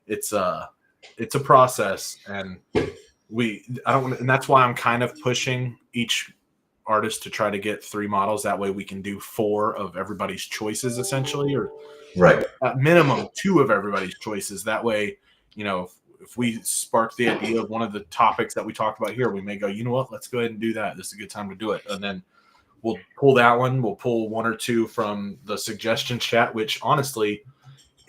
B: it's a process, and and that's why I'm kind of pushing each artist to try to get 3 models. That way we can do 4 of everybody's choices essentially, or at minimum 2 of everybody's choices. That way, if we spark the idea of one of the topics that we talked about here, we may go, you know what, let's go ahead and do that. This is a good time to do it. And then we'll pull that one. We'll pull 1 or 2 from the suggestion chat, which honestly,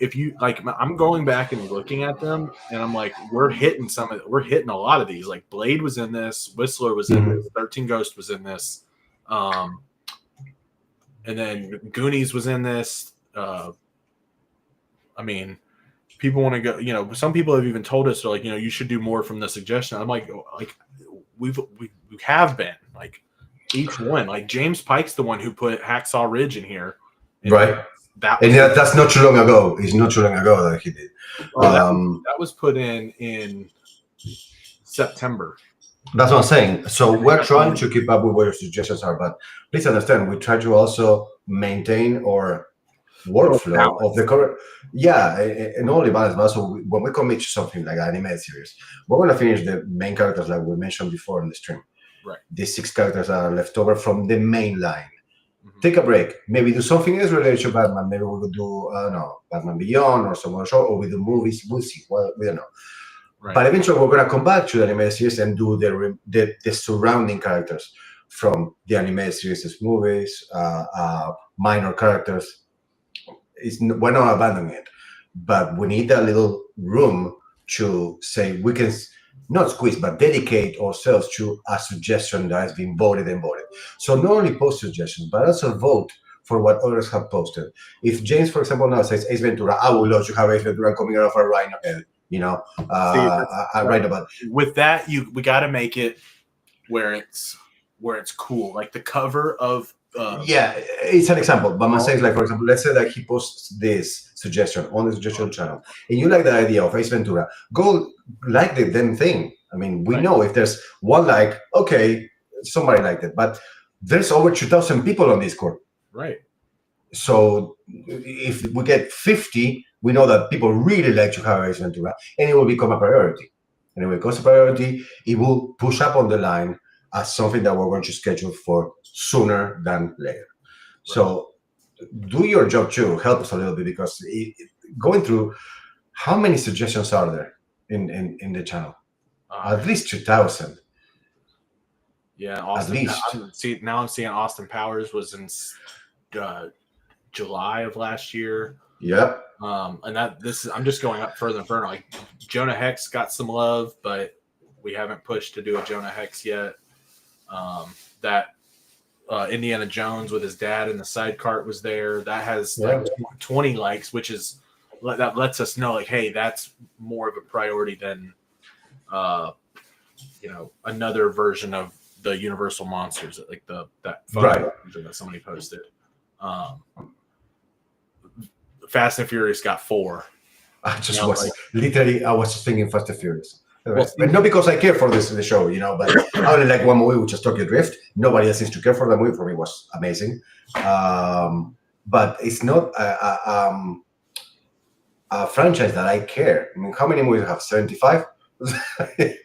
B: if you like, I'm going back and looking at them and I'm like, we're hitting a lot of these. Like Blade was in this, Whistler was in this, 13 Ghost was in this. And then Goonies was in this. I mean, people want to go, some people have even told us, they're like, you should do more from the suggestion. I'm like we have been, like, each one. Like James Pike's the one who put Hacksaw Ridge in here.
A: Right. That's not too long ago. It's not too long ago that he did.
B: That was put in September.
A: That's what I'm saying. So we're trying to keep up with what your suggestions are, but please understand, we try to also maintain our workflow of the current. And only balance. But also, when we commit to something like an animated series, we're going to finish the main characters like we mentioned before in the stream.
B: Right.
A: These 6 characters are left over from the main line. Take a break. Maybe do something else related to Batman. Maybe we could do, I don't know, Batman Beyond or some other show, or with the movies. We'll see. Well, we don't know. Right. But eventually, we're going to come back to the animated series and do the surrounding characters from the animated series, movies, minor characters. We're not abandoning it, but we need a little room to say we can not squeeze, but dedicate ourselves to a suggestion that has been voted and voted. So not only post suggestions, but also vote for what others have posted. If James, for example, now says Ace Ventura, I would love to have Ace Ventura coming out of a rhino head. I write about it.
B: With that, we got to make it where it's cool, like the cover of.
A: It's an example, but I'm saying, like, for example, let's say that he posts this suggestion on the suggestion channel, and you like the idea of Ace Ventura, go like the damn thing. I mean, we know if there's 1 like, okay, somebody liked it, but there's over 2,000 people on Discord.
B: Right.
A: So if we get 50, we know that people really like to have Ace Ventura, and it will become a priority. And when it becomes a priority, it will push up on the line as something that we're going to schedule for sooner than later. Right. So do your job too. Help us a little bit, because going through, how many suggestions are there in the channel? At least 2,000.
B: Yeah, Austin,
A: at least.
B: Now I'm seeing Austin Powers was in July of last year.
A: Yep.
B: And I'm just going up further and further. Like Jonah Hex got some love, but we haven't pushed to do a Jonah Hex yet. Indiana Jones with his dad in the side cart was there. That has like 20 likes, which is that lets us know, like, hey, that's more of a priority than another version of the Universal Monsters, like that photo that somebody posted. Fast and Furious got 4.
A: I was just thinking Fast and Furious. But not because I care for the show, but I only like one movie, which is Tokyo Drift. Nobody else seems to care for that movie. For me, it was amazing. But it's not a franchise that I care. I mean, how many movies have 75? I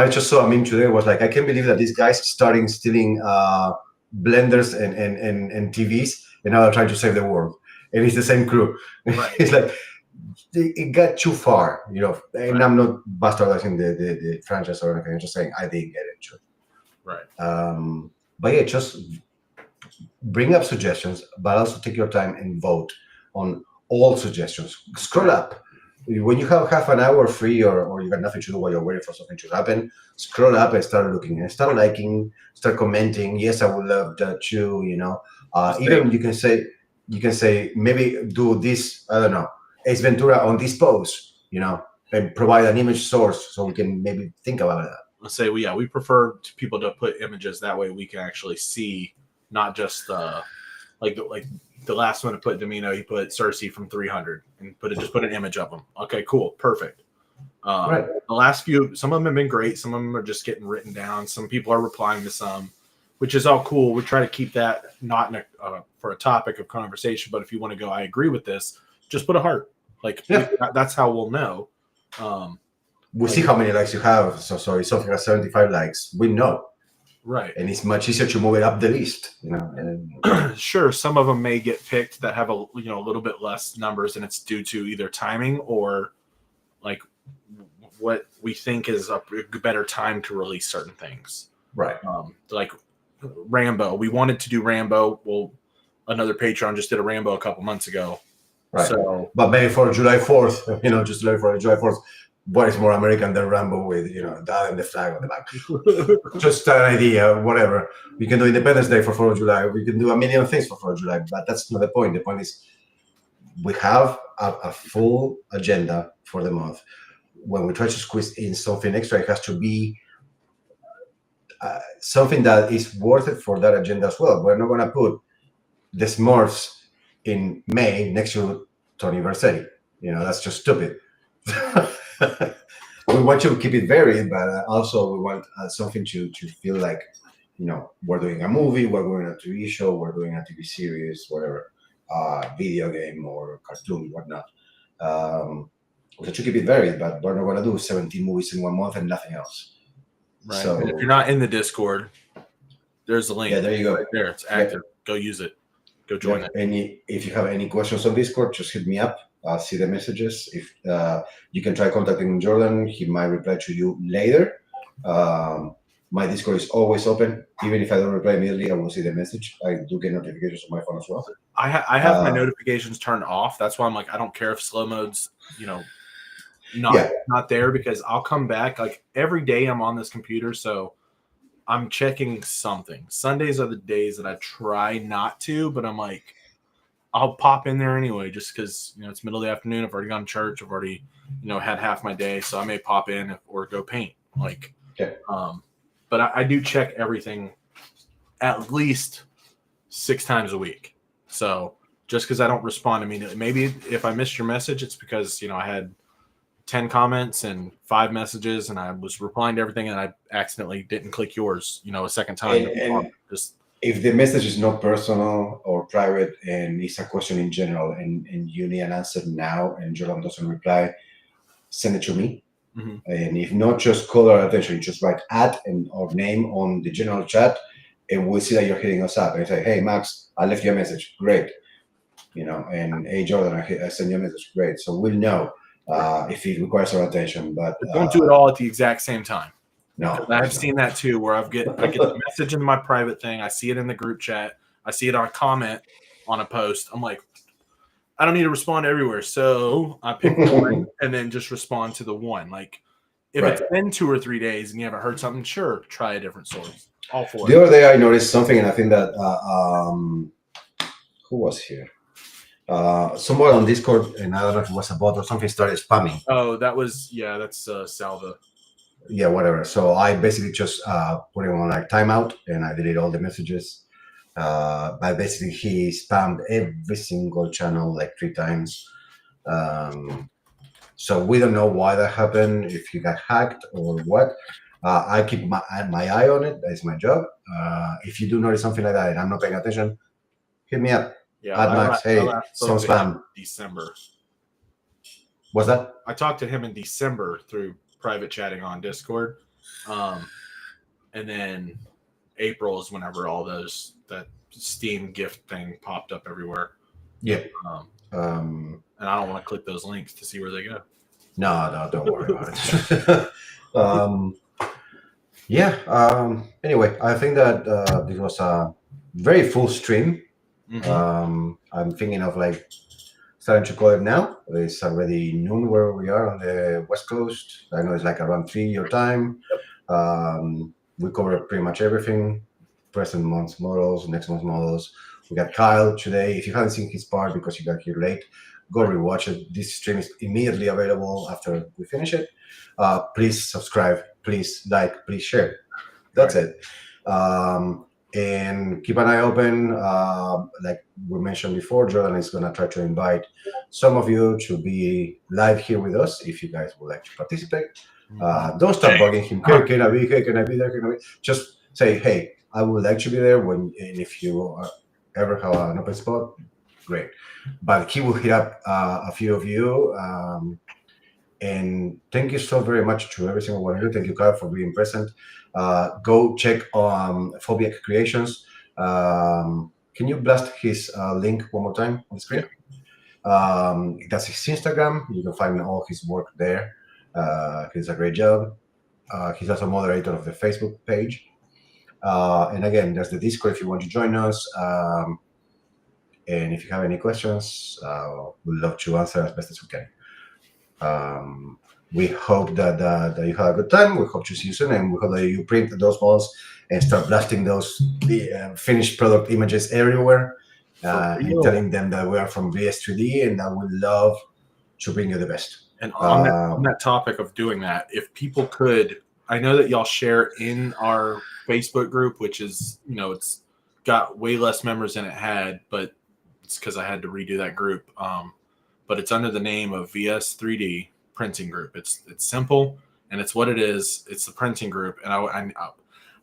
A: just saw a meme today. It was like, I can't believe that these guys starting stealing blenders and TVs, and now they're trying to save the world. And it's the same crew.
B: Right.
A: It's like it got too far, you know. And
B: Right.
A: I'm not bastardizing the franchise or anything. I'm just saying I didn't get into it.
B: Right.
A: But yeah, just bring up suggestions, but also take your time and vote on all suggestions. Scroll up. When you have half an hour free or you got nothing to do while you're waiting for something to happen, scroll up and start looking and start liking, start commenting. Yes, I would love that too, you know. Even you can say maybe do this, I don't know, Ace Ventura on this pose, you know, and provide an image source so we can maybe think about that.
B: Let's say we prefer people to put images that way we can actually see, not just like the last one to put Domino, he put Cersei from 300 and just put an image of him. Okay, cool, perfect.
A: Right.
B: The last few, some of them have been great. Some of them are just getting written down. Some people are replying to some, which is all cool. We try to keep that not in for a topic of conversation, but if you want to go, I agree with this, just put a heart. Like that's how we'll know.
A: We'll see how many likes you have. So if something has 75 likes, we know.
B: Right.
A: And it's much easier to move it up the list, you know. And
B: sure, some of them may get picked that have a little bit less numbers, and it's due to either timing or like what we think is a better time to release certain things.
A: right.
B: Like Rambo. We wanted to do Rambo. Well, another Patreon just did a Rambo a couple months ago.
A: Right.
B: So,
A: but maybe for July 4th, you know, just for July 4th, what is more American than Rambo with, you know, that and the flag on the back? Just an idea, whatever. We can do Independence Day for 4th of July. We can do a million things for 4th of July, but that's not the point. The point is we have a full agenda for the month. When we try to squeeze in something extra, it has to be something that is worth it for that agenda as well. We're not going to put the Smurfs in May next to Tony Vercetti. You know, that's just stupid. We want to keep it varied, but also we want something to feel like, you know, we're doing a movie, we're doing a TV show, we're doing a TV series, whatever, video game or cartoon, whatnot. So to keep it varied, but we're not going to do 17 movies in 1 month and nothing else.
B: right.
A: So
B: And if you're not in the Discord, there's the link.
A: yeah, there you go.
B: Right there. It's active. Go use it. Go join it.
A: If you have any questions on Discord, just hit me up. I'll see the messages. If you can try contacting Jordan, he might reply to you later. My Discord is always open. Even if I don't reply immediately, I will see the message. I do get notifications on my phone as well.
B: I have my notifications turned off. That's why I'm like, I don't care if slow mode's, not there, because I'll come back. Like every day I'm on this computer, so I'm checking something. Sundays are the days that I try not to, but I'm like, I'll pop in there anyway, just because it's middle of the afternoon. I've already gone to church. I've already had half my day, so I may pop in or go paint. Like,
A: okay.
B: But I do check everything at least 6 times a week. So just because I don't respond immediately, maybe if I missed your message, it's because I had 10 comments and 5 messages, and I was replying to everything, and I accidentally didn't click yours, a second time.
A: And if the message is not personal or private and it's a question in general and you need an answer now and Jordan doesn't reply, send it to me. Mm-hmm. And if not, just call our attention. Just write or name on the general chat, and we'll see that you're hitting us up. And say, hey, Max, I left you a message. Great. And hey, Jordan, I sent you a message. Great. So we'll know if it requires our attention. But
B: don't do it all at the exact same time.
A: No,
B: I've seen that too, where I get the message in my private thing. I see it in the group chat. I see it on a comment on a post. I'm like, I don't need to respond everywhere. So I pick one and then just respond to the one. Like if it's been 2 or 3 days and you haven't heard something, sure, try a different source. All for it.
A: The other day I noticed something, and I think that who was here? Someone on Discord, and I don't know if it was a bot or something, started spamming.
B: Oh, that's Salva.
A: Yeah, whatever. So I basically just put him on like timeout, and I deleted all the messages. But basically, he spammed every single channel like 3 times. So we don't know why that happened, if he got hacked or what. I keep my eye on it. That's my job. If you do notice something like that and I'm not paying attention, hit me up.
B: Yeah,
A: Max, hey, some spam.
B: December.
A: What's that?
B: I talked to him in December through private chatting on Discord. And then April is whenever all that Steam gift thing popped up everywhere.
A: Yeah.
B: And I don't want to click those links to see where they go.
A: No, don't worry about it. Anyway, I think that this was a very full stream. I'm thinking of like starting to call it now. It's already noon where we are on the West Coast. I know it's like around 3 your time. We covered pretty much everything. Present month's models, next month's models. We got Kyle today. If you haven't seen his part because you got here late, go rewatch it. This stream is immediately available after we finish it. Please subscribe, please like, please share. That's it. And keep an eye open. Like we mentioned before, Jordan is going to try to invite some of you to be live here with us if you guys would like to participate. Don't start bugging him. Hey, can I be here? Can I be there? Can I be? Just say, hey, I would like to be there. And if you ever have an open spot, great. But he will hit up a few of you. And thank you so very much to every single one of you. Thank you, Kyle, for being present. Go check on Phobiac Creations. Can you blast his link one more time on the screen? That's his Instagram. You can find all his work there. He's a great job. He's also moderator of the Facebook page. And again, there's the Discord if you want to join us. And if you have any questions, we'd love to answer as best as we can. We hope that you have a good time. We hope to see you soon, and we hope that you print those models and start blasting those finished product images everywhere, and telling them that we are from VS3D and that we love to bring you the best.
B: And on that topic of doing that, if people could, I know that y'all share in our Facebook group, which is, it's got way less members than it had, but it's because I had to redo that group. But it's under the name of VS3D Printing Group. It's simple, and it's what it is. It's the printing group, and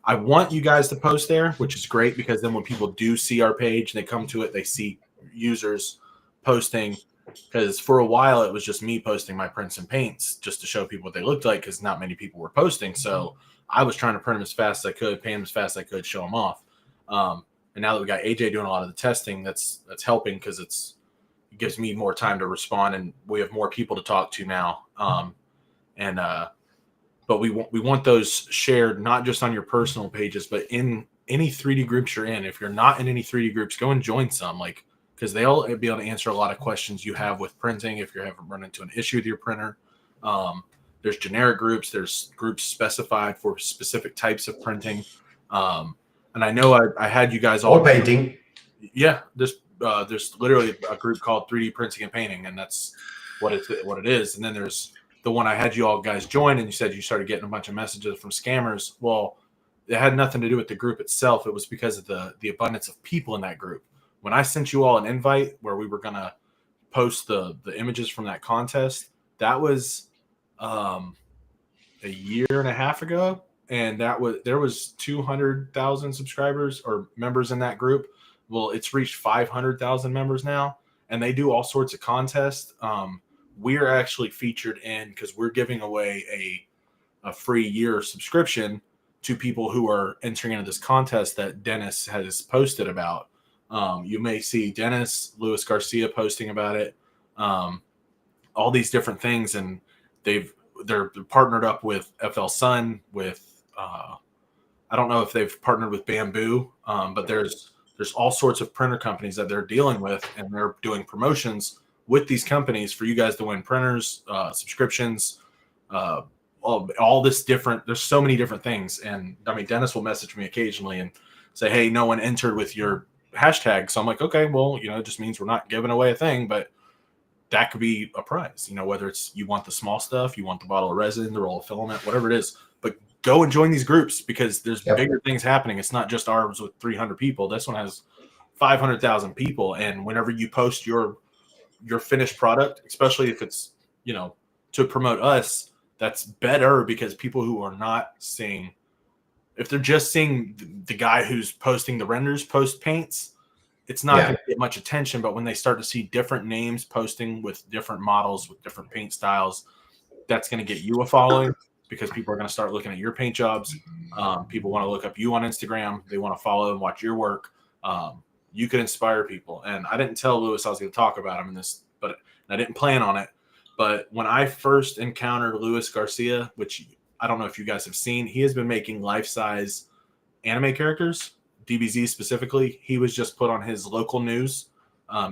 B: I want you guys to post there, which is great because then when people do see our page and they come to it, they see users posting. Because for a while it was just me posting my prints and paints just to show people what they looked like, because not many people were posting. So I was trying to print them as fast as I could, paint them as fast as I could, show them off. And now that we got AJ doing a lot of the testing, that's helping because it gives me more time to respond, and we have more people to talk to now. But we want those shared not just on your personal pages, but in any 3D groups you're in. If you're not in any 3D groups, go and join some, because they'll be able to answer a lot of questions you have with printing if you haven't run into an issue with your printer. There's generic groups. There's groups specified for specific types of printing. And I know I had you guys all.
A: Or painting.
B: Yeah, there's literally a group called 3D Printing and Painting, and that's what it is. And then there's the one I had you all guys join, and you said you started getting a bunch of messages from scammers. Well, it had nothing to do with the group itself. It was because of the abundance of people in that group. When I sent you all an invite where we were going to post the images from that contest, that was a year and a half ago. And there was 200,000 subscribers or members in that group. Well, it's reached 500,000 members now, and they do all sorts of contests. We're actually featured in, because we're giving away a free year subscription to people who are entering into this contest that Dennis has posted about. You may see Dennis, Luis Garcia posting about it, all these different things, and they're partnered up with FL Sun, with I don't know if they've partnered with Bamboo, but there's all sorts of printer companies that they're dealing with, and they're doing promotions with these companies for you guys to win printers, subscriptions, all this different. There's so many different things, and I mean, Dennis will message me occasionally and say, "Hey, no one entered with your hashtag." So I'm like, okay, well, it just means we're not giving away a thing, but that could be a prize. Whether it's you want the small stuff, you want the bottle of resin, the roll of filament, whatever it is. But go and join these groups, because there's bigger things happening. It's not just ours with 300 people. This one has 500,000 people. And whenever you post your finished product, especially if it's, to promote us, that's better, because people who are not seeing, if they're just seeing the guy who's posting the renders post paints, it's not going to get much attention. But when they start to see different names posting with different models with different paint styles, that's going to get you a following, because people are going to start looking at your paint jobs. People want to look up you on Instagram. They want to follow and watch your work. You could inspire people. And I didn't tell Lewis I was going to talk about him in this, but I didn't plan on it. But when I first encountered Luis Garcia, which I don't know if you guys have seen, he has been making life-size anime characters, DBZ specifically. He was just put on his local news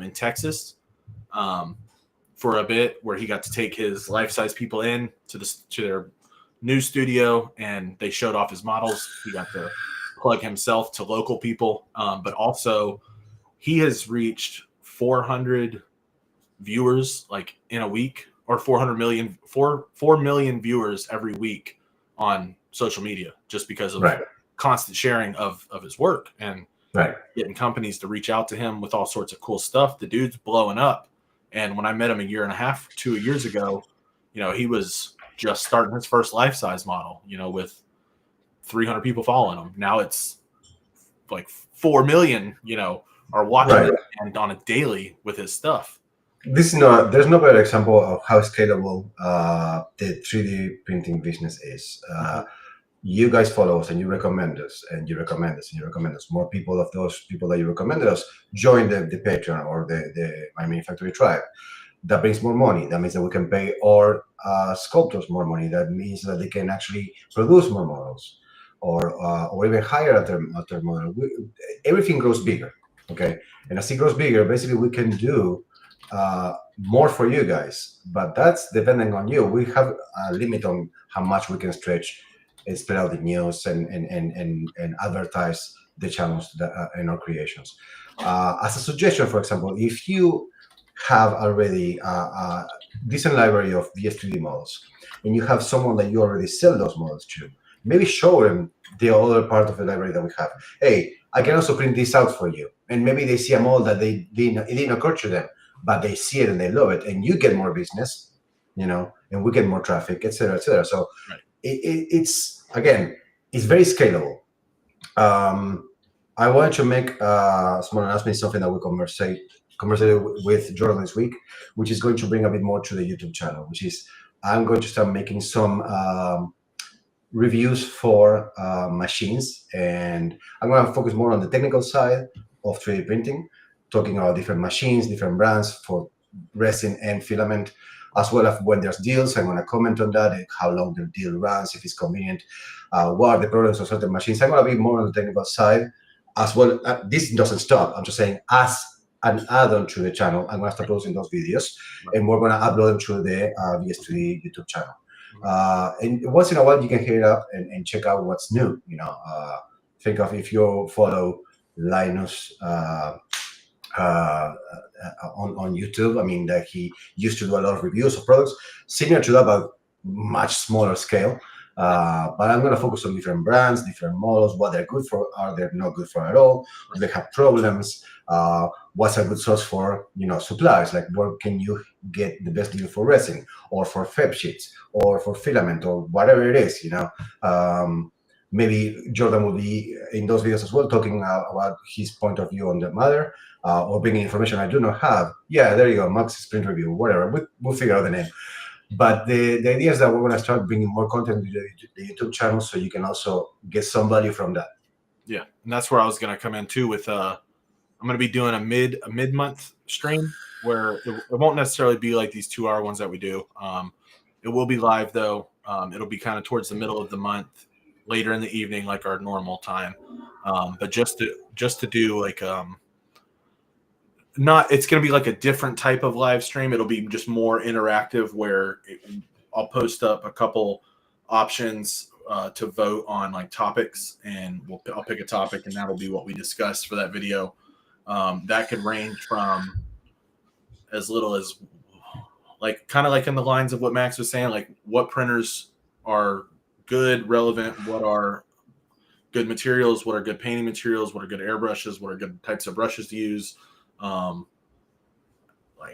B: in Texas for a bit, where he got to take his life-size people in to their news studio, and they showed off his models. He got to plug himself to local people, but also he has reached 400 viewers like in a week, or 4 million viewers every week on social media, just because of constant sharing of his work and getting companies to reach out to him with all sorts of cool stuff. The dude's blowing up. And when I met him a year and a half, 2 years ago, he was just starting his first life-size model, with 300 people following him. Now it's like 4 million, are watching it and on a daily with his stuff.
A: There's no better example of how scalable the 3D printing business is. You guys follow us and you recommend us and you recommend us and you recommend us. More people of those people that you recommended us join the Patreon or the My Mini Factory Tribe. That brings more money. That means that we can pay our sculptors more money. That means that they can actually produce more models, or even hire at their model. Everything grows bigger, okay? And as it grows bigger, basically we can do more for you guys, but that's depending on you. We have a limit on how much we can stretch and spread out the news and advertise the channels in our creations. As a suggestion, for example, if you have already a decent library of VS3D models and you have someone that you already sell those models to, maybe show them the other part of the library that we have. Hey, I can also print this out for you. And maybe they see a model that it didn't occur to them, but they see it and they love it, and you get more business, and we get more traffic, etc., etc. So it's very scalable. I want to make someone asked me something that we conversated with Jordan this week, which is going to bring a bit more to the YouTube channel, which is I'm going to start making some reviews for machines, and I'm going to focus more on the technical side of 3D printing, talking about different machines, different brands for resin and filament, as well as when there's deals. I'm going to comment on that, and how long the deal runs, if it's convenient, what are the problems of certain machines. I'm going to be more on the technical side as well. This doesn't stop. I'm just saying, as an add-on to the channel, I'm going to start posting those videos, and we're going to upload them to the VS3D YouTube channel. And once in a while, you can hit it up and check out what's new. Think of if you follow Linus on YouTube. I mean, that he used to do a lot of reviews of products similar to that, but much smaller scale. But I'm going to focus on different brands, different models, what they're good for, are they not good for at all, do they have problems, what's a good source for, supplies, like where can you get the best deal for resin, or for feb sheets, or for filament, or whatever it is, Maybe Jordan will be in those videos as well, talking about his point of view on the matter, or bringing information I do not have. Yeah, there you go, Max's print review, whatever. We'll figure out the name. But the idea is that we're going to start bringing more content to the YouTube channel, so you can also get some value from that.
B: Yeah, and that's where I was going to come in too. With I'm going to be doing a mid-month stream where it won't necessarily be like these 2-hour ones that we do. It will be live though. It'll be kind of towards the middle of the month, later in the evening, like our normal time. But just to do like it's going to be like a different type of live stream. It'll be just more interactive, where I'll post up a couple options to vote on, like topics, and I'll pick a topic, and that'll be what we discuss for that video. That could range from as little as kind of like in the lines of what Max was saying, like what printers are good, relevant, what are good materials, what are good painting materials, what are good airbrushes, what are good types of brushes to use. Like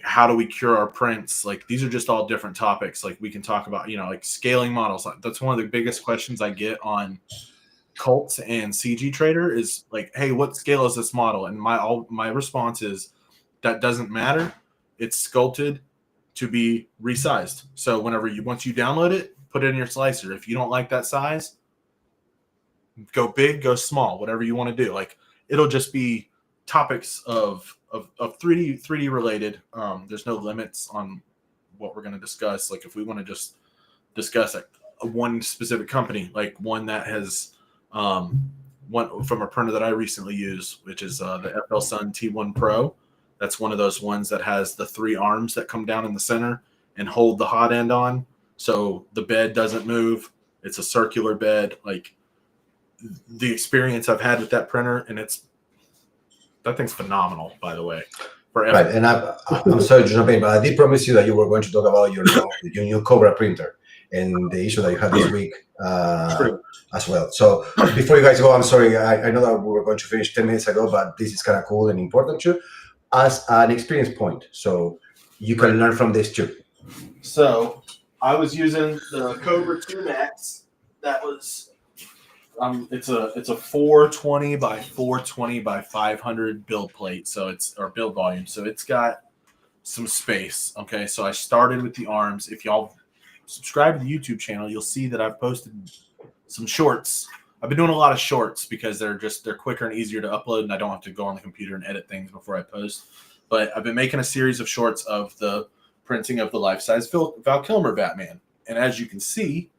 B: how do we cure our prints? Like these are just all different topics. Like we can talk about, like scaling models. That's one of the biggest questions I get on Cults and CG Trader is like, hey, what scale is this model? And my response is that doesn't matter. It's sculpted to be resized. So once you download it, put it in your slicer. If you don't like that size, go big, go small, whatever you want to do. Like it'll just be topics of 3D related. There's no limits on what we're going to discuss. Like if we want to just discuss one specific company, like one that has one from a printer that I recently used, which is the FL Sun T1 Pro. That's one of those ones that has the 3 arms that come down in the center and hold the hot end on, so the bed doesn't move. It's a circular bed. Like the experience I've had with that printer, and that thing's phenomenal, by the way.
A: Right, and I'm sorry to jump in, but I did promise you that you were going to talk about your new Cobra printer and the issue that you had this week as well. So before you guys go, I'm sorry, I know that we were going to finish 10 minutes ago, but this is kind of cool and important too, as an experience point. So you can learn from this too.
B: So I was using the Cobra 2 Max. That was it's a 420 by 420 by 500 build plate. So build volume. So it's got some space. Okay. So I started with the arms. If y'all subscribe to the YouTube channel, you'll see that I've posted some shorts. I've been doing a lot of shorts because they're quicker and easier to upload, and I don't have to go on the computer and edit things before I post. But I've been making a series of shorts of the printing of the life-size Val Kilmer Batman. And as you can see,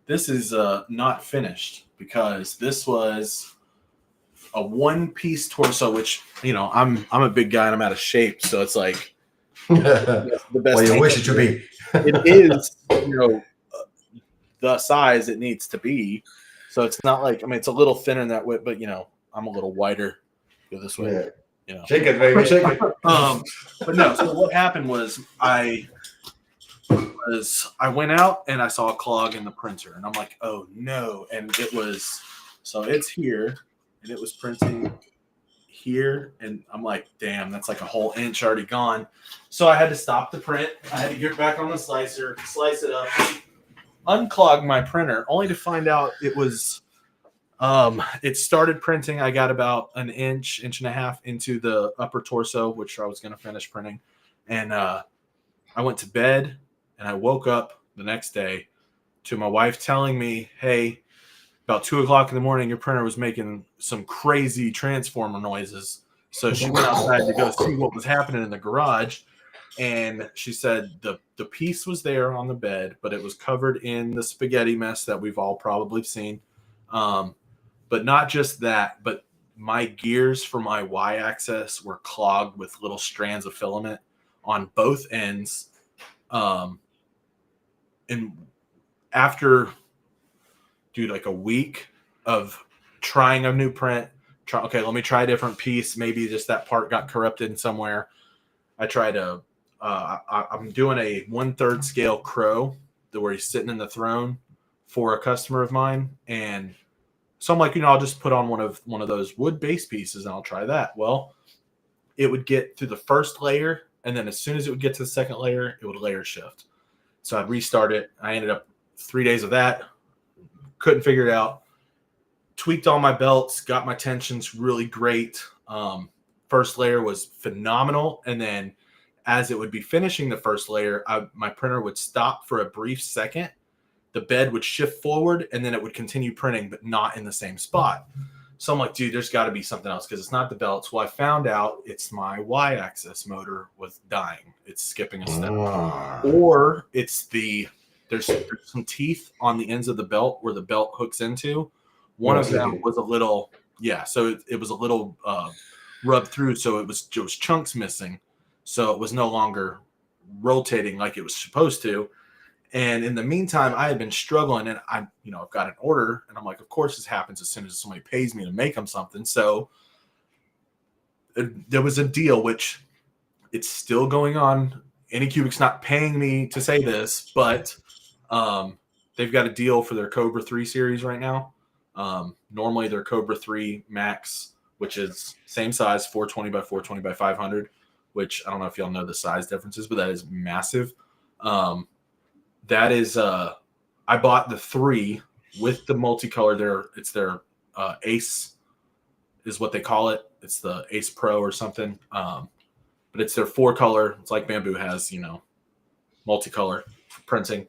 B: this is not finished because this was a one-piece torso, which, I'm a big guy and I'm out of shape, so it's like the best.
A: Well, you wish it to be.
B: It is, the size it needs to be. So it's not like, it's a little thinner in that way, but I'm a little wider. Go this way. Yeah.
A: Shake it, baby, shake it.
B: But no. So what happened was I went out and I saw a clog in the printer, and I'm like, oh no! And it's here, and it was printing here, and I'm like, damn, that's like a whole inch already gone. So I had to stop the print. I had to get back on the slicer, slice it up, unclog my printer, only to find out it was it started printing. I got about an inch and a half into the upper torso, which I was going to finish printing, and I went to bed, and I woke up the next day to my wife telling me, hey, about 2:00 in the morning, your printer was making some crazy transformer noises. So she went outside to go see what was happening in the garage. And she said the piece was there on the bed, but it was covered in the spaghetti mess that we've all probably seen. But not just that, but my gears for my Y-axis were clogged with little strands of filament on both ends. And after, like a week of trying a new print, let me try a different piece. Maybe just that part got corrupted somewhere. I tried I'm doing a 1/3 scale crow where he's sitting in the throne for a customer of mine. And so I'm like, I'll just put on one of those wood base pieces and I'll try that. Well, it would get through the first layer, and then as soon as it would get to the second layer, it would layer shift. So I'd restart it. I ended up 3 days of that. Couldn't figure it out. Tweaked all my belts, got my tensions really great. First layer was phenomenal. And then as it would be finishing the first layer, my printer would stop for a brief second. The bed would shift forward, and then it would continue printing, but not in the same spot. So I'm like, dude, there's got to be something else because it's not the belts. Well, I found out it's my Y-axis motor was dying. It's skipping a step. Or it's there's some teeth on the ends of the belt where the belt hooks into. One of them was a little, so it was a little rubbed through, so it was chunks missing. So it was no longer rotating like it was supposed to. And in the meantime, I had been struggling, and I've got an order, and I'm like, of course this happens as soon as somebody pays me to make them something. So there was a deal, which it's still going on. Anycubic's not paying me to say this, but they've got a deal for their Cobra 3 series right now. Normally their Cobra 3 Max, which is same size, 420 by 420 by 500, which I don't know if y'all know the size differences, but that is massive. That is, I bought the 3 with the multicolor. It's their Ace is what they call it. It's the Ace Pro or something. But it's their 4-color. It's like Bamboo has, multicolor printing,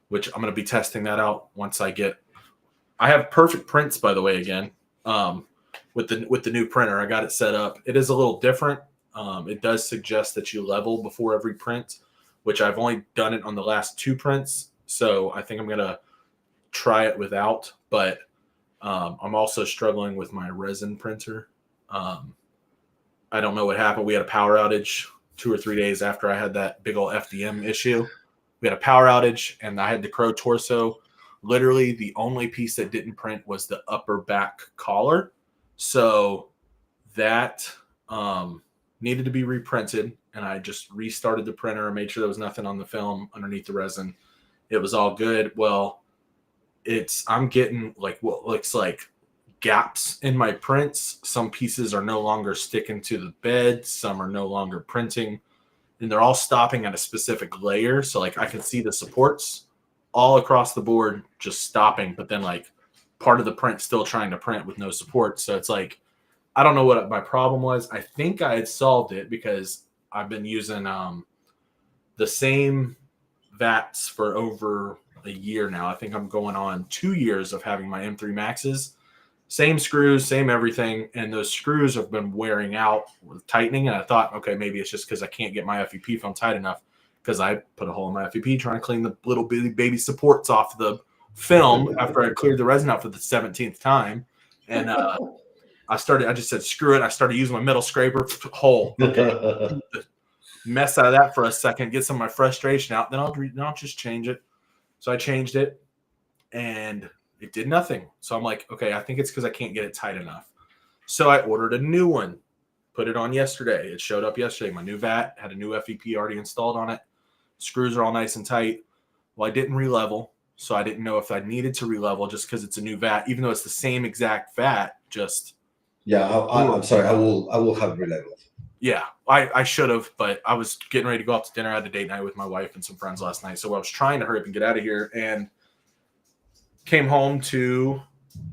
B: which I'm going to be testing that out once I have perfect prints, by the way, again, with the new printer. I got it set up. It is a little different. It does suggest that you level before every print, which I've only done it on the last 2 prints. So I think I'm going to try it without, but I'm also struggling with my resin printer. I don't know what happened. We had a power outage 2 or 3 days after I had that big old FDM issue. We had a power outage, and I had the Crow torso. Literally, the only piece that didn't print was the upper back collar. So that needed to be reprinted, and I just restarted the printer and made sure there was nothing on the film underneath the resin. It was all good. Well, I'm getting like what looks like gaps in my prints. Some pieces are no longer sticking to the bed. Some are no longer printing, and they're all stopping at a specific layer. So like I can see the supports all across the board just stopping, but then like part of the print still trying to print with no support. So it's like, I don't know what my problem was. I think I had solved it because I've been using the same vats for over a year now. I think I'm going on 2 years of having my M3 Maxes. Same screws, same everything. And those screws have been wearing out with tightening. And I thought, okay, maybe it's just because I can't get my FEP film tight enough because I put a hole in my FEP trying to clean the little baby supports off the film after I cleared the resin out for the 17th time. And I just said, screw it. I started using my metal scraper, hole. Okay. Mess out of that for a second, get some of my frustration out. Then I'll just change it. So I changed it, and it did nothing. So I'm like, okay, I think it's because I can't get it tight enough. So I ordered a new one, put it on yesterday. It showed up yesterday. My new vat had a new FEP already installed on it. Screws are all nice and tight. Well, I didn't re-level, so I didn't know if I needed to re-level just because it's a new vat, even though it's the same exact vat. Just
D: I'm sorry. I will have re-leveled.
B: Yeah, I should have, but I was getting ready to go out to dinner. I had a date night with my wife and some friends last night, so I was trying to hurry up and get out of here, and came home to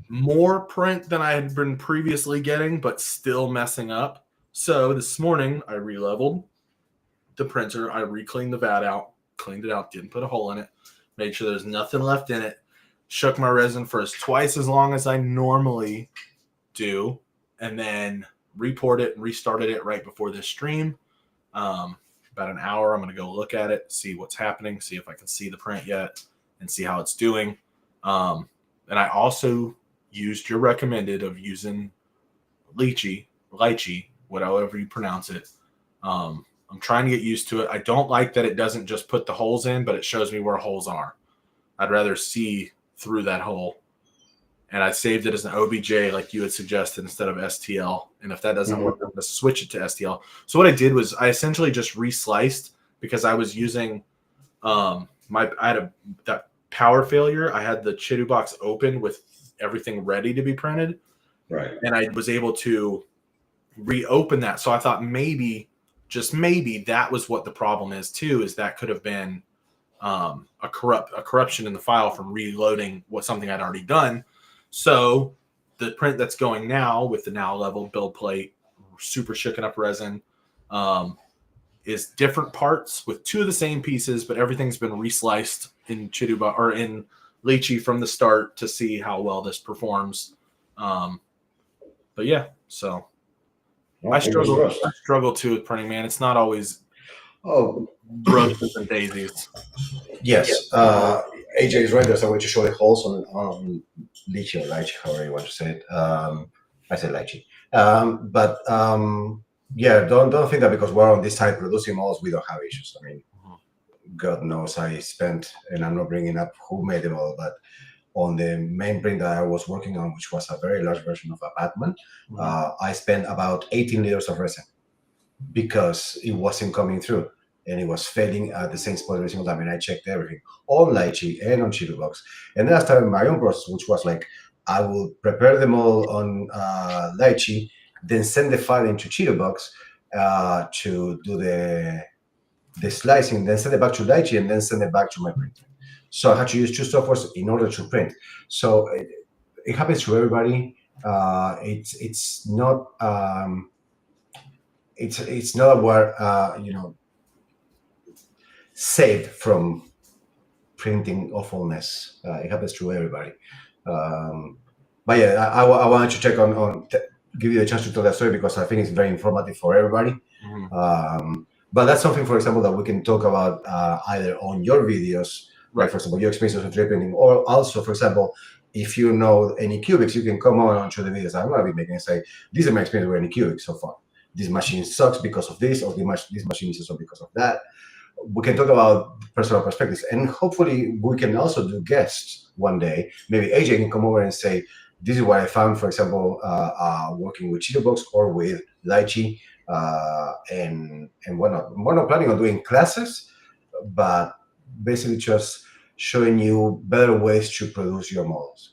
B: more print than I had been previously getting, but still messing up. So this morning, I re-leveled the printer. I re-cleaned the vat out, cleaned it out, didn't put a hole in it, made sure there's nothing left in it, shook my resin for twice as long as I normally do, and then report it and restarted it right before this stream. About an hour, I'm going to go look at it, see what's happening, see if I can see the print yet, and see how it's doing. And I also used your recommended of using lychee, whatever you pronounce it. I'm trying to get used to it. I don't like that it doesn't just put the holes in, but it shows me where holes are. I'd rather see through that hole. And I saved it as an OBJ like you had suggested instead of STL. And if that doesn't work, I'm going to switch it to STL. So what I did was I essentially just resliced because I was using I had that power failure. I had the Chidu box open with everything ready to be printed.
D: Right.
B: And I was able to reopen that. So I thought maybe, just maybe, that was what the problem is too, is that could have been a corruption in the file from reloading something I'd already done. So the print that's going now with the now level build plate, super shooken up resin, is different parts with 2 of the same pieces, but everything's been resliced in Chiduba or in lychee from the start to see how well this performs. But yeah, so I struggle too with printing, man. It's not always roses and daisies.
A: Yes. AJ is right. There's a way to show the holes on lychee or lychee, however you want to say it. I said lychee. Yeah, don't think that because we're on this side producing models, we don't have issues. I mean, God knows I spent, and I'm not bringing up who made the model, but on the main print that I was working on, which was a very large version of a Batman, I spent about 18 liters of resin because it wasn't coming through. And it was failing at the same spot every single time. And I checked everything on lychee and on Chidu box. And then I started my own process, which was like, I will prepare the model on lychee, then send the file into Chidu box to do the slicing, then send it back to lychee, and then send it back to my printer. So I had to use 2 softwares in order to print. So it happens to everybody. It's not it's not what saved from printing awfulness. It happens to everybody. But yeah, I wanted to check give you a chance to tell that story because I think it's very informative for everybody. But that's something, for example, that we can talk about either on your videos,
B: Right.
A: like for example, your experiences with 3D printing, or also, for example, if you know Anycubics, you can come on onto the videos I'm going to be making and say, "This is my experience with Anycubics so far. This machine sucks because of this, or this machine is so because of that." We can talk about personal perspectives, and hopefully we can also do guests one day. Maybe AJ can come over and say, "This is what I found, for example, working with CheetahBox or with Lychee, and whatnot." We're not planning on doing classes, but basically just showing you better ways to produce your models.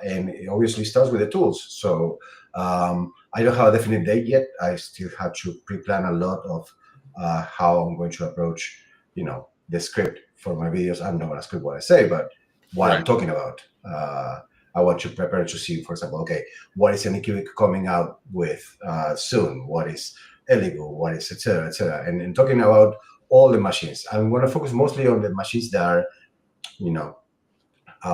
A: And it obviously starts with the tools. So I don't have a definite date yet. I still have to pre-plan a lot of how I'm going to approach, the script for my videos. I'm not going to script what I say, but what I'm talking about. I want to prepare to see, for example, okay, what is Anycubic coming out with soon? What is Elegoo? What is et cetera, and talking about all the machines. I'm going to focus mostly on the machines that are,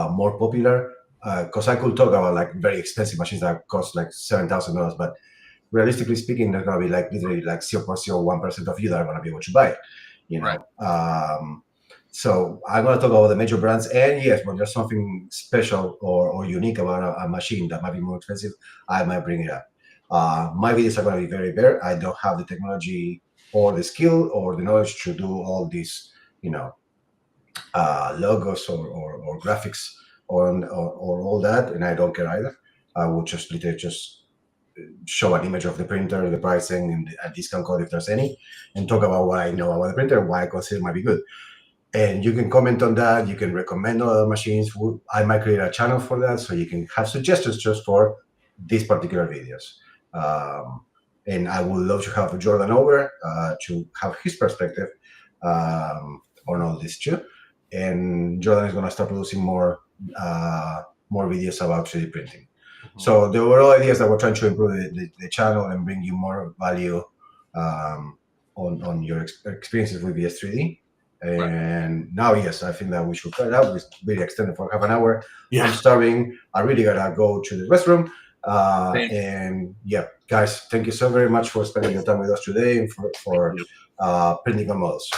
A: more popular. Because I could talk about like very expensive machines that cost like $7,000, but realistically speaking, there's going to be like literally like 0.01% of you that are going to be able to buy it.
B: Right.
A: So I'm going to talk about the major brands, and yes, when there's something special or unique about a machine that might be more expensive, I might bring it up. My videos are going to be very bare. I don't have the technology or the skill or the knowledge to do all these, logos or graphics or all that, and I don't care either. I will just literally just show an image of the printer, the pricing, and a discount code if there's any, and talk about what I know about the printer and why I consider it might be good. And you can comment on that. You can recommend other machines. I might create a channel for that, so you can have suggestions just for these particular videos. And I would love to have Jordan over to have his perspective on all this too. And Jordan is going to start producing more videos about 3D printing. So the overall idea is that we're trying to improve the channel and bring you more value on your experiences with VS3D. And now, yes, I think that we should cut it out. It's really extended for half an hour.
B: Yeah.
A: I'm starving. I really gotta go to the restroom. And yeah, guys, thank you so very much for spending your time with us today and for printing on models.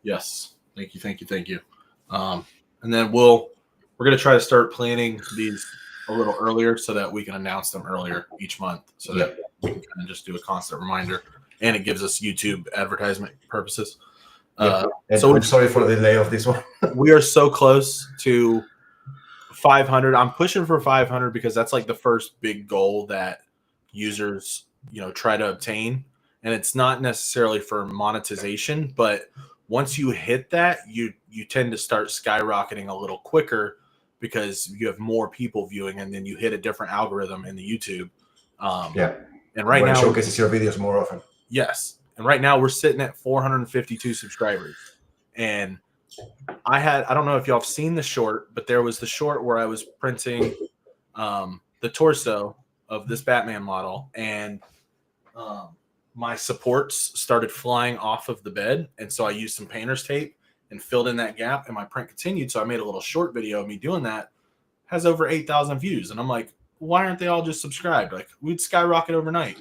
B: Yes, thank you. And then we're gonna try to start planning these a little earlier so that we can announce them earlier each month, so that we can kind of just do a constant reminder, and it gives us YouTube advertisement purposes.
A: And
B: so
A: I'm sorry for the delay of this one.
B: We are so close to 500. I'm pushing for 500 because that's like the first big goal that users, try to obtain. And it's not necessarily for monetization, but once you hit that, you tend to start skyrocketing a little quicker because you have more people viewing, and then you hit a different algorithm in the YouTube. And right now,
A: it showcases your videos more often.
B: Yes. And right now we're sitting at 452 subscribers. And I don't know if y'all have seen the short, but there was the short where I was printing the torso of this Batman model, and my supports started flying off of the bed. And so I used some painter's tape and filled in that gap, and my print continued. So I made a little short video of me doing that. Has over 8,000 views. And I'm like, why aren't they all just subscribed? Like, we'd skyrocket overnight.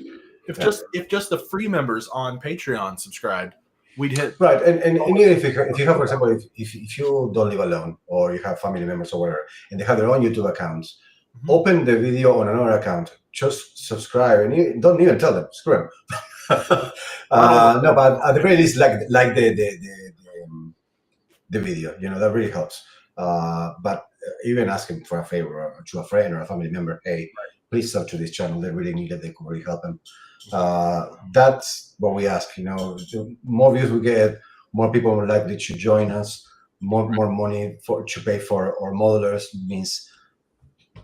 B: If just the free members on Patreon subscribed, we'd hit
A: right. And even if you have, for example, if you don't live alone or you have family members or whatever, and they have their own YouTube accounts, open the video on another account, just subscribe, and you don't even tell them. Screw them. No, but at the very least, like the video, that really helps. But even asking for a favor to a friend or a family member, hey, please sub to this channel. They really need it. They could really help them. That's what we ask. The more views we get, more people are likely to join us. More money to pay for our modelers means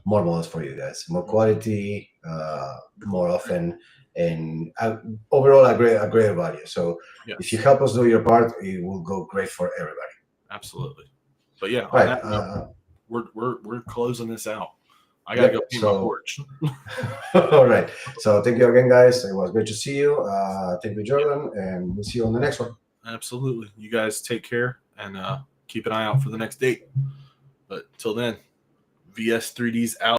A: more models for you guys, more quality, more often, and overall a greater value. So if you help us do your part, it will go great for everybody.
B: Absolutely. But yeah,
A: right.
B: We're closing this out. I gotta
A: Yeah,
B: go paint
A: so-
B: my porch.
A: All right. So thank you again, guys. It was great to see you. Thank you, Jordan, and we'll see you on the next one.
B: Absolutely. You guys take care and keep an eye out for the next date. But till then, VS3D's out.